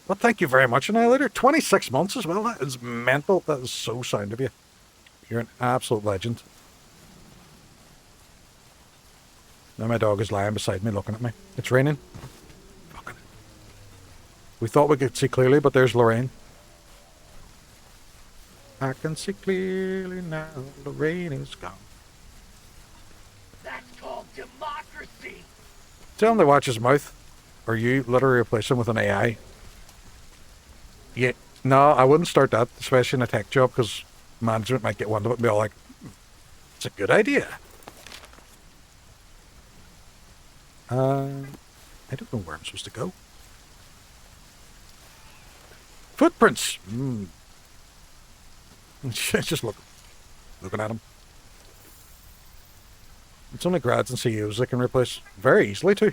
Well, thank you very much, Annihilator. 26 months as well. That is mental. That is so sound of you. You're an absolute legend. Now my dog is lying beside me looking at me. It's raining. Fucking. We thought we could see clearly, but there's Lorraine. I can see clearly now. Lorraine is gone. That's called democracy. Tell him to watch his mouth. Or you literally replace him with an AI. Yeah, no, I wouldn't start that, especially in a tech job, because management might get wind of it and be all like, it's a good idea. I don't know where I'm supposed to go. Footprints! Just looking at them. It's only grads and CEOs that can replace very easily too.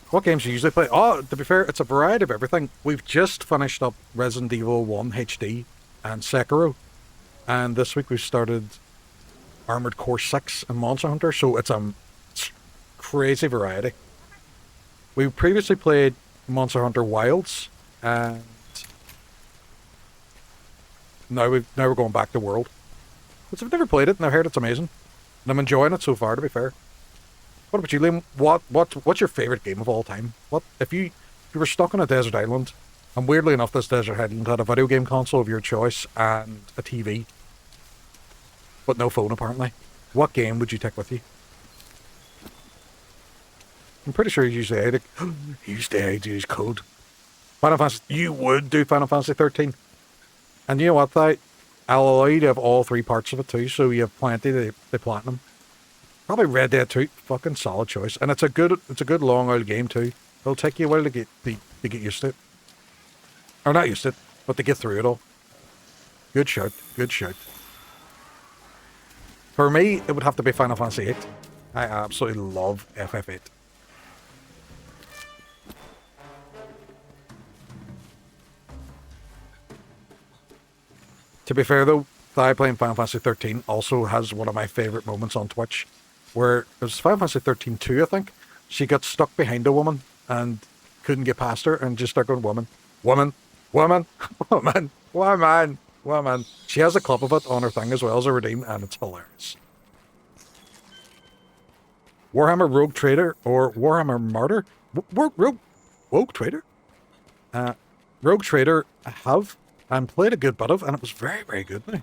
What games do you usually play? Oh, to be fair, it's a variety of everything. We've just finished up Resident Evil 1 HD and Sekiro. And this week we've started Armored Core 6 and Monster Hunter, so it's a crazy variety. We previously played Monster Hunter Wilds, and now we're going back to World. Because I've never played it and I've heard it's amazing. And I'm enjoying it so far, to be fair. What about you, Liam? What's your favourite game of all time? What if you were stuck on a desert island, and weirdly enough this desert island had a video game console of your choice and a TV, but no phone apparently. What game would you take with you? I'm pretty sure you use the use code. Final Fantasy, you would do Final Fantasy 13. And you know what, I'll allow you to have all 3 parts of it too, so you have plenty to the platinum. Probably Red Dead 2, fucking solid choice. And it's a good long old game too. It'll take you a while to get used to it. Or not used to it, but to get through it all. Good shout, good shout. For me, it would have to be Final Fantasy 8. I absolutely love FF8. To be fair though, playing Final Fantasy 13 also has one of my favourite moments on Twitch, where it was Final Fantasy 13 2, I think. She got stuck behind a woman and couldn't get past her and just started going, woman, woman, woman, woman, woman, woman. She has a clip of it on her thing as well as a redeem, and it's hilarious. Warhammer Rogue Trader or Warhammer Martyr? Rogue Trader? Rogue Trader I have and played a good bit of, and it was very, very good now.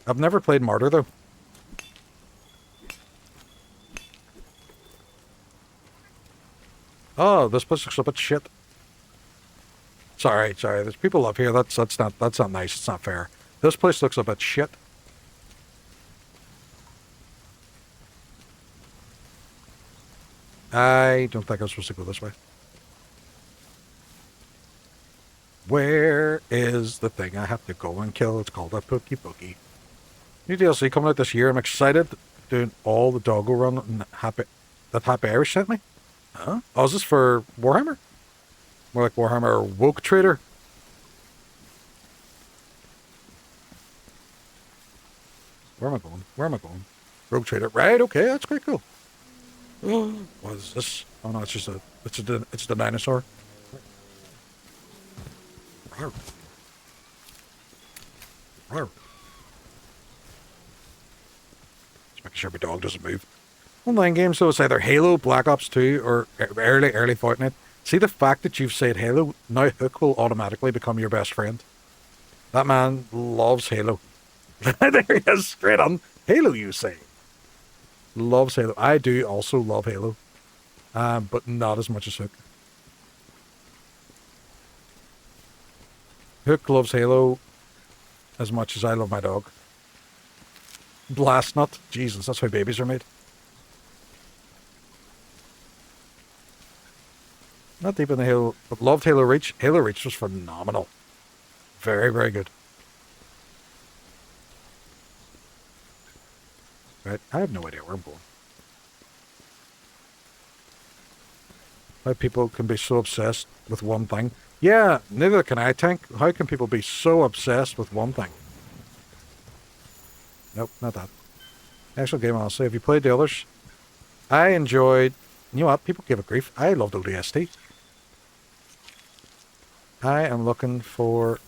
I've never played Martyr though. Oh, this place looks a bit shit. Sorry, there's people up here. That's not nice. It's not fair. This place looks a bit shit. I don't think I'm supposed to go this way. Where is the thing I have to go and kill? It's called a Pookie Pookie. New DLC coming out this year. I'm excited. Doing all the doggo run and that Happy Irish sent me. Huh? Oh, is this for Warhammer? More like Warhammer Woke Trader. Where am I going? Where am I going? Rogue Trader. Right, okay, that's quite cool. What is this? Oh no, it's just it's the dinosaur. Rawr. Rawr. Just making sure my dog doesn't move. Online games, so it's either Halo, Black Ops 2, or early Fortnite. See, the fact that you've said Halo, now Hook will automatically become your best friend. That man loves Halo. There he is, straight on. Halo, you say. Loves Halo. I do also love Halo. But not as much as Hook. Hook loves Halo as much as I love my dog. Blast nut. Jesus, that's how babies are made. Not deep in the Halo, but loved Halo Reach. Halo Reach was phenomenal. Very, very good. Right, I have no idea where I'm going. How people can be so obsessed with one thing. Yeah, neither can I, Tank. How can people be so obsessed with one thing? Nope, not that. Actual game, I'll say. Have you played the others? I enjoyed... You know what? People give it grief. I loved ODST. I am looking for...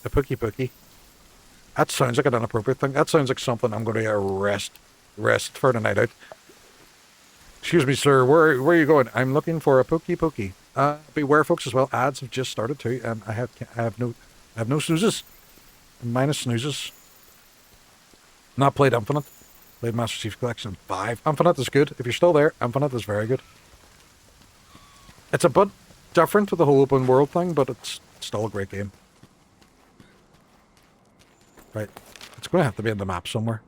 a Pookie Pookie. That sounds like an inappropriate thing. That sounds like something I'm going to rest for the night out. Excuse me, sir. Where are you going? I'm looking for a Pookie Pookie. Beware, folks, as well. Ads have just started too, and I have no snoozes. Minus snoozes. Not played Infinite. Played Master Chief Collection 5. Infinite is good. If you're still there, Infinite is very good. It's a bit different with the whole open world thing, but it's still a great game. Right. It's going to have to be in the map somewhere.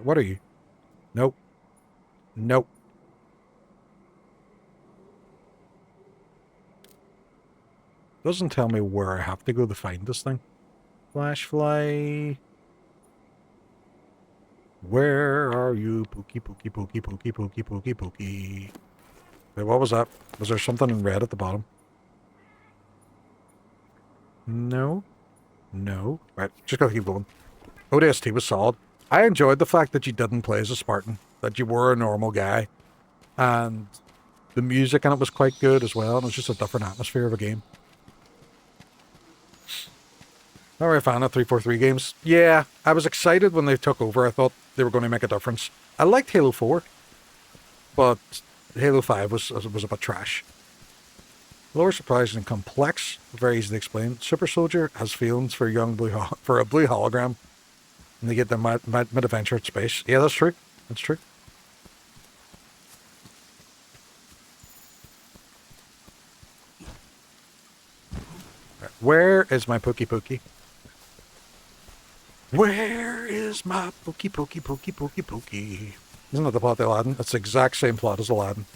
What are you? Nope. Nope. Doesn't tell me where I have to go to find this thing. Flashfly. Where are you? Pookie, Pookie, Pookie, Pookie, Pookie, Pookie, Pookie. Wait, what was that? Was there something in red at the bottom? No. No. Right, just gotta keep going. ODST was solid. I enjoyed the fact that you didn't play as a Spartan. That you were a normal guy. And the music in it was quite good as well. And it was just a different atmosphere of a game. Not really a fan of 343 games. Yeah, I was excited when they took over. I thought they were going to make a difference. I liked Halo 4, but Halo 5 was a bit trash. Lower surprising and complex, very easy to explain. Super Soldier has feelings for a for a blue hologram, and they get the mid-adventure at space. Yeah, that's true. That's true. Right, where is my Pokey Pokey? Where is my Pokey Pokey Pokey Pokey Pokey? Isn't that the plot of Aladdin? It's the exact same plot as Aladdin.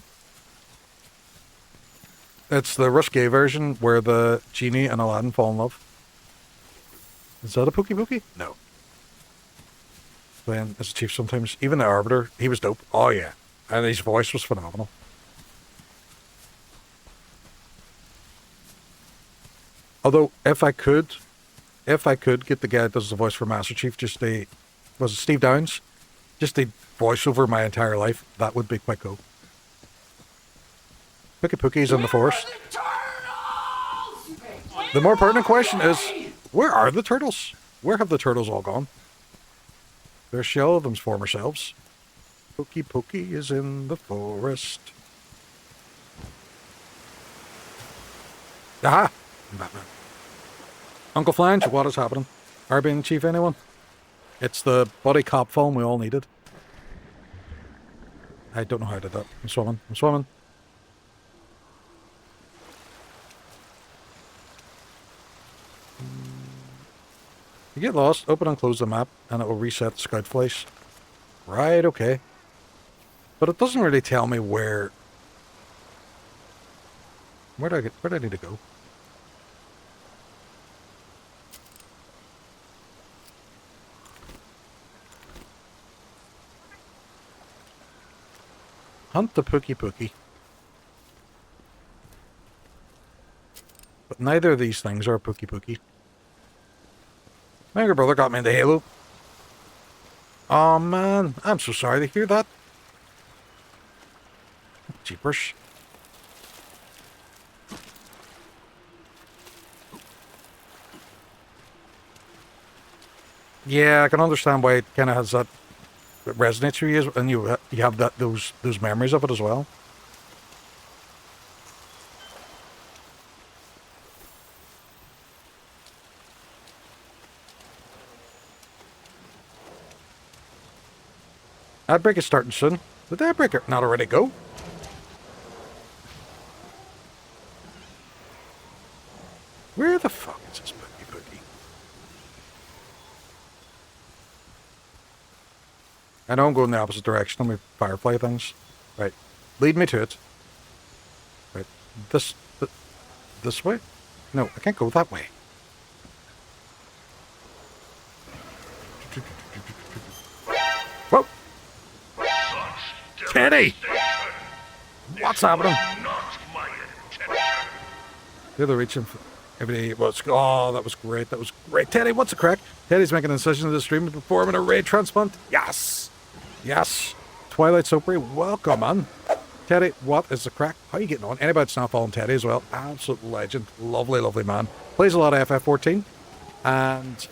It's the risque version where the genie and Aladdin fall in love. Is that a Pokey Pokey? No. Playing as a chief sometimes. Even the Arbiter, he was dope. Oh yeah. And his voice was phenomenal. Although, if I could get the guy that does the voice for Master Chief, was it Steve Downs? Just a voiceover my entire life, that would be quite cool. Pookie Pookie's in the forest. The more pertinent question is, where are the turtles? Where have the turtles all gone? Their shell of them's former selves. Pookie Pookie is in the forest. Aha! Batman. Uncle Flange, what is happening? Are being chief anyone? It's the buddy cop film we all needed. I don't know how I did that. I'm swimming. I'm swimming. You get lost, open and close the map, and it will reset the scout place. Right, okay. But it doesn't really tell me where... Where do I need to go? Hunt the Pookie Pookie. But neither of these things are a Pookie Pookie. My younger brother got me into Halo. Oh man, I'm so sorry to hear that. Jeepers. Yeah, I can understand why it kind of has that resonates with you, and you have those memories of it as well. Ad break is starting soon. Did the ad breaker not already go? Where the fuck is this Pookie Pookie? I know I'm going the opposite direction on my Firefly things. Right. Lead me to it. Right. This way? No, I can't go that way. Whoa! Teddy! What's happening? The other reaching for everybody. Oh, that was great. That was great. Teddy, what's the crack? Teddy's making an incision to the stream to perform a raid transplant. Yes! Yes! Twilight Soapry, welcome, man. Teddy, what is the crack? How are you getting on? Anybody that's not following Teddy as well? Absolute legend. Lovely, lovely man. Plays a lot of FF14. And...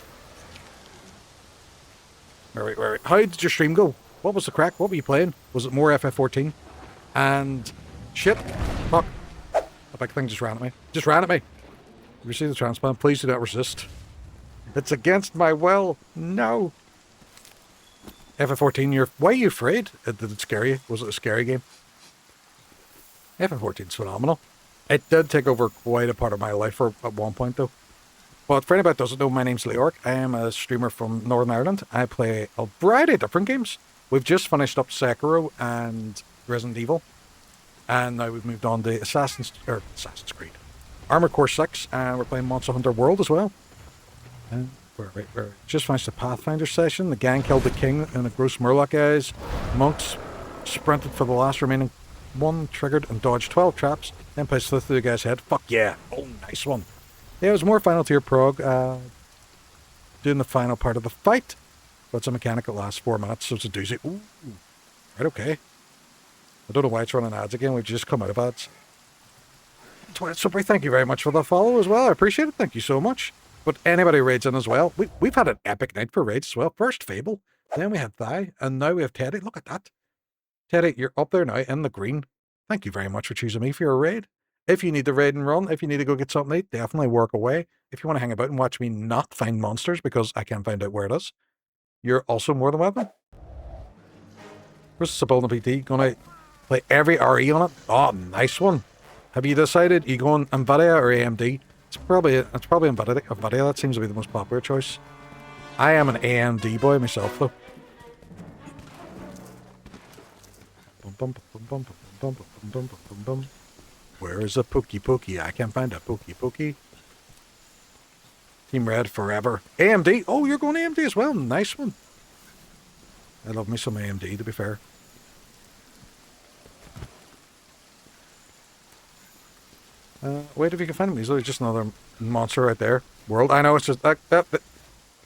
Wait. How did your stream go? What was the crack? What were you playing? Was it more FF14? And... Shit. Fuck. A big thing just ran at me. Just ran at me. You receive the transplant. Please do not resist. It's against my will. No. FF14, why are you afraid? Did it scare you? Was it a scary game? FF14's phenomenal. It did take over quite a part of my life at one point, though. But for anybody that doesn't know, my name's Leoric. I am a streamer from Northern Ireland. I play a variety of different games. We've just finished up Sekiro and Resident Evil. And now we've moved on to Assassin's Creed. Armored Core 6, and we're playing Monster Hunter World as well. And we're just finished the Pathfinder session. The gang killed the king and the gross Murloc guys. Monks sprinted for the last remaining one, triggered and dodged 12 traps, then placed through the guy's head. Fuck yeah. Oh, nice one. Yeah, it was more Final Tier prog, doing the final part of the fight. But it's a mechanic that lasts 4 minutes, so it's a doozy. Ooh. Right, okay. I don't know why it's running ads again. We've just come out of ads. Twilight Soapry, thank you very much for the follow as well. I appreciate it. Thank you so much. But anybody raids in as well. We've had an epic night for raids as well. First Fable, then we had Thigh, and now we have Teddy. Look at that. Teddy, you're up there now in the green. Thank you very much for choosing me for your raid. If you need to raid and run, if you need to go get something to eat, definitely work away. If you want to hang about and watch me not find monsters because I can't find out where it is, you're also more than welcome. Where's Sabona PT? Gonna play every RE on it? Oh, nice one. Have you decided you going Nvidia or AMD? It's probably Nvidia. Nvidia, that seems to be the most popular choice. I am an AMD boy myself though. Where is a Pookie? I can't find a Pookie. Team Red forever. AMD? Oh, you're going AMD as well. Nice one. I love me some AMD, to be fair. Wait, if you can find him easily. Just another monster right there. World. I know, it's just... is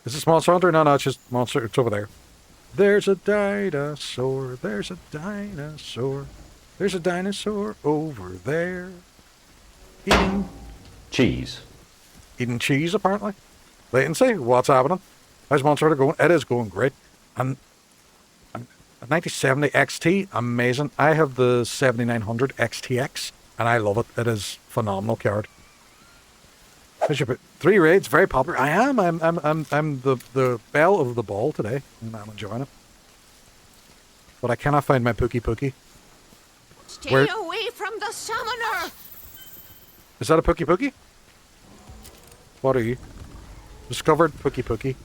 this Monster Hunter? No, it's just Monster. It's over there. There's a dinosaur. There's a dinosaur. There's a dinosaur over there. Eating... cheese. Eating cheese, apparently. Latency? What's happening? How's Monster Hunter going? It is going great. And... a 9070 XT, amazing. I have the 7900 XTX, and I love it. It is phenomenal card. 3 raids, very popular. I am. I'm the belle of the ball today, and I'm enjoying it. But I cannot find my Pookie. Stay away from the summoner! Is that a Pookie? What are you? Discovered Pookie.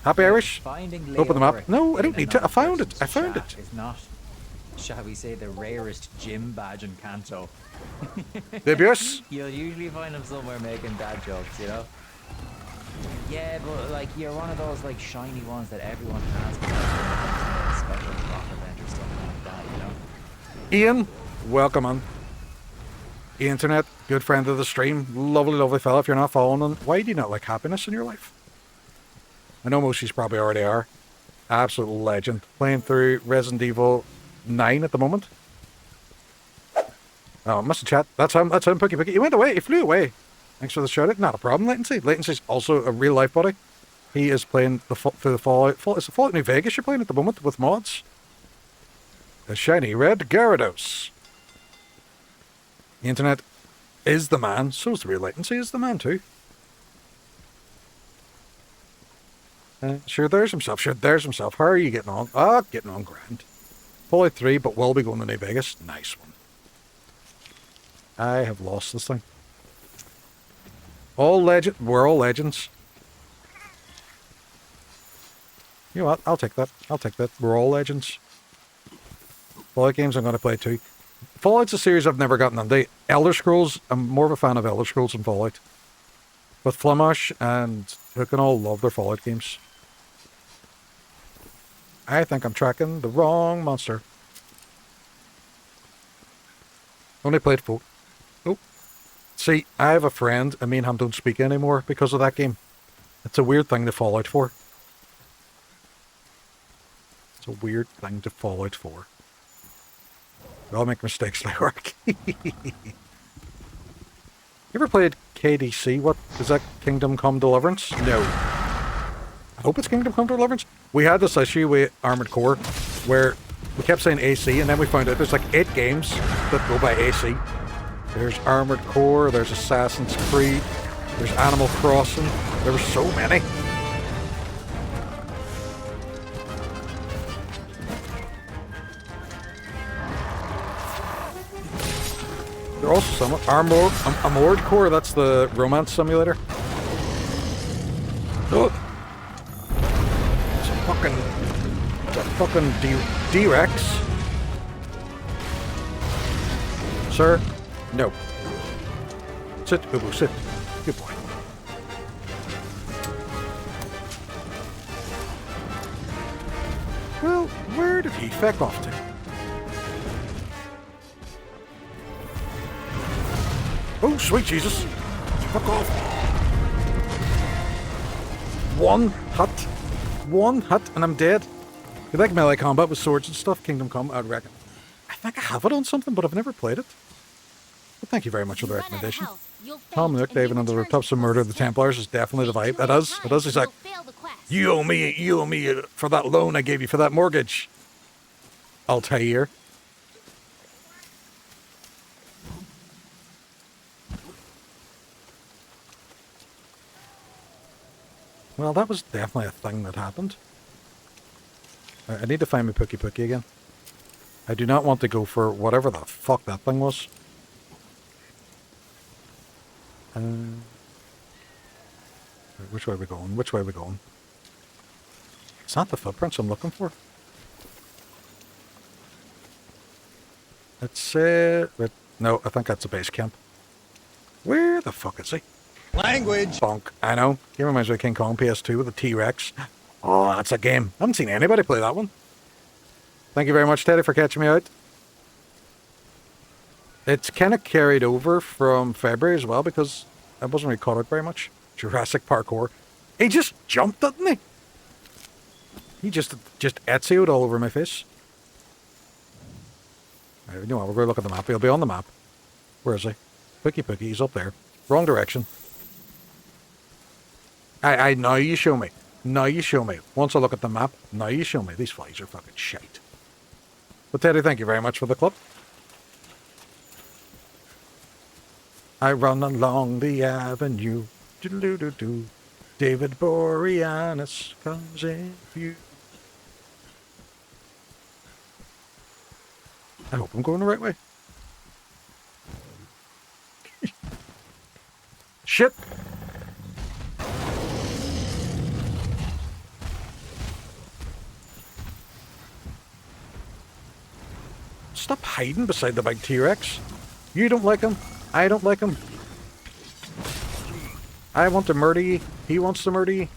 Happy Irish? Open them up. No, I don't need to. I found it. It's not, shall we say, the rarest gym badge in Kanto. Debius? You'll usually find them somewhere making dad jokes, you know? Yeah, but like you're one of those like shiny ones that everyone has special rock event or something like that, you know? Ian, welcome on. Internet, good friend of the stream, lovely fella. If you're not following him, why do you not like happiness in your life? I know most of you probably already are. Absolute legend. Playing through Resident Evil 9 at the moment. Oh, mustn't chat. That's him, Pookie. He went away. He flew away. Thanks for the shout out. Not a problem, Latency. Latency's also a real life buddy. He is playing through the Fallout. It's the Fallout New Vegas you're playing at the moment with mods. A shiny red Gyarados. The internet is the man. So's the real Latency is the man too. Sure, there's himself. How are you getting on? Getting on grand. Fallout 3, but will be going to New Vegas. Nice one. I have lost this thing. We're all legends. You know what? I'll take that. We're all legends. Fallout games I'm going to play too. Fallout's a series I've never gotten into. Elder Scrolls, I'm more of a fan of Elder Scrolls than Fallout. But Flamash and Hook and all love their Fallout games. I think I'm tracking the wrong monster. Only played 4. Oh. See, I have a friend, and me and him don't speak anymore because of that game. It's a weird thing to fall out for. We all make mistakes like work. You ever played KDC? What is that? Kingdom Come Deliverance? No. I hope it's Kingdom Come Deliverance. We had this issue with Armored Core where we kept saying AC, and then we found out there's like 8 games that go by AC. There's Armored Core, there's Assassin's Creed, there's Animal Crossing. There were so many. There are also some Armored Core, that's the romance simulator. Oh. It's a fucking D-Rex. Sir? No. Sit, Ubu, sit. Good boy. Well, where did he feck off to? Oh, sweet Jesus. Fuck off. One hit, and I'm dead. If you like melee combat with swords and stuff, Kingdom Come, I'd reckon. I think I have it on something, but I've never played it. But thank you very much for the recommendation. Tom Nook, David on the rooftops to murder the Templars is definitely the vibe. It is. It is. He's like, you owe me for that loan I gave you for that mortgage. Altair. Well, that was definitely a thing that happened. I need to find my Pookie Pookie again. I do not want to go for whatever the fuck that thing was. Which way are we going? Which way are we going? It's not the footprints I'm looking for. It's no, I think that's a base camp. Where the fuck is he? Language! Bonk. I know. He reminds me of King Kong PS2 with the T-Rex. Oh, that's a game. I haven't seen anybody play that one. Thank you very much, Teddy, for catching me out. It's kind of carried over from February as well because I wasn't really caught out very much. Jurassic Parkour. He just jumped, didn't he? He just Ezio'd all over my face. Right, you know what, we're going to look at the map. He'll be on the map. Where is he? Pookie Pookie, he's up there. Wrong direction. Now you show me. Now you show me. Once I look at the map, now you show me. These flies are fucking shite. But Teddy, thank you very much for the clip. I run along the avenue. Do-do-do-do. David Boreanaz comes in view. I hope I'm going the right way. Shit! Stop hiding beside the big T-Rex. You don't like him. I don't like him. I want to murder you. He wants to murder you.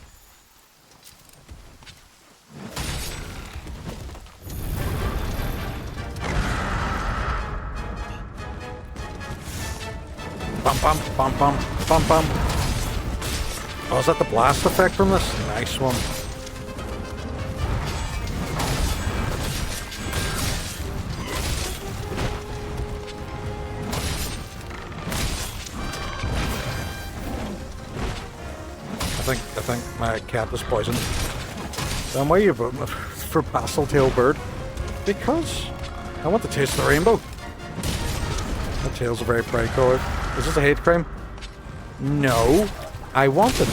Bum bum bum bum bum bum. Oh, is that the blast effect from this? Nice one. I think my cat is poisoned. Then why are you voting for Pastel Tail Bird? Because I want to taste the rainbow. The tail's a very bright color. Is this a hate crime? No. I want it.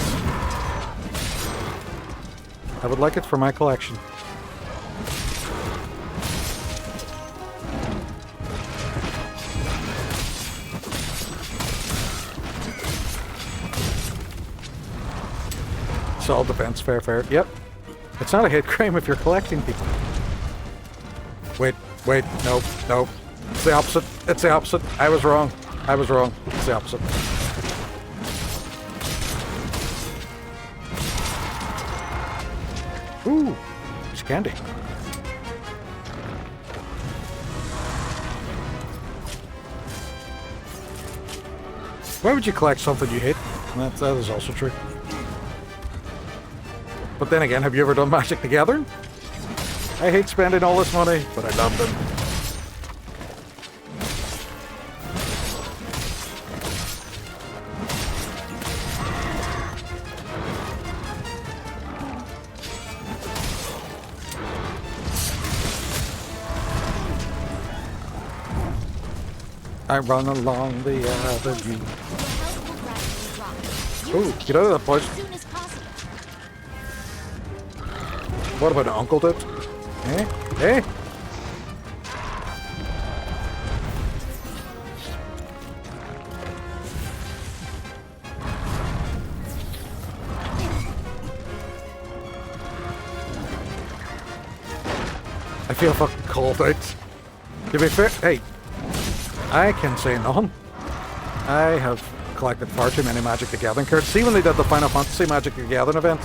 I would like it for my collection. Self-defense, fair. Yep. It's not a hate crime if you're collecting people. Wait, nope. It's the opposite. It's the opposite. I was wrong. It's the opposite. Ooh, it's candy. Why would you collect something you hate? That is also true. But then again, have you ever done Magic the Gathering? I hate spending all this money, but I love them. I run along the avenue. Ooh, get out of that place. What about Uncle did? Eh? I feel fucking called out. To be fair, hey, I can say nothing. I have collected far too many Magic the Gathering cards. See when they did the Final Fantasy Magic the Gathering event?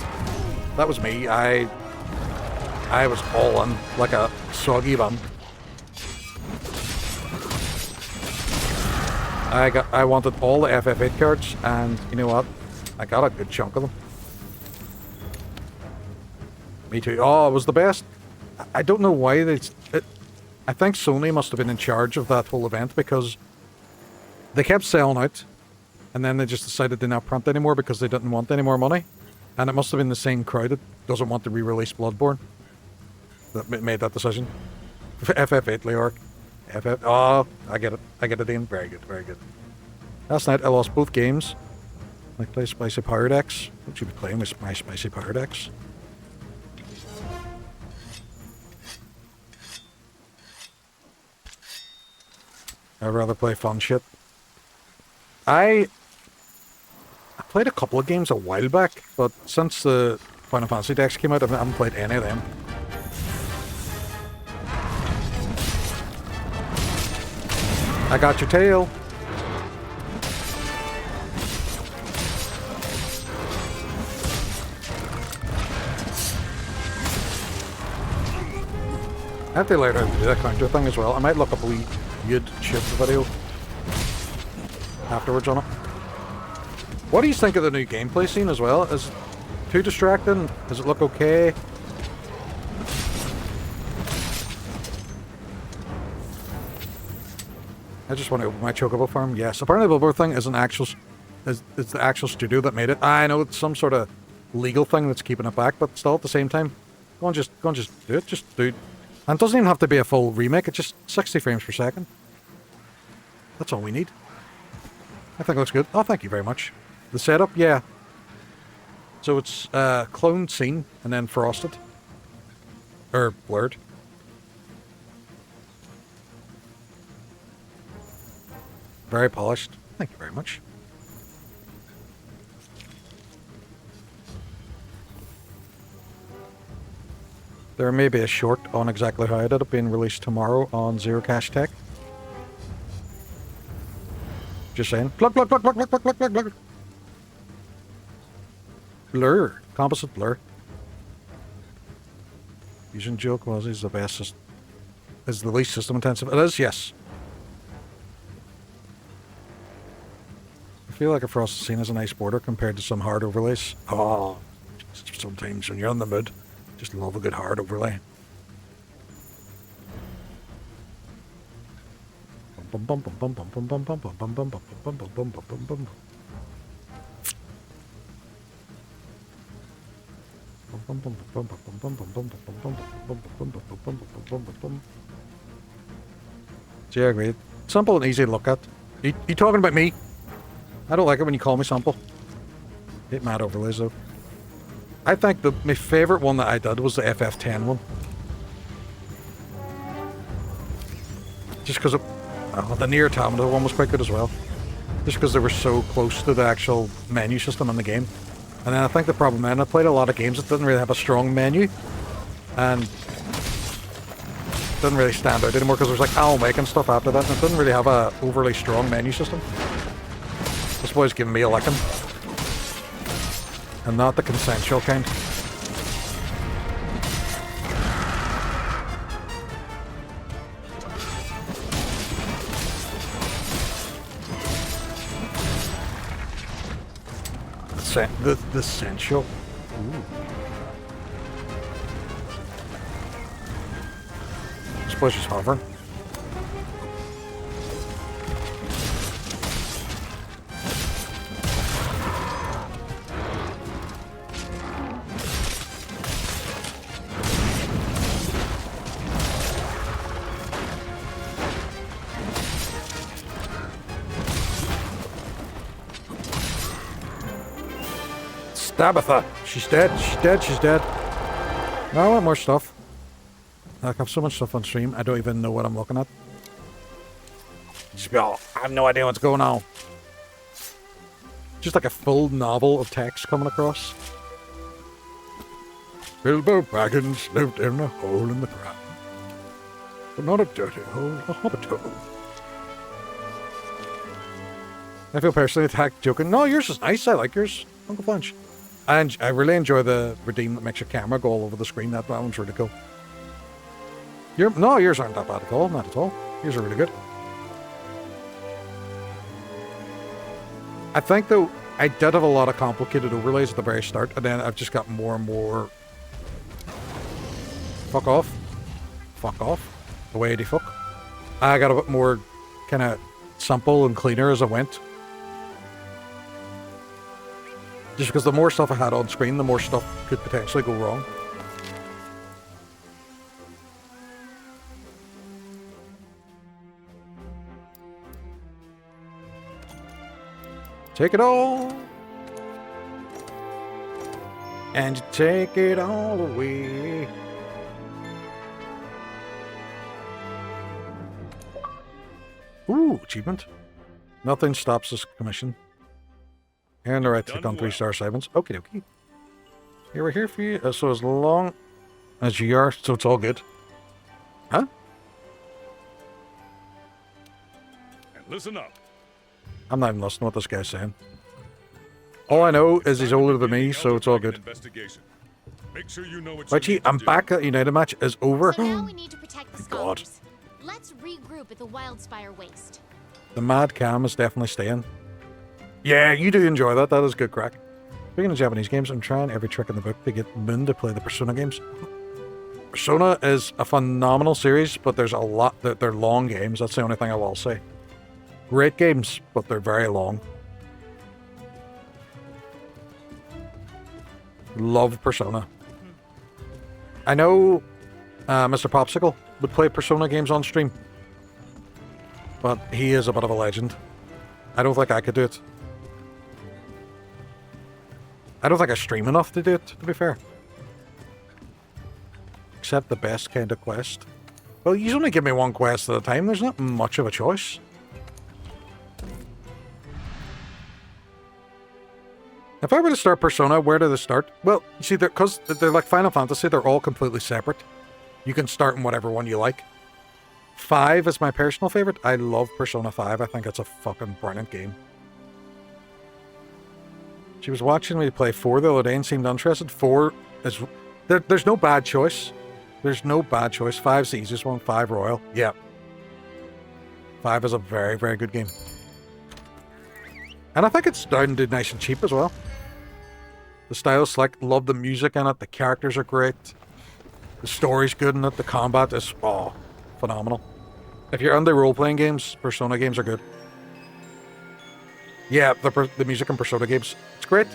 That was me. I was all in like a soggy bun. I wanted all the FF8 cards, and you know what? I got a good chunk of them. Me too. Oh, it was the best. I don't know why I think Sony must have been in charge of that whole event because They kept selling out, and then they just decided to not print anymore because they didn't want any more money. And it must have been the same crowd that doesn't want to re-release Bloodborne that made that decision. FF8, Leorc. FF. Oh, I get it. I get it, Ian. Very good, very good. Last night I lost both games. I play Spicy Power Decks. What should you be playing with my Spicy Power Decks? I'd rather play fun shit. I played a couple of games a while back, but since the Final Fantasy decks came out, I haven't played any of them. I got your tail. I have to learn how to do that counter thing as well. I might look up a wee YouTube video afterwards on it. What do you think of the new gameplay scene as well? Is it too distracting? Does it look okay? I just want to open my Chocobo farm. Yes, apparently the Bloodborne thing is it's the actual studio that made it. I know it's some sort of legal thing that's keeping it back, but still at the same time, go on, just do it. Just do it. And it doesn't even have to be a full remake. It's just 60 frames per second. That's all we need. I think it looks good. Oh, thank you very much. The setup, yeah. So it's cloned scene and then frosted. Or blurred. Very polished. Thank you very much. There may be a short on exactly how I did it being released tomorrow on Zero Cash Tech. Just saying. Plug, plug, plug, plug, plug, plug, plug, plug, plug. Blur. Composite blur. Using dual quasi is the best. Is the least system intensive. It is, yes. I feel like a frosted scene is a nice border compared to some hard overlays. Oh, sometimes when you're in the mood, just love a good hard overlay. Yeah, agreed. Simple and easy to look at. You talking about me? I don't like it when you call me simple. Hate mad overlays though. I think my favourite one that I did was the FF10 one. Just because the Nier Automata one was quite good as well. Just because they were so close to the actual menu system in the game. And then I think the problem then, I played a lot of games that didn't really have a strong menu. And didn't really stand out anymore because there was like Al making stuff after that and it didn't really have a overly strong menu system. This boy's giving me a licking. And not the consensual kind. The sensual. Ooh. This place is hovering. Tabitha. She's dead. She's dead. She's dead. No, I want more stuff. Like, I have so much stuff on stream, I don't even know what I'm looking at. I have no idea what's going on. Just like a full novel of text coming across. Bilbo Baggins lived in a hole in the ground. But not a dirty hole, a hobbit hole. I feel personally attacked joking. No, yours is nice. I like yours. Uncle Flinch. And I really enjoy the redeem that makes your camera go all over the screen. That one's really cool. No, yours aren't that bad at all. Not at all. Yours are really good. I think, though, I did have a lot of complicated overlays at the very start, and then I've just got more and more... Fuck off. Fuck off. Away de fuck. I got a bit more kind of simple and cleaner as I went. Just because the more stuff I had on screen, the more stuff could potentially go wrong. Take it all. And you take it all away. Ooh, achievement. Nothing stops this commission. And the right to click on 3-star assignments. Okie dokie. Here, we're here for you. So as long as you are, so it's all good. Huh? And listen up. I'm not even listening to what this guy's saying. All I know is he's older than me, so it's all good. Make sure you know what Richie, I'm back at United match is over. So now we need to protect the God. scholars. Let's regroup at the Wildspire Waste. The mad cam is definitely staying. Yeah, you do enjoy that. That is good crack. Speaking of Japanese games, I'm trying every trick in the book to get Moon to play the Persona games. Persona is a phenomenal series, but there's a lot that they're long games. That's the only thing I will say. Great games, but they're very long. Love Persona. I know Mr. Popsicle would play Persona games on stream, but he is a bit of a legend. I don't think I could do it. I don't think I stream enough to do it, to be fair. Except the best kind of quest. Well, you only give me one quest at a time. There's not much of a choice. If I were to start Persona, where do they start? Well, you see, because they're like Final Fantasy, they're all completely separate. You can start in whatever one you like. 5 is my personal favorite. I love Persona 5. I think it's a fucking brilliant game. She was watching me play 4 the other day and seemed interested. 4 is... There's no bad choice. There's no bad choice. 5's the easiest one. 5 Royal. Yeah. 5 is a very, very good game. And I think it's down to nice and cheap as well. The style's slick. Love the music in it. The characters are great. The story's good in it. The combat is, oh, phenomenal. If you're into role-playing games, Persona games are good. Yeah, the music in Persona games, it's great.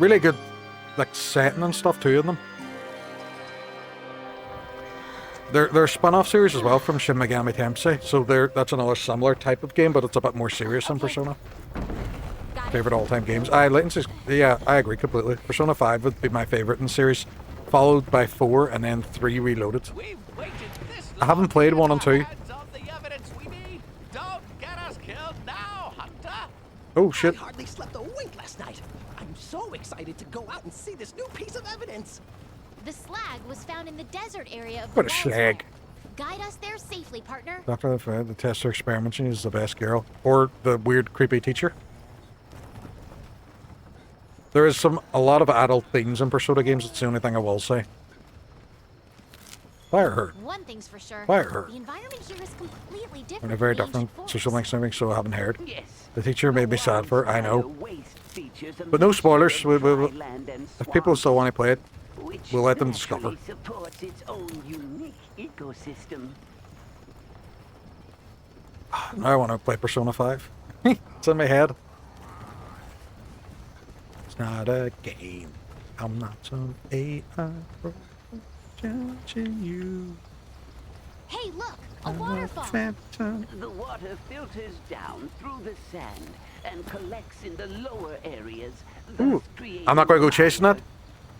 Really good, like, setting and stuff too in them. They're a spin-off series as well from Shin Megami Tensei, so that's another similar type of game, but it's a bit more serious than Persona. Favorite all-time games. Latency's, yeah, I agree completely. Persona 5 would be my favorite in the series, followed by 4 and then 3 Reloaded. I haven't played 1 and 2. Oh shit. I hardly slept a wink last night. I'm so excited to go out and see this new piece of evidence. The slag was found in the desert area of What a slag. Guide us there safely, partner. Dr. The tester experiments, she's the best girl. Or the weird, creepy teacher. There is a lot of adult themes in Persona games, it's the only thing I will say. Fire her. One thing's for sure. Fire her. The environment here is completely different. And a very different social links and everything, so I haven't heard. The teacher made me sad for her, I know. But no spoilers. If people still want to play it, we'll let them discover. Supports its own unique ecosystem. Now I want to play Persona 5. It's in my head. It's not a game. I'm not some AI judging you. Hey, look! A waterfall! The water filters down through the sand and collects in the lower areas. Ooh, I'm not going to go chasing that.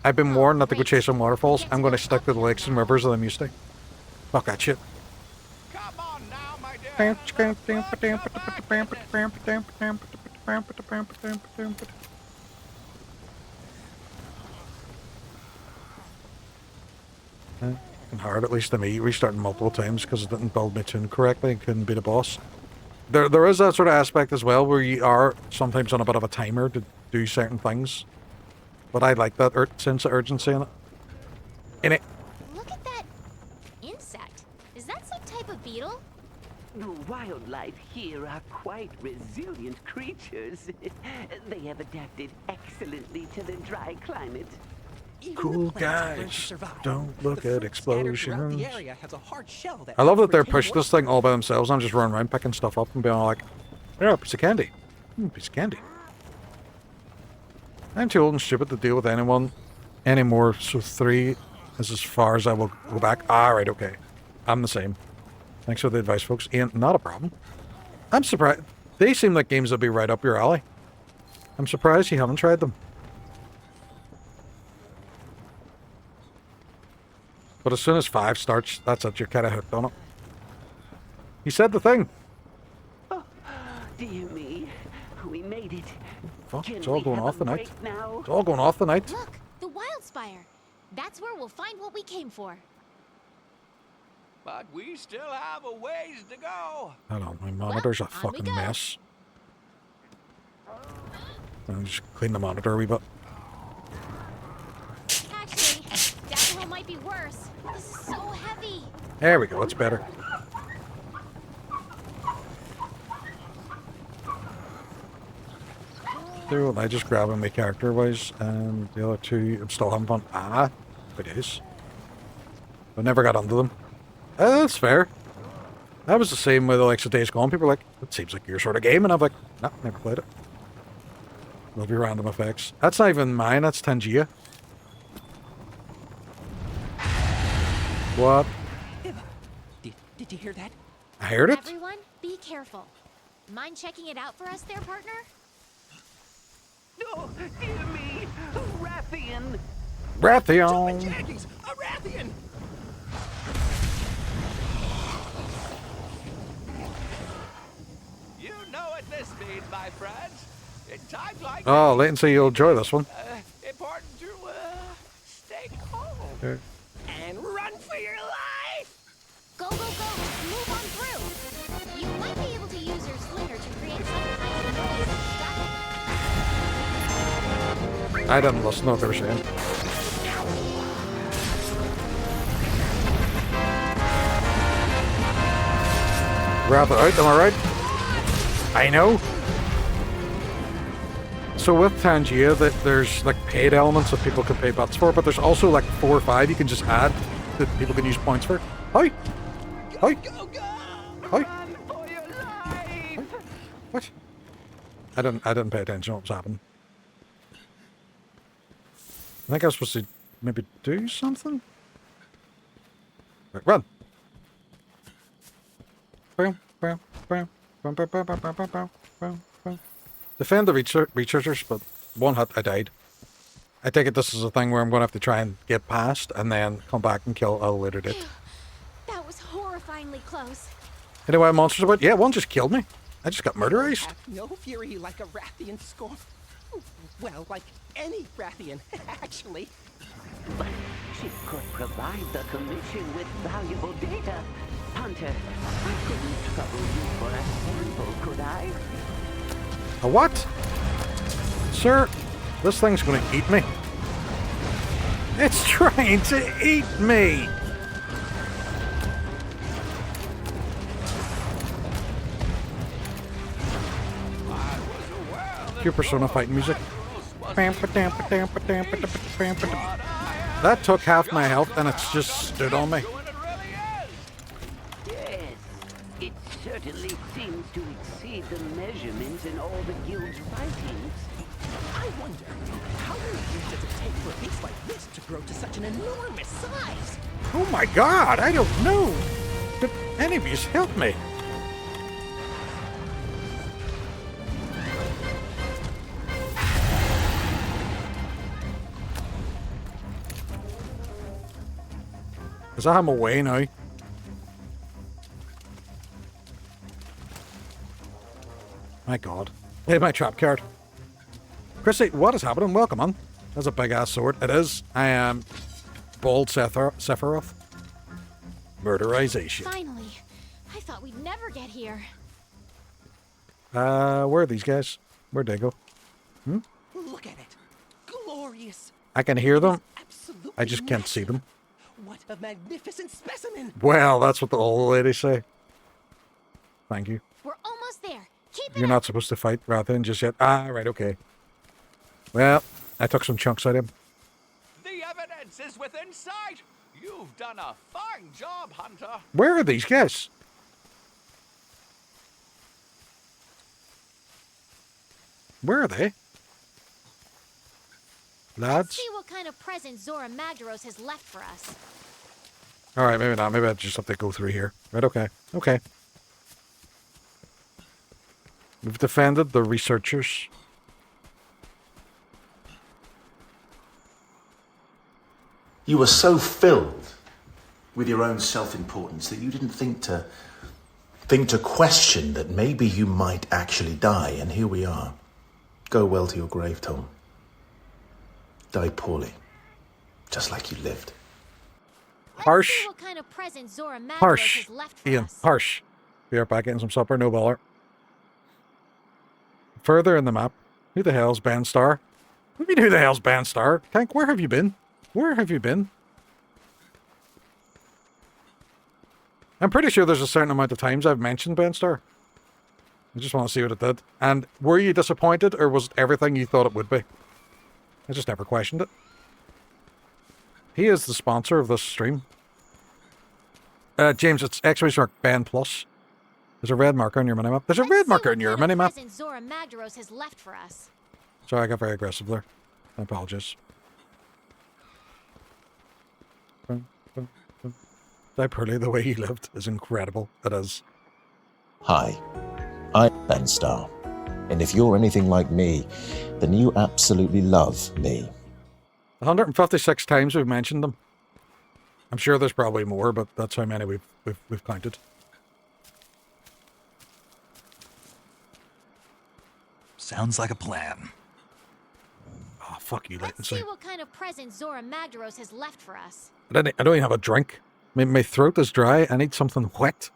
I've been warned not to go chasing waterfalls. I'm going to stick to the lakes and rivers that I'm used to. Fuck that shit. Hard, at least to me, restarting multiple times because it didn't build my tune correctly and couldn't beat a boss. There is that sort of aspect as well where you are sometimes on a bit of a timer to do certain things. But I like that sense of urgency in it. Look at that insect. Is that some type of beetle? The wildlife here are quite resilient creatures. They have adapted excellently to the dry climate. Cool guys, don't look at explosions. The area has a hard shell that I love that they're retain pushing this thing all by themselves. I'm just running around picking stuff up and being all like, "Yeah, piece of candy, piece of candy." I'm too old and stupid to deal with anyone anymore. So 3 is as far as I will go back. Ah, right, okay. I'm the same. Thanks for the advice, folks. Ain't not a problem. I'm surprised. They seem like games that'll be right up your alley. I'm surprised you haven't tried them. But as soon as 5 starts, that's it. You're kind of hooked on it. He said the thing. Oh, dear me. We made it. Fuck, it's all going off the night. Now? It's all going off the night. Look, the wildspire. That's where we'll find what we came for. But we still have a ways to go. Hold on, my monitor's a fucking mess. I'll just clean the monitor a wee bit. Actually, downhill might be worse. This is so heavy. There we go, it's better. So I just grabbing my character wise, and the other 2 I'm still having fun. Ah, it is. I never got onto them. That's fair. That was the same with the likes of Days Gone. People were like, it seems like your sort of game, and I'm like, nah, never played it. Love your random effects. That's not even mine, that's Tangia. What? Did you hear that? I heard it. Everyone, be careful. Mind checking it out for us there, partner? No, dear me, Rathian. Rathian. Jackies, a Rathian. You know what this means, my friends. In times like Oh, latency, you'll enjoy this one. important to stay calm Okay. and run for your life. Go, go, go! Move on through. You might be able to use your slinger to create some kind of noise and static. I didn't listen to what they were saying. Wrap it out, am I right? I know. So with Tangia, that there's like paid elements that people can pay butts for, but there's also like 4 or 5 you can just add that people can use points for. Hi. Hi. Hi. What? I didn't pay attention to what was happening. I think I was supposed to maybe do something. Right, run. Defend the researchers, but 1 hit, I died. I take it this is a thing where I'm going to have to try and get past and then come back and kill a later date. That was horrifyingly close. Anyway, monsters about? Yeah, 1 just killed me. I just got murderized. No fury like a Rathian scorn. Well, like any Rathian, actually. But she could provide the commission with valuable data. Hunter, I couldn't trouble you for a sample, could I? A what? Sir, this thing's going to eat me. It's trying to eat me. Your Persona fighting music. That took half my health and it's just stood on me. Yes, it certainly seems to exceed the measurements in all the guild's writings. I wonder, how many years does it take for a beast like this to grow to such an enormous size? Oh my god, I don't know. Could any of you help me? Because I'm away now. My god. Hey, my trap card. Chrissy, what is happening? Welcome on. That's a big ass sword. It is. I am Bald Sephiroth. Murderization. Finally. I thought we'd never get here. Where are these guys? Where'd they go? Hmm? Look at it. Glorious. I can hear them. I just can't see them. What a magnificent specimen. Well, that's what the old ladies say. Thank you. We're almost there. Keep it You're up. not supposed to fight rather than just yet. Ah, right, okay. Well, I took some chunks out of him. The Evidence is within sight. You've done a fine job, Hunter. Where are these guys? Where are they? Lads? Let's see what kind of present Zora Magdaros has left for us. Alright, maybe not. Maybe I just have to go through here. Right, okay. Okay. We've defended the researchers. You were so filled with your own self-importance that you didn't think to question that maybe you might actually die, and here we are. Go well to your grave, Tom. Die poorly, just like you lived. Harsh. What kind of present Zora Magdaros Harsh. has left for Ian, us. harsh. Be right back getting some supper, no bother. Further in the map. Who the hell's Ben Star? What do you mean, who the hell's Ben Star? Tank, where have you been? Where have you been? I'm pretty sure there's a certain amount of times I've mentioned Ben Star. I just want to see what it did. And were you disappointed, or was it everything you thought it would be? I just never questioned it. He is the sponsor of this stream. James, it's ! Ben Plus. There's a red marker on your minimap. There's a red marker on your minimap. Zora Magdaros has left for us. Sorry, I got very aggressive there. I apologize. Die poorly, the way he lived is incredible. It is. Hi, I'm Ben Star. And if you're anything like me, then you absolutely love me. 156 times we've mentioned them. I'm sure there's probably more, but that's how many we've counted. Sounds like a plan. Oh, fuck you, Let's latency. see what kind of present Zora Magdaros has left for us. I don't even have a drink. My throat is dry. I need something wet.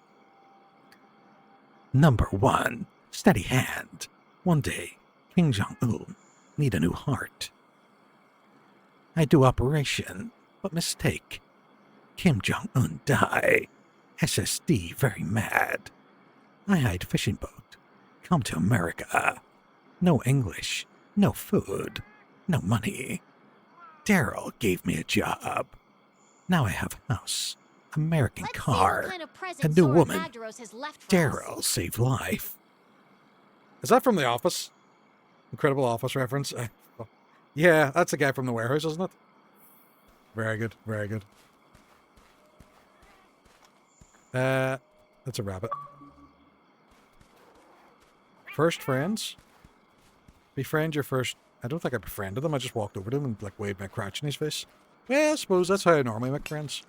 Number 1. Steady hand. One day, Kim Jong-un need a new heart. I do operation, but mistake. Kim Jong-un die. SSD very mad. I hide fishing boat. Come to America. No English. No food. No money. Daryl gave me a job. Now I have a house. American car. A new woman. Daryl saved life. Is that from The Office? Incredible Office reference. Yeah, that's the guy from the warehouse, isn't it? Very good, very good. That's a rabbit. First friends? Befriend your first... I don't think I befriended him. I just walked over to him and like waved my crotch in his face. Yeah, I suppose that's how I normally make friends.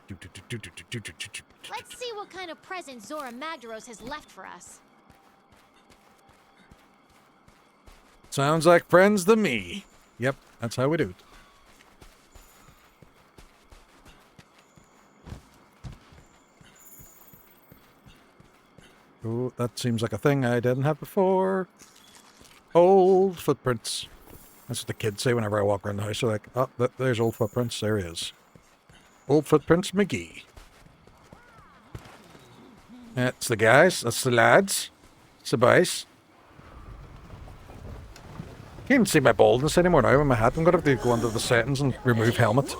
Let's see what kind of present Zora Magdaros has left for us. Sounds like friends to me. Yep, that's how we do it. Oh, that seems like a thing I didn't have before. Old footprints. That's what the kids say whenever I walk around the house. They're like, oh, there's old footprints. There he is. Old footprints McGee. That's the guys. That's the lads. It's the boys. Can't even see my baldness anymore now with my hat. I'm going to have to go under the settings and remove helmet.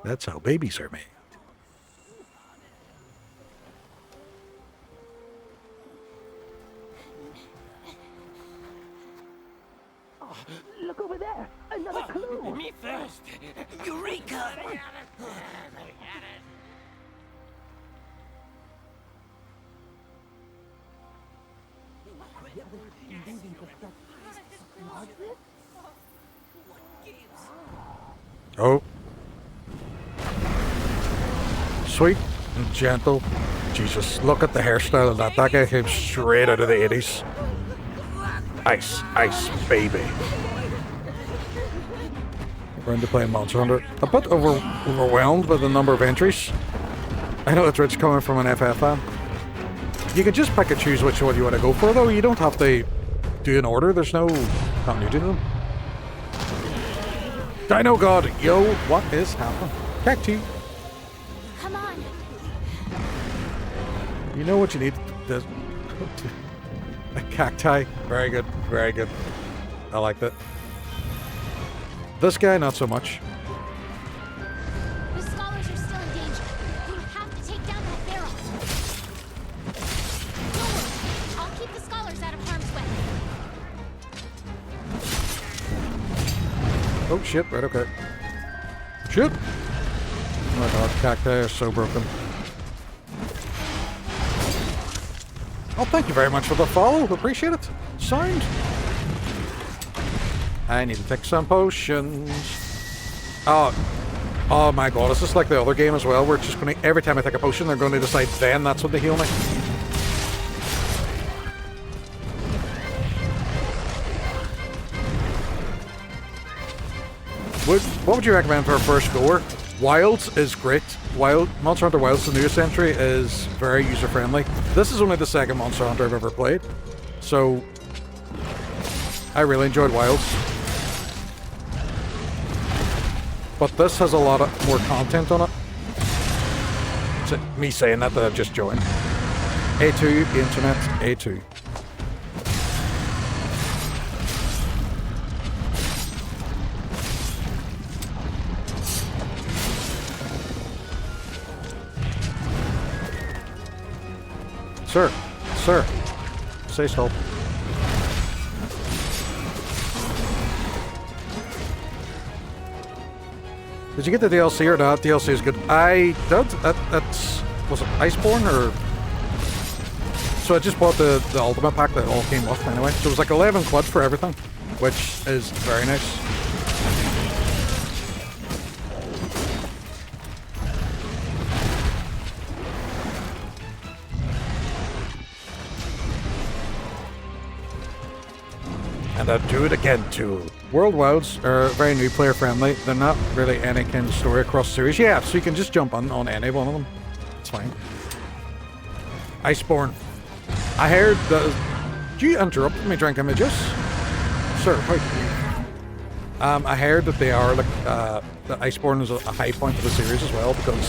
That's how babies are made. Look over there! Another clue! Me first! Eureka! Oh. Sweet and gentle. Jesus, look at the hairstyle of that. That guy came straight out of the 80s. Ice, ice, baby. We're into playing Monster Hunter. A bit overwhelmed by the number of entries. I know it's rich coming from an FF fan. You can just pick and choose which one you want to go for, though. You don't have to do an order. There's no continuity to them. Dino God, yo, what is happening? Cacti. Come on. You know what you need. A cacti. Very good. Very good. I like that. This guy, not so much. The scholars are still in danger. We have to take down that barrel. Don't worry. I'll keep the scholars out of harm's way. Oh shit, right, okay. Shit! Oh my god, cacti are so broken. Oh, thank you very much for the follow. Appreciate it. Sound. I need to take some potions. Oh my god, is this like the other game as well, where it's just going to, every time I take a potion, they're going to decide then that's when they heal me? What would you recommend for a first goer? Wilds is great. Monster Hunter Wilds, the newest entry, is very user-friendly. This is only the second Monster Hunter I've ever played, so I really enjoyed Wilds. But this has a lot of more content on it. It's me saying that I've just joined. A2, internet, A2. Sir, say stop. Did you get the DLC or not? DLC is good. I did. That's was it Iceborne or? So I just bought the ultimate pack that all came with anyway. So it was like 11 quid for everything, which is very nice. And I'd do it again too. World Wilds are very new player friendly. They're not really any kind of story across series. Yeah, so you can just jump on any one of them. It's fine. Iceborne. I heard that. Do you interrupt me drinking my juice? Sir, how do you? I heard that they are like that Iceborne is a high point of the series as well because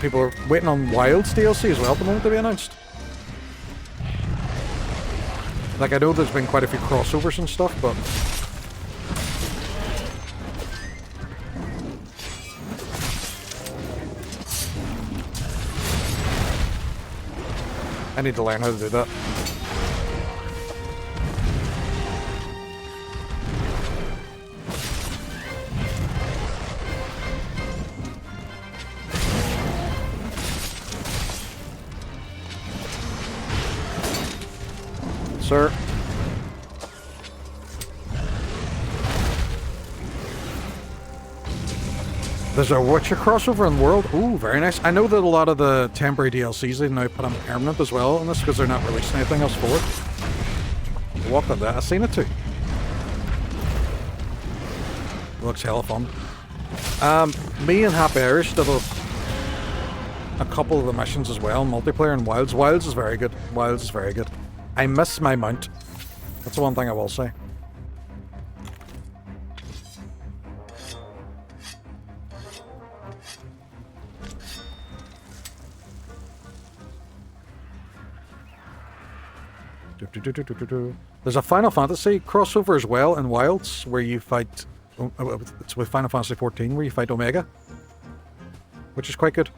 people are waiting on Wilds DLC as well at the moment to be announced. Like, I know there's been quite a few crossovers and stuff, but I need to learn how to do that. Sir. There's a Witcher crossover in the world. Ooh, very nice. I know that a lot of the temporary DLCs they now put on permanent as well on this because they're not releasing anything else for it. What on that? I've seen it too. Looks hella fun. Me and Happy Irish did a couple of the missions as well, multiplayer in Wilds. Wilds is very good. Wilds is very good. I miss my mount. That's the one thing I will say. There's a Final Fantasy crossover as well in Wilds where you fight. It's with Final Fantasy 14 where you fight Omega, which is quite good.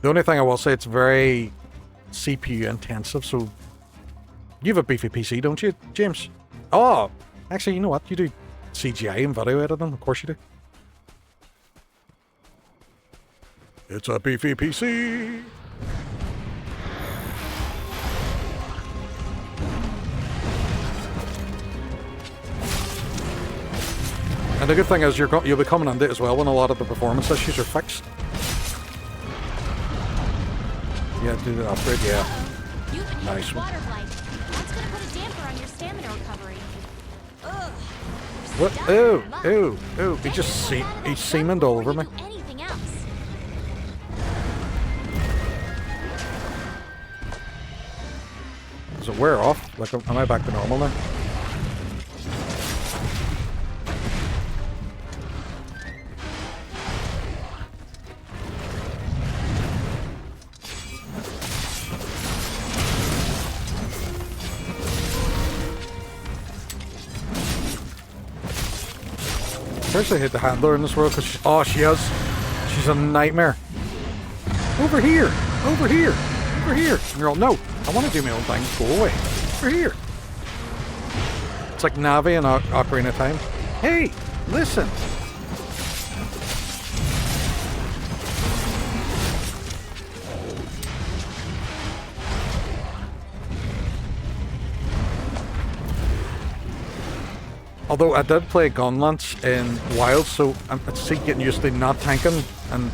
The only thing I will say, it's very CPU intensive, so you have a beefy PC, don't you, James? Oh, actually, you know what? You do CGI and video editing, of course you do. It's a beefy PC. And the good thing is you'll be coming on it as well when a lot of the performance issues are fixed. Yeah, do the upgrade, yeah. Nice one. That's gonna put a damper on your stamina recovery. Ugh. What? Ew. He just he seamed all over me. Anything else? Does it wear off? Like, am I back to normal now? Seriously hate the handler in this world because she's a nightmare. Over here, over here, over here. And you're all, no, I want to do my own thing. Go away. Over here. It's like Navi and Ocarina of Time. Hey, listen. Although I did play Gunlance in Wild, so I'm getting used to not tanking, and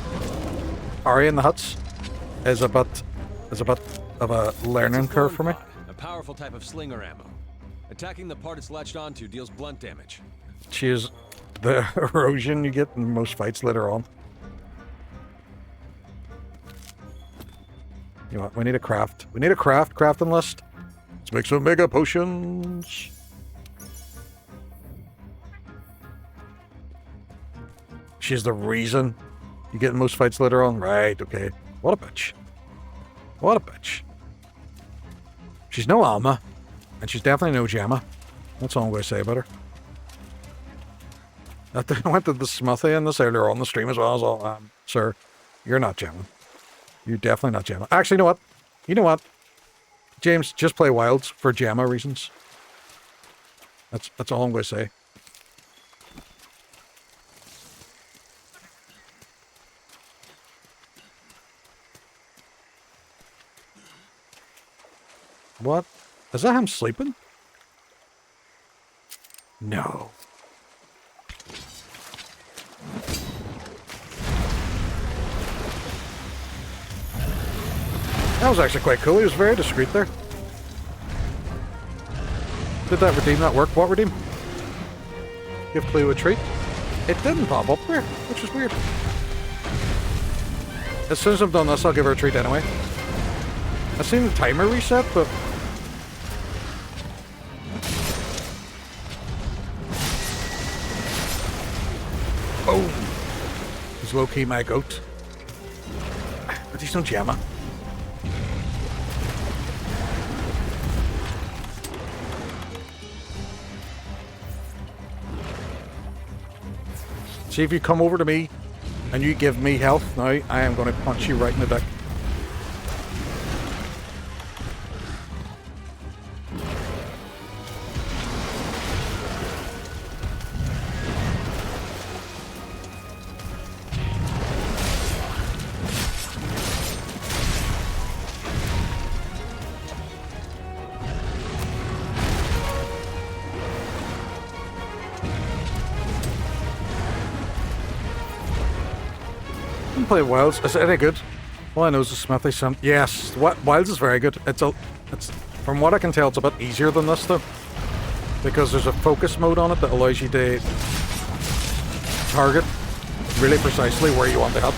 Ari in the huts is a bit of a learning curve for me. A powerful type of slinger ammo. Attacking the part it's latched onto deals blunt damage. Choose the erosion you get in most fights later on. You know what? We need a craft. We need a crafting list. Let's make some mega potions. She's the reason you get in most fights later on. Right, okay. What a bitch. What a bitch. She's no Alma, and she's definitely no Gemma. That's all I'm going to say about her. I went to the smithy in this earlier on the stream as well. So, sir, you're not Gemma. You're definitely not Gemma. Actually, you know what? You know what? James, just play Wilds for Gemma reasons. That's all I'm going to say. What? Is that him sleeping? No. That was actually quite cool. He was very discreet there. Did that redeem not work? What redeem? Give Cleo a treat? It didn't pop up there, which is weird. As soon as I'm done this, I'll give her a treat anyway. I've seen the timer reset, but... Boom! He's low-key my goat. But he's no Gemma. See, if you come over to me and you give me health now, I am going to punch you right in the dick. Play Wilds. Is it any good? All I know is the smithy sim. Yes, Wilds is very good. It's from what I can tell, it's a bit easier than this though, because there's a focus mode on it that allows you to target really precisely where you want to hit,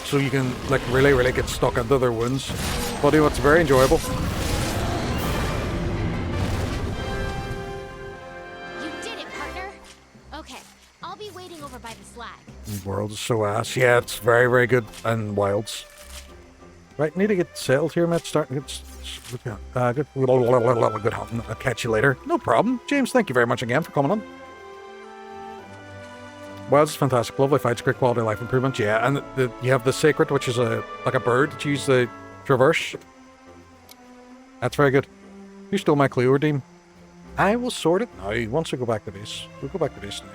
so you can like really get stuck into their wounds. But you know, it's very enjoyable. World is so ass. Yeah, it's very good. And Wilds. Right, need to get settled here, mate. Starting to get good hunting. I'll catch you later. No problem. James, thank you very much again for coming on. Wilds is fantastic. Lovely fights, great quality of life improvement. Yeah, and you have the Sacred, which is like a bird that you use the traverse. That's very good. You stole my Cleo redeem. I will sort it now. Once we go back to base. We'll go back to base now.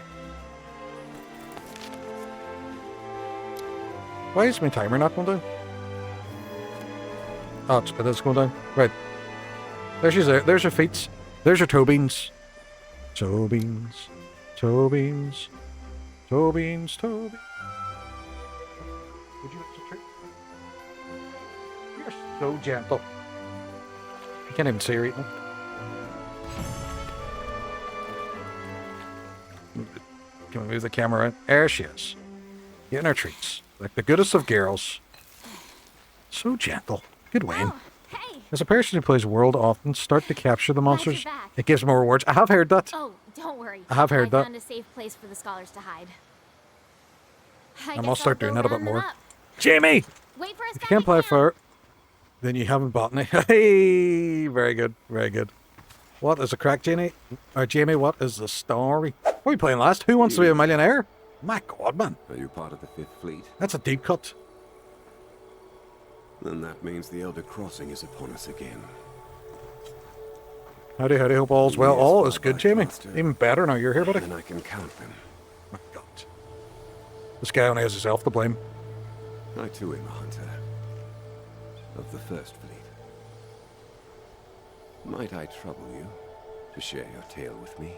Why is my timer not going down? Oh, it is going down. Right. There she's there. There's her feet. There's her toe beans. Toe beans. Toe beans. Toe beans. Toe beans. Would you like to treat? You're so gentle. You can't even see her eating. Can we move the camera in? There she is. Getting her treats. Like the goodest of girls. So gentle. Good Wayne. Oh, hey. As a person who plays World often, start to capture the monsters. It gives more rewards. I have heard that. Oh, don't worry. I have heard that. I found a safe place for the scholars to hide. I must start doing that a bit more. Jamie! Wait for us. If you can't play fire, then you haven't bought any. Hey! Very good. Very good. What is a crack, Jamie? Or Jamie, what is the story? What are we playing last? Who Wants to Be a Millionaire? My God, man. Are you part of the Fifth Fleet? That's a deep cut. Then that means the Elder Crossing is upon us again. Howdy, howdy, hope all's well. All is good, Jamie. Even better now you're here, buddy. And I can count them. My God. This guy only has himself to blame. I too am a hunter. Of the First Fleet. Might I trouble you to share your tale with me?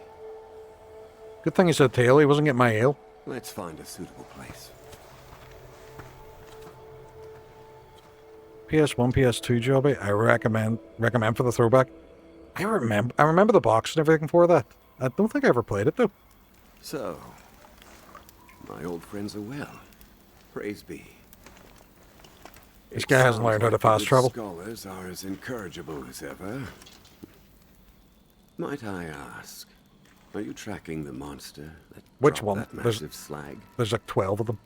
Good thing he said tail, he wasn't getting my ale. Let's find a suitable place. PS1, PS2 jobby, I recommend for the throwback. I remember the box and everything for that. I don't think I ever played it though. So, my old friends are well. Praise be. This guy hasn't learned how to fast travel. Scholars are as incorrigible as ever. Might I ask, are you tracking the monster that Which one? That massive slag? There's like 12 of them.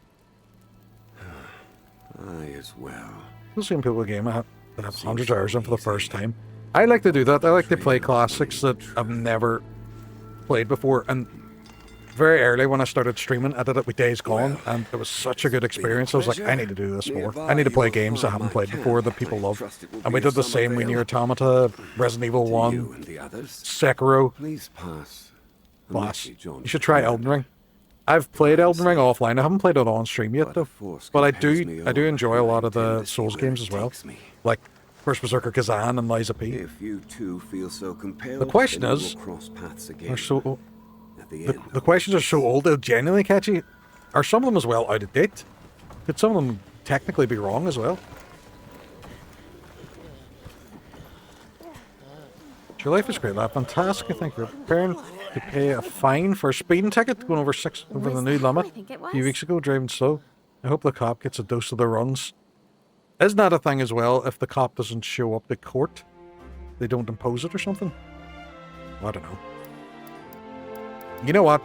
I as well. You'll see people in the game that have hundreds of hours in for the first time. I like to do that. I like to play classics that I've never played before. And very early when I started streaming, I did it with Days Gone, and it was such a good experience. I was like, I need to do this more. I need to play games I haven't played before that people love. And we did the same with Nier Automata, Resident Evil 1, Sekiro. Please pass. Class. You should try Elden Ring. I've played Elden Ring offline. I haven't played it on stream yet though. But I do enjoy a lot of the Souls games as well. Like First Berserker Kazan and Liza P. If you two feel so compelled, the question is, the questions are so old they're genuinely catchy. Are some of them as well out of date? Could some of them technically be wrong as well? Your life is great, lad. Fantastic. I think you're preparing to pay a fine for a speeding ticket going over the new limit a few weeks ago, driving slow. I hope the cop gets a dose of the runs. Isn't that a thing as well? If the cop doesn't show up to court, they don't impose it or something? I don't know. You know what,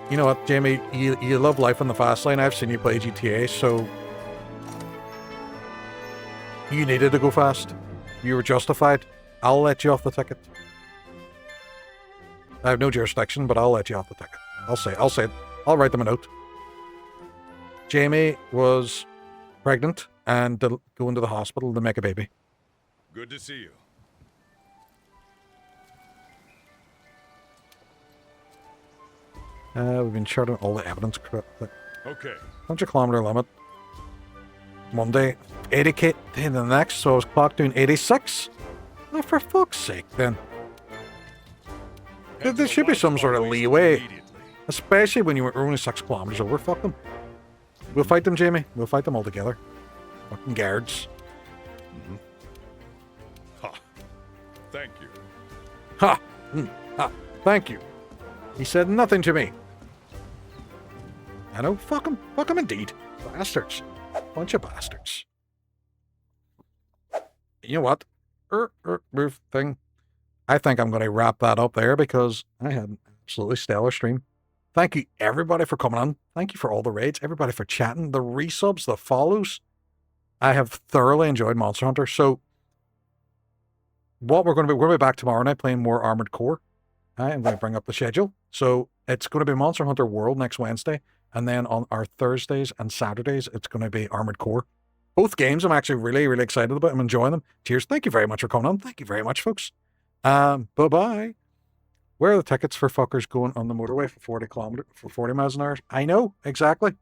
Jamie? You love life in the fast lane. I've seen you play GTA, so you needed to go fast. You were justified. I'll let you off the ticket. I have no jurisdiction, but I'll let you off the ticket. I'll say it. I'll write them a note. Jamie was pregnant and going to the hospital to make a baby. Good to see you. We've been charting all the evidence. Okay. 100-kilometer limit. Monday, 80k to the next, so I was clocked doing 86. Oh, for fuck's sake, then. There should be some sort of leeway. Especially when you were only 6 kilometers over. Fuck them. We'll fight them, Jamie. We'll fight them all together. Fucking guards. Mm-hmm. Ha. Thank you. Ha! Ha! Thank you. He said nothing to me. I know. Fuck him. Fuck him indeed. Bastards. Bunch of bastards. You know what? Roof thing. I think I'm going to wrap that up there because I had an absolutely stellar stream. Thank you, everybody, for coming on. Thank you for all the raids. Everybody for chatting. The resubs, the follows. I have thoroughly enjoyed Monster Hunter. So, what we're going to be back tomorrow night playing more Armored Core. I am going to bring up the schedule. So, it's going to be Monster Hunter World next Wednesday. And then on our Thursdays and Saturdays, it's going to be Armored Core. Both games I'm actually really, really excited about. I'm enjoying them. Cheers. Thank you very much for coming on. Thank you very much, folks. Bye-bye. Where are the tickets for fuckers going on the motorway for 40 miles an hour? I know, exactly.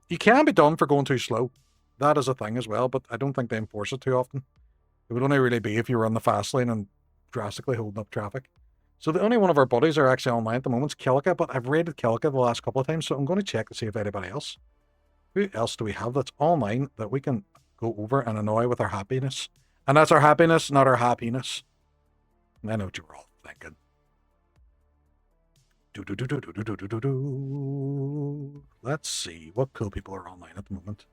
You can be done for going too slow. That is a thing as well, but I don't think they enforce it too often. It would only really be if you were on the fast lane and drastically holding up traffic. So the only one of our buddies are actually online at the moment is Killica, but I've raided Killica the last couple of times, so I'm going to check to see if anybody else. Who else do we have that's online that we can go over and annoy with our happiness? And that's our happiness, not our happiness. I know what you were all thinking. Let's see what cool people are online at the moment.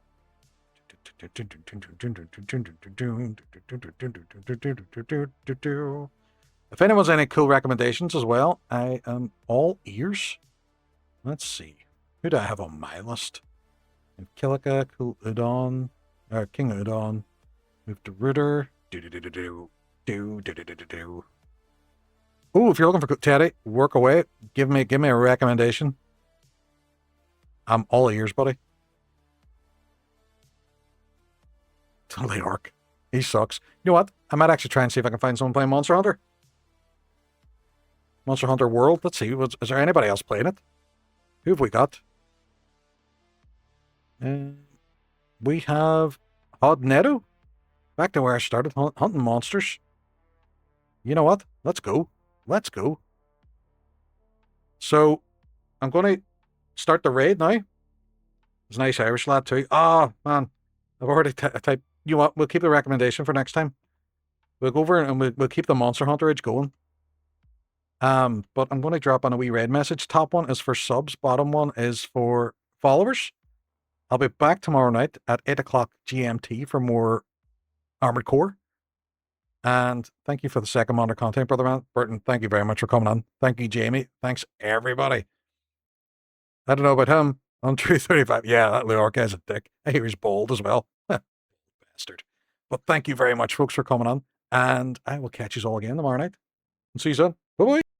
If anyone's any cool recommendations as well, I am all ears. Let's see. Who do I have on my list? Killica, Cool Udon, King Udon, move to Rooter. Oh, if you're looking for Teddy, work away. Give me a recommendation. I'm all ears, buddy. Totally orc. He sucks. You know what? I might actually try and see if I can find someone playing Monster Hunter. Monster Hunter World. Let's see. Is there anybody else playing it? Who have we got? We have Hod Neto. Back to where I started, hunting monsters. You know what? Let's go. Let's go. So, I'm going to start the raid now. There's a nice Irish lad too. Ah, man. I've already typed. You know what? We'll keep the recommendation for next time. We'll go over and we'll keep the Monster Hunter edge going. But I'm going to drop on a wee raid message. Top one is for subs. Bottom one is for followers. I'll be back tomorrow night at 8 o'clock GMT for more Armored Core. And thank you for the second month of content, brother man. Burton, thank you very much for coming on. Thank you, Jamie. Thanks, everybody. I don't know about him. On True 35. Yeah, that Leor guy's a dick. I hear he's bold as well. Bastard. But thank you very much, folks, for coming on. And I will catch you all again tomorrow night. And see you soon. Bye-bye.